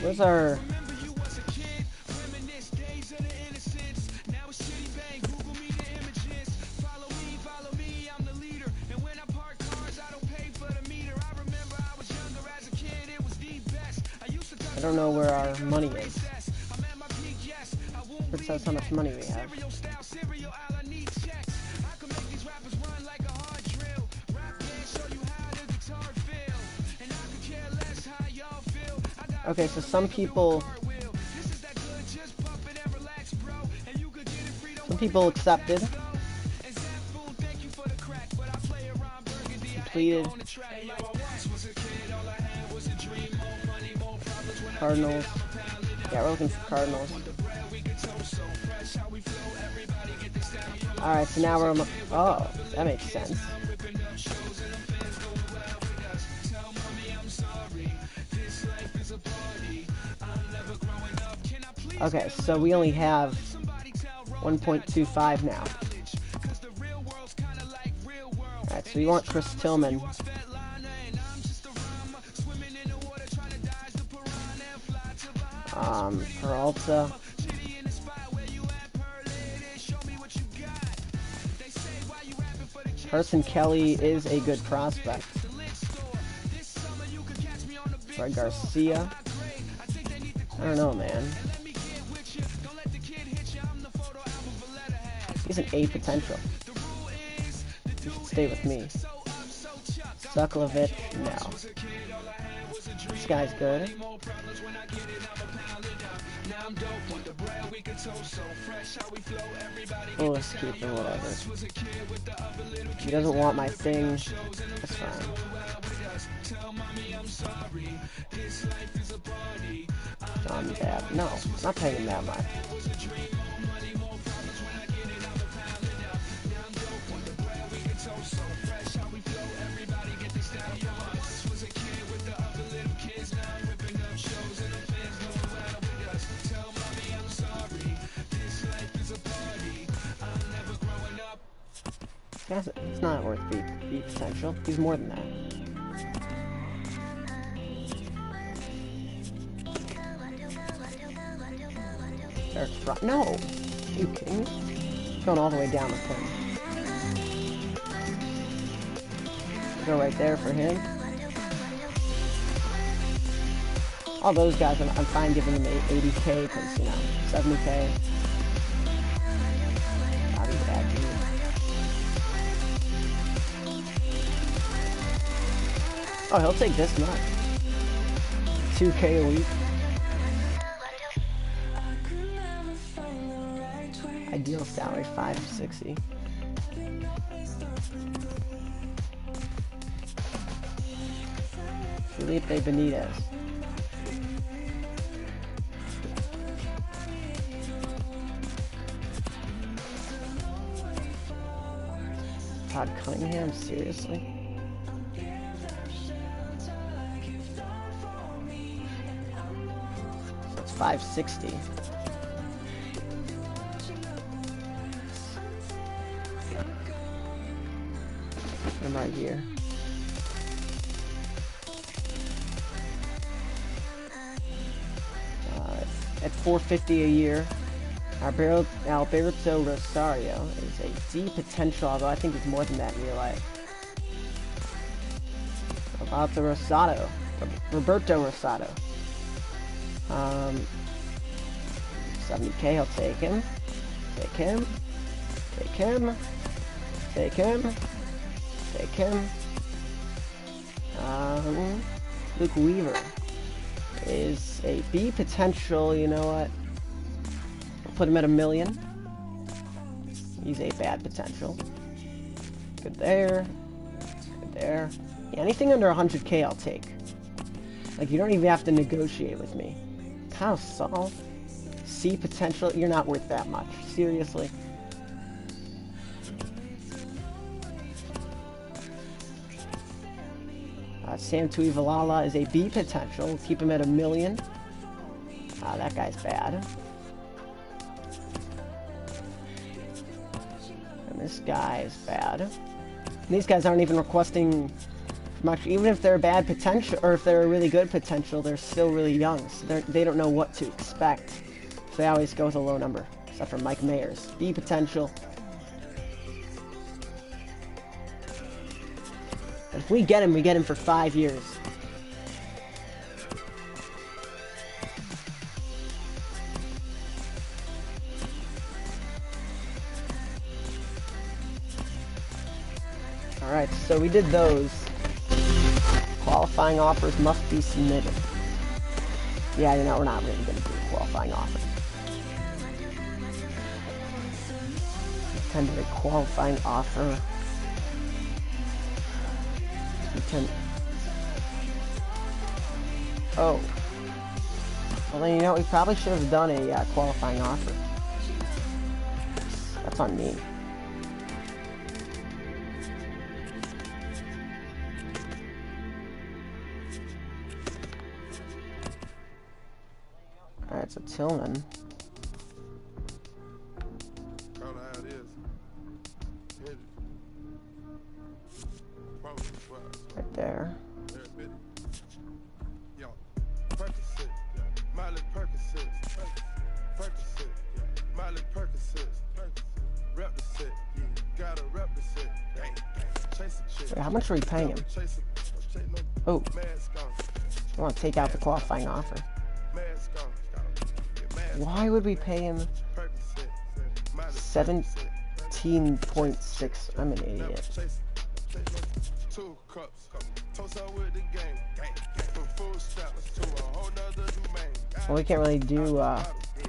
Where's our... I don't know where our money is. It says how much money we have. Okay, so some people accepted. Completed. Cardinals. Yeah, we're looking for Cardinals. Alright, so now we're... Oh, that makes sense. Okay, so we only have 1.25 now. Alright, so we want Chris Tillman. Peralta. Carson Kelly is a good prospect. Fred Garcia. I don't know, man. He's an A potential. He should stay with me. Suklovich, no. This guy's good. Oh, let's keep him, whatever. He doesn't want my thing. That's fine. John Babb. No, not paying him that much. It's not worth B potential. He's more than that. Eric Fry. No! Are you kidding me? Going all the way down with him. Go right there for him. All those guys, I'm fine giving them 80K because, you know, 70K. Not even bad to me. Oh, he'll take this much. 2K a week. Ideal salary, 560. Felipe Benitez. Todd Cunningham, seriously? So it's 560. I'm right here. At $450 a year. Alberto Rosario is a D potential, although I think he's more than that in real life. Roberto Rosado. 70K, I'll take him. Take him. Take him. Take him. Take him. Luke Weaver is a B potential, you know what? I'll put him at $1 million. He's a bad potential. Good there. Good there. Yeah, anything under 100K I'll take. Like, you don't even have to negotiate with me. Kyle Saul, C potential, you're not worth that much. Seriously. Sam Tuivalala is a B potential. We'll keep him at $1 million. That guy's bad. And this guy is bad. And these guys aren't even requesting much. Even if they're bad potential, or if they're a really good potential, they're still really young. So they don't know what to expect. So they always go with a low number. Except for Mike Mayers. B potential. If we get him for 5 years. Alright, so we did those. Qualifying offers must be submitted. Yeah, you know, we're not really going to do a qualifying offer. Kind of a qualifying offer. Oh. Well then, you know, we probably should have done a qualifying offer. That's on me. Alright, so Tillman. Right there. Wait, how much are we paying him? Oh. I want to take out the qualifying offer. Why would we pay him 17.6? I'm an idiot. Well, we can't really do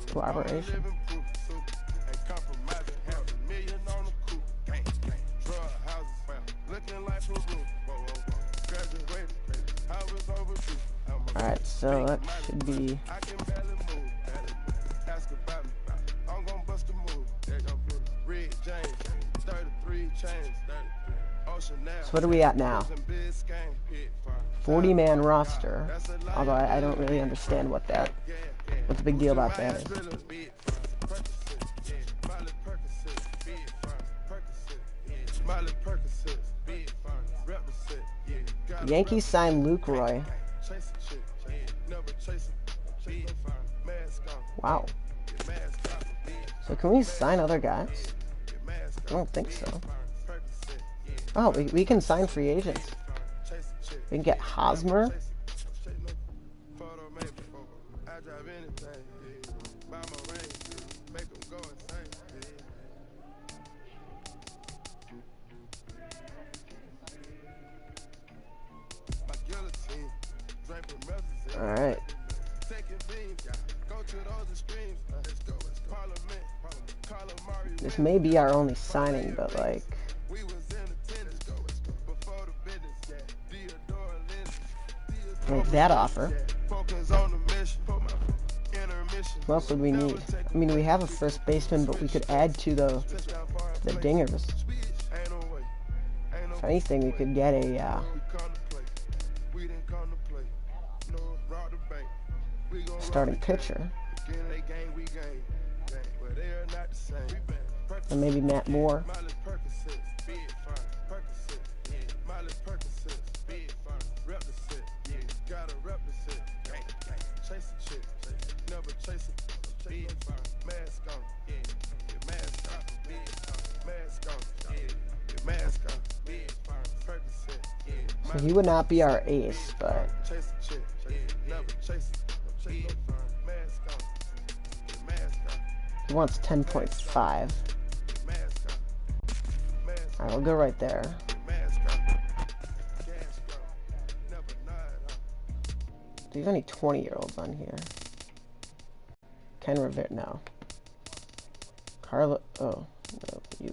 collaboration. Alright, so that should be... So what are we at now? 40-man roster. Although I don't really understand what the big deal about that is. The Yankees signed Luke Roy. Wow. So can we sign other guys? I don't think so. Oh, we can sign free agents. We can get Hosmer. All right. This may be our only signing, but like, make that offer. What else would we need? I mean, we have a first baseman, but we could add to the dingers. If anything, we could get a starting pitcher. And maybe Matt Moore. So he would not be our ace, but he wants 10.5. Alright, we'll go right there. Do you have any 20-year-olds on here? Ken Rivera, no. Carla, oh, no, you.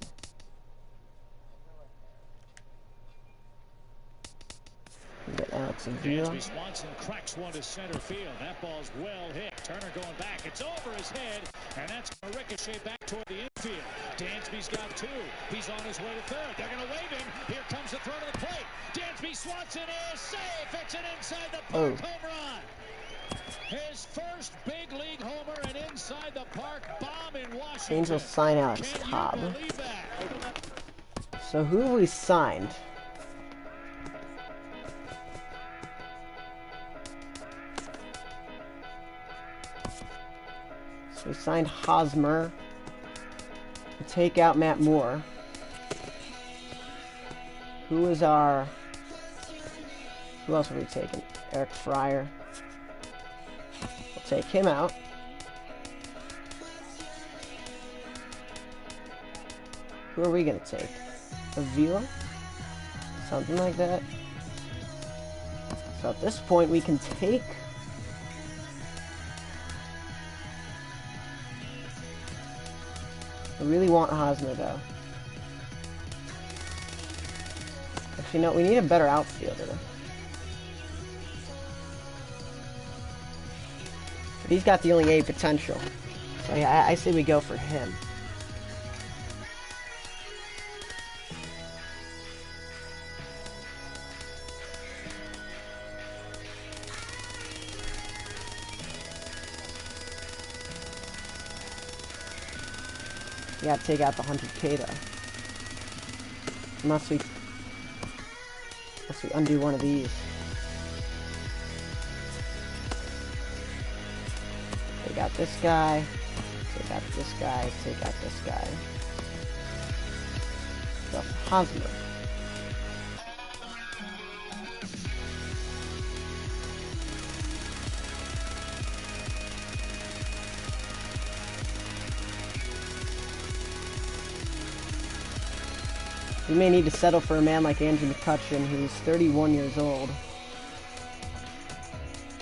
Get Alex Avila. Dansby Swanson cracks one to center field. That ball's well hit. Turner going back. It's over his head, and that's going to ricochet back toward the infield. Dansby's got two. He's on his way to third. They're going to wave him. Here comes the throw to the plate. Dansby Swanson is safe. It's an inside the park home run. His first big league homer, and inside the park bomb in Washington. Angels sign Alex Cobb. So who have we signed? So we signed Hosmer. We take out Matt Moore. Who is our... Who else are we taking? Eric Fryer. We'll take him out. Who are we going to take? Avila? Something like that. So at this point we can take... I really want Hosmer though. Actually, no, we need a better outfielder. But he's got the only A potential. So yeah, I say we go for him. You gotta take out the 100K though. Unless we undo one of these. Take out this guy. Take out this guy. Take out this guy. That's Hosmer. We may need to settle for a man like Andrew McCutchen, who's 31 years old.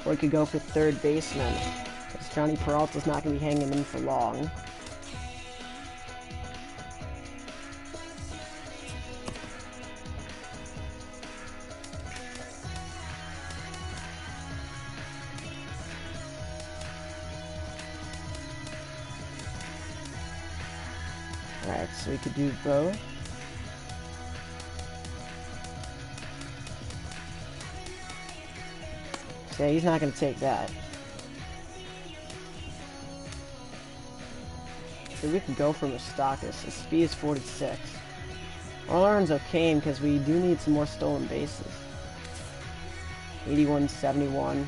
Or we could go for third baseman, because Johnny Peralta's not going to be hanging in for long. Alright, so we could do both. Yeah, he's not going to take that. So we could go for Moustakas. His speed is 46. All-Iron's okay because we do need some more stolen bases. 81, 71.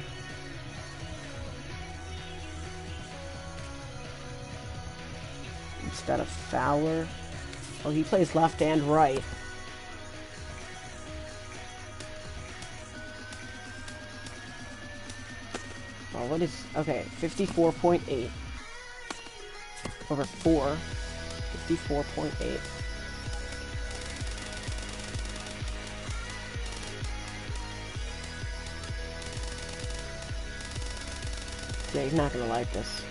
instead of Fowler. Oh, he plays left and right. Oh, what is... Okay, 54.8. Over 4. 54.8. Yeah, he's not gonna like this.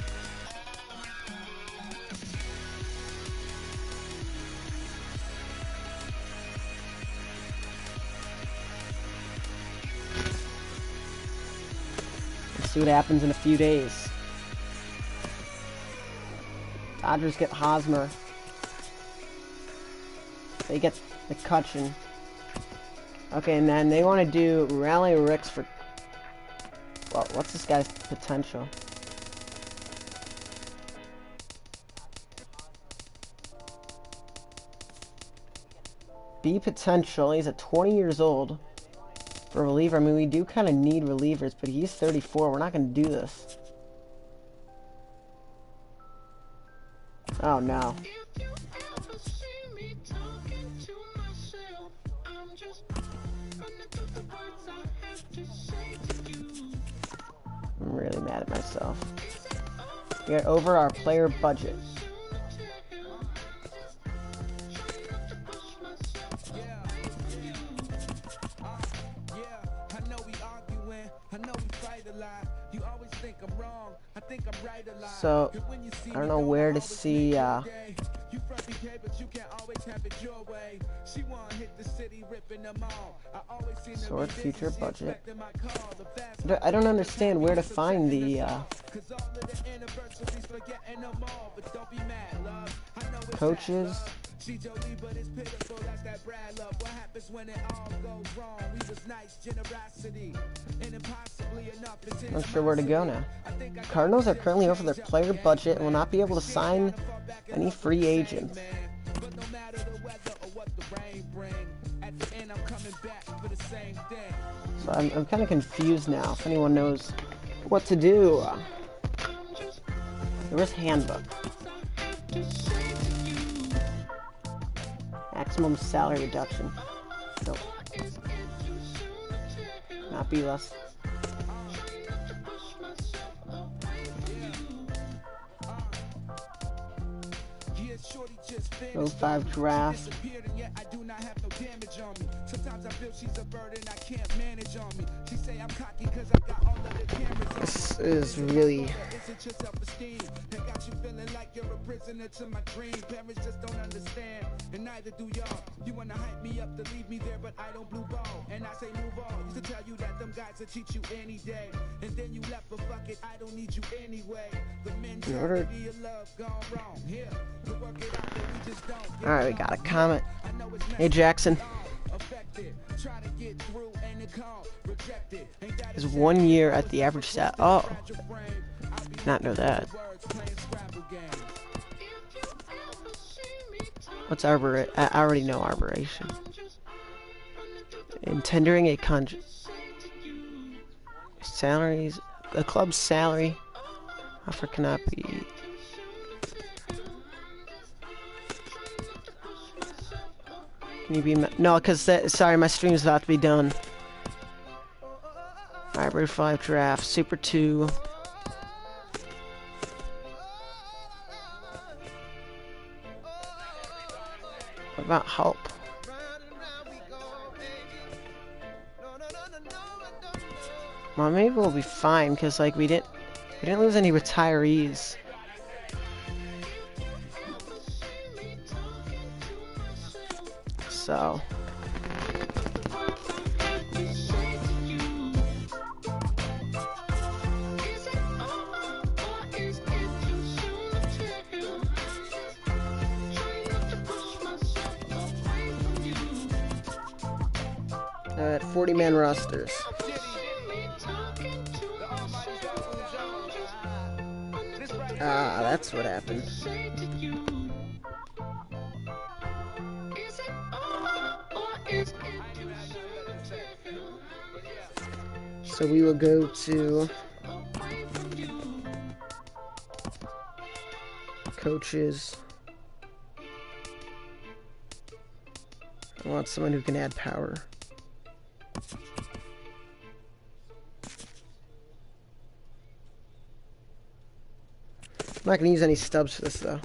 Let's see what happens in a few days. Dodgers get Hosmer. They get McCutcheon. Okay, and then they want to do Rally Ricks for... Well, what's this guy's potential? B potential. He's at 20 years old. For a reliever, I mean, we do kind of need relievers, but he's 34. We're not going to do this. Oh, no. I'm really mad at myself. We are over our player budget. So, I don't know where to see, sort future budget. I don't understand where to find the, coaches. Not sure where to go now. Cardinals are currently over their player budget and will not be able to sign any free agents. So I'm kind of confused now. If anyone knows what to do. Where's handbook? Maximum salary reduction. Nope. Not be less. No 5 draft. This is really... In order... Alright, we got a comment. Hey Jackson. Is 1 year at the average stat. Oh. Did not know that. What's arbor? I already know arboration. In tendering a salaries, the club's salary offer cannot be. Can you be no? Because sorry, my stream's about to be done. Library 5 draft, Super 2. What about help? Well, maybe we'll be fine because like we didn't lose any retirees. So. At 40-man rosters. Ah, that's what happened. So we will go to coaches. I want someone who can add power. I'm not going to use any stubs for this, though.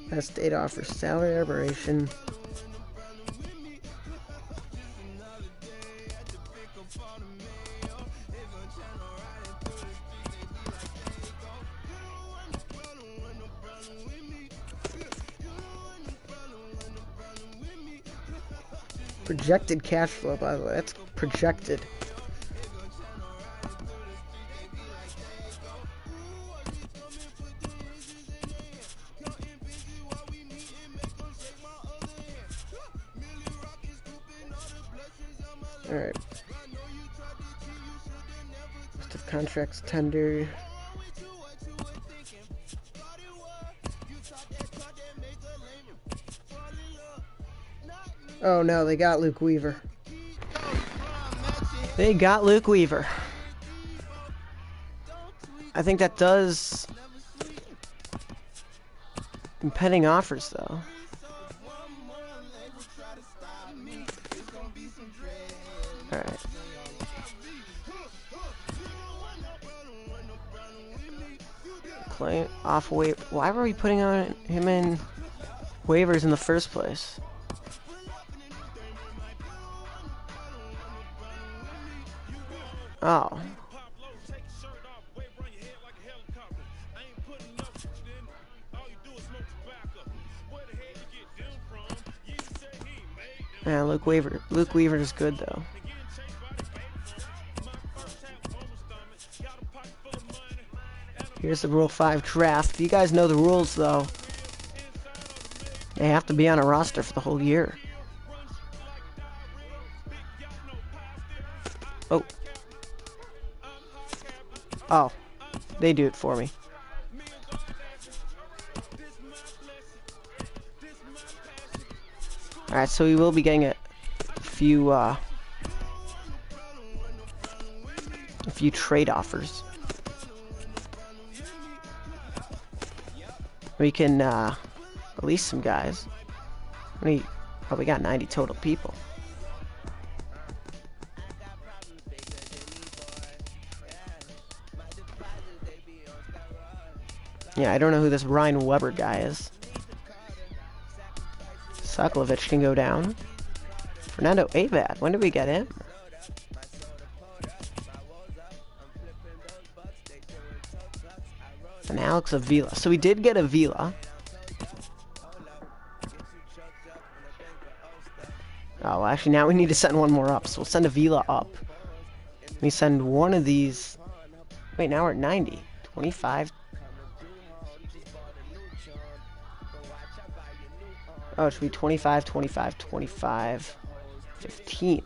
Best date offer, salary aberration. Projected cash flow, by the way. That's projected. Alright. List of contracts tender. Oh no, they got Luke Weaver. They got Luke Weaver. I think that does impending offers, though. Alright. Play off waiver. Why were we putting on him in waivers in the first place? Oh. Yeah, Luke Weaver is good, though. Here's the Rule 5 draft. You guys know the rules, though. They have to be on a roster for the whole year. Oh. Oh. They do it for me. Alright, so we will be getting a few trade offers. We can release some guys. We got 90 total people. Yeah, I don't know who this Ryan Weber guy is. Sokolovic can go down. Fernando Abad, when did we get him? And Alex Avila. So we did get Avila. Oh, well, actually now we need to send one more up. So we'll send Avila up. We send one of these. Wait, now we're at 90. 25. Oh, it should be 25, 25, 25, 15.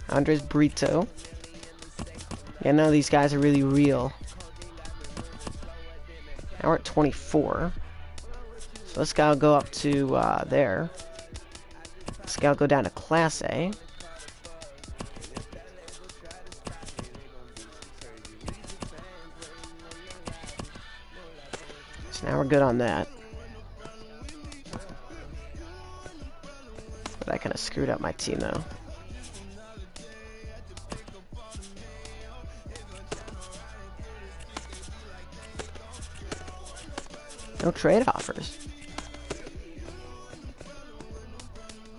Andres Brito. Yeah, none of these guys are really real. Now we're at 24. So this guy will go up to there. This guy will go down to Class A. So now we're good on that. But I kind of screwed up my team, though. No trade offers.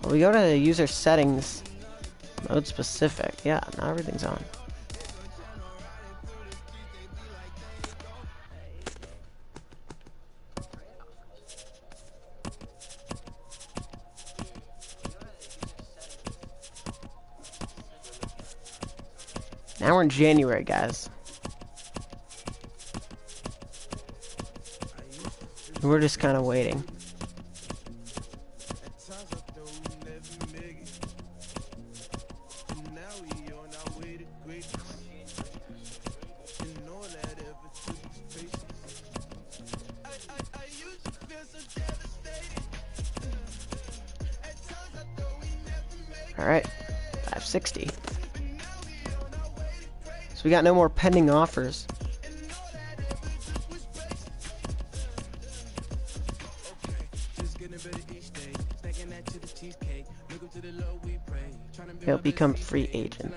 Well, we go to user settings, mode specific. Yeah, now everything's on. Now we're in January, guys. We're just kind of waiting. Alright, 560. So we got no more pending offers. He'll become free agent.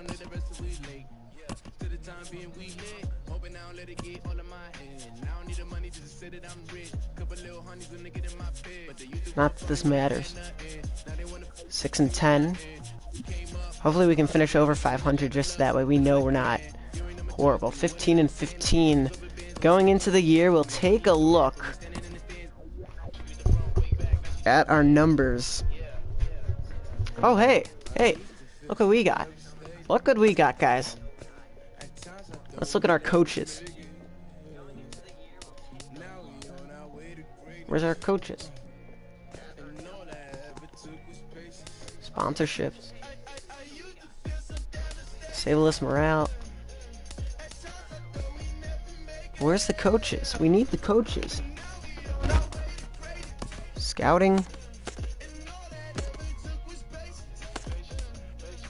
Not that this matters. 6-10. Hopefully we can finish over 500 just that way we know we're not horrible. 15-15 going into the year. We'll take a look at our numbers. Oh, hey, look what we got. Look what we got, guys. Let's look at our coaches. Where's our coaches? Sponsorships. Disableist morale. Where's the coaches? We need the coaches. Scouting.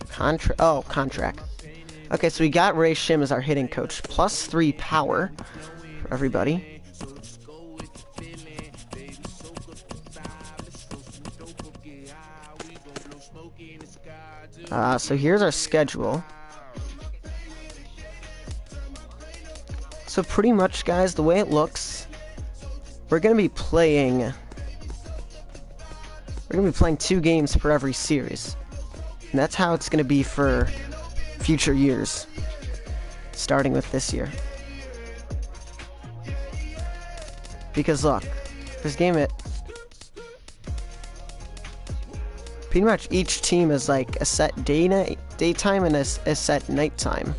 Contract. Okay, so we got Ray Shim as our hitting coach. +3 power for everybody. So here's our schedule. So pretty much, guys, the way it looks, we're gonna be playing 2 games per every series. And that's how it's gonna be for future years, starting with this year. Because look, this game pretty much each team is like a set daytime and a set nighttime.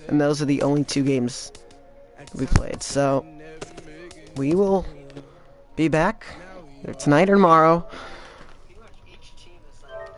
And those are the only 2 games we played. So we will be back either tonight or tomorrow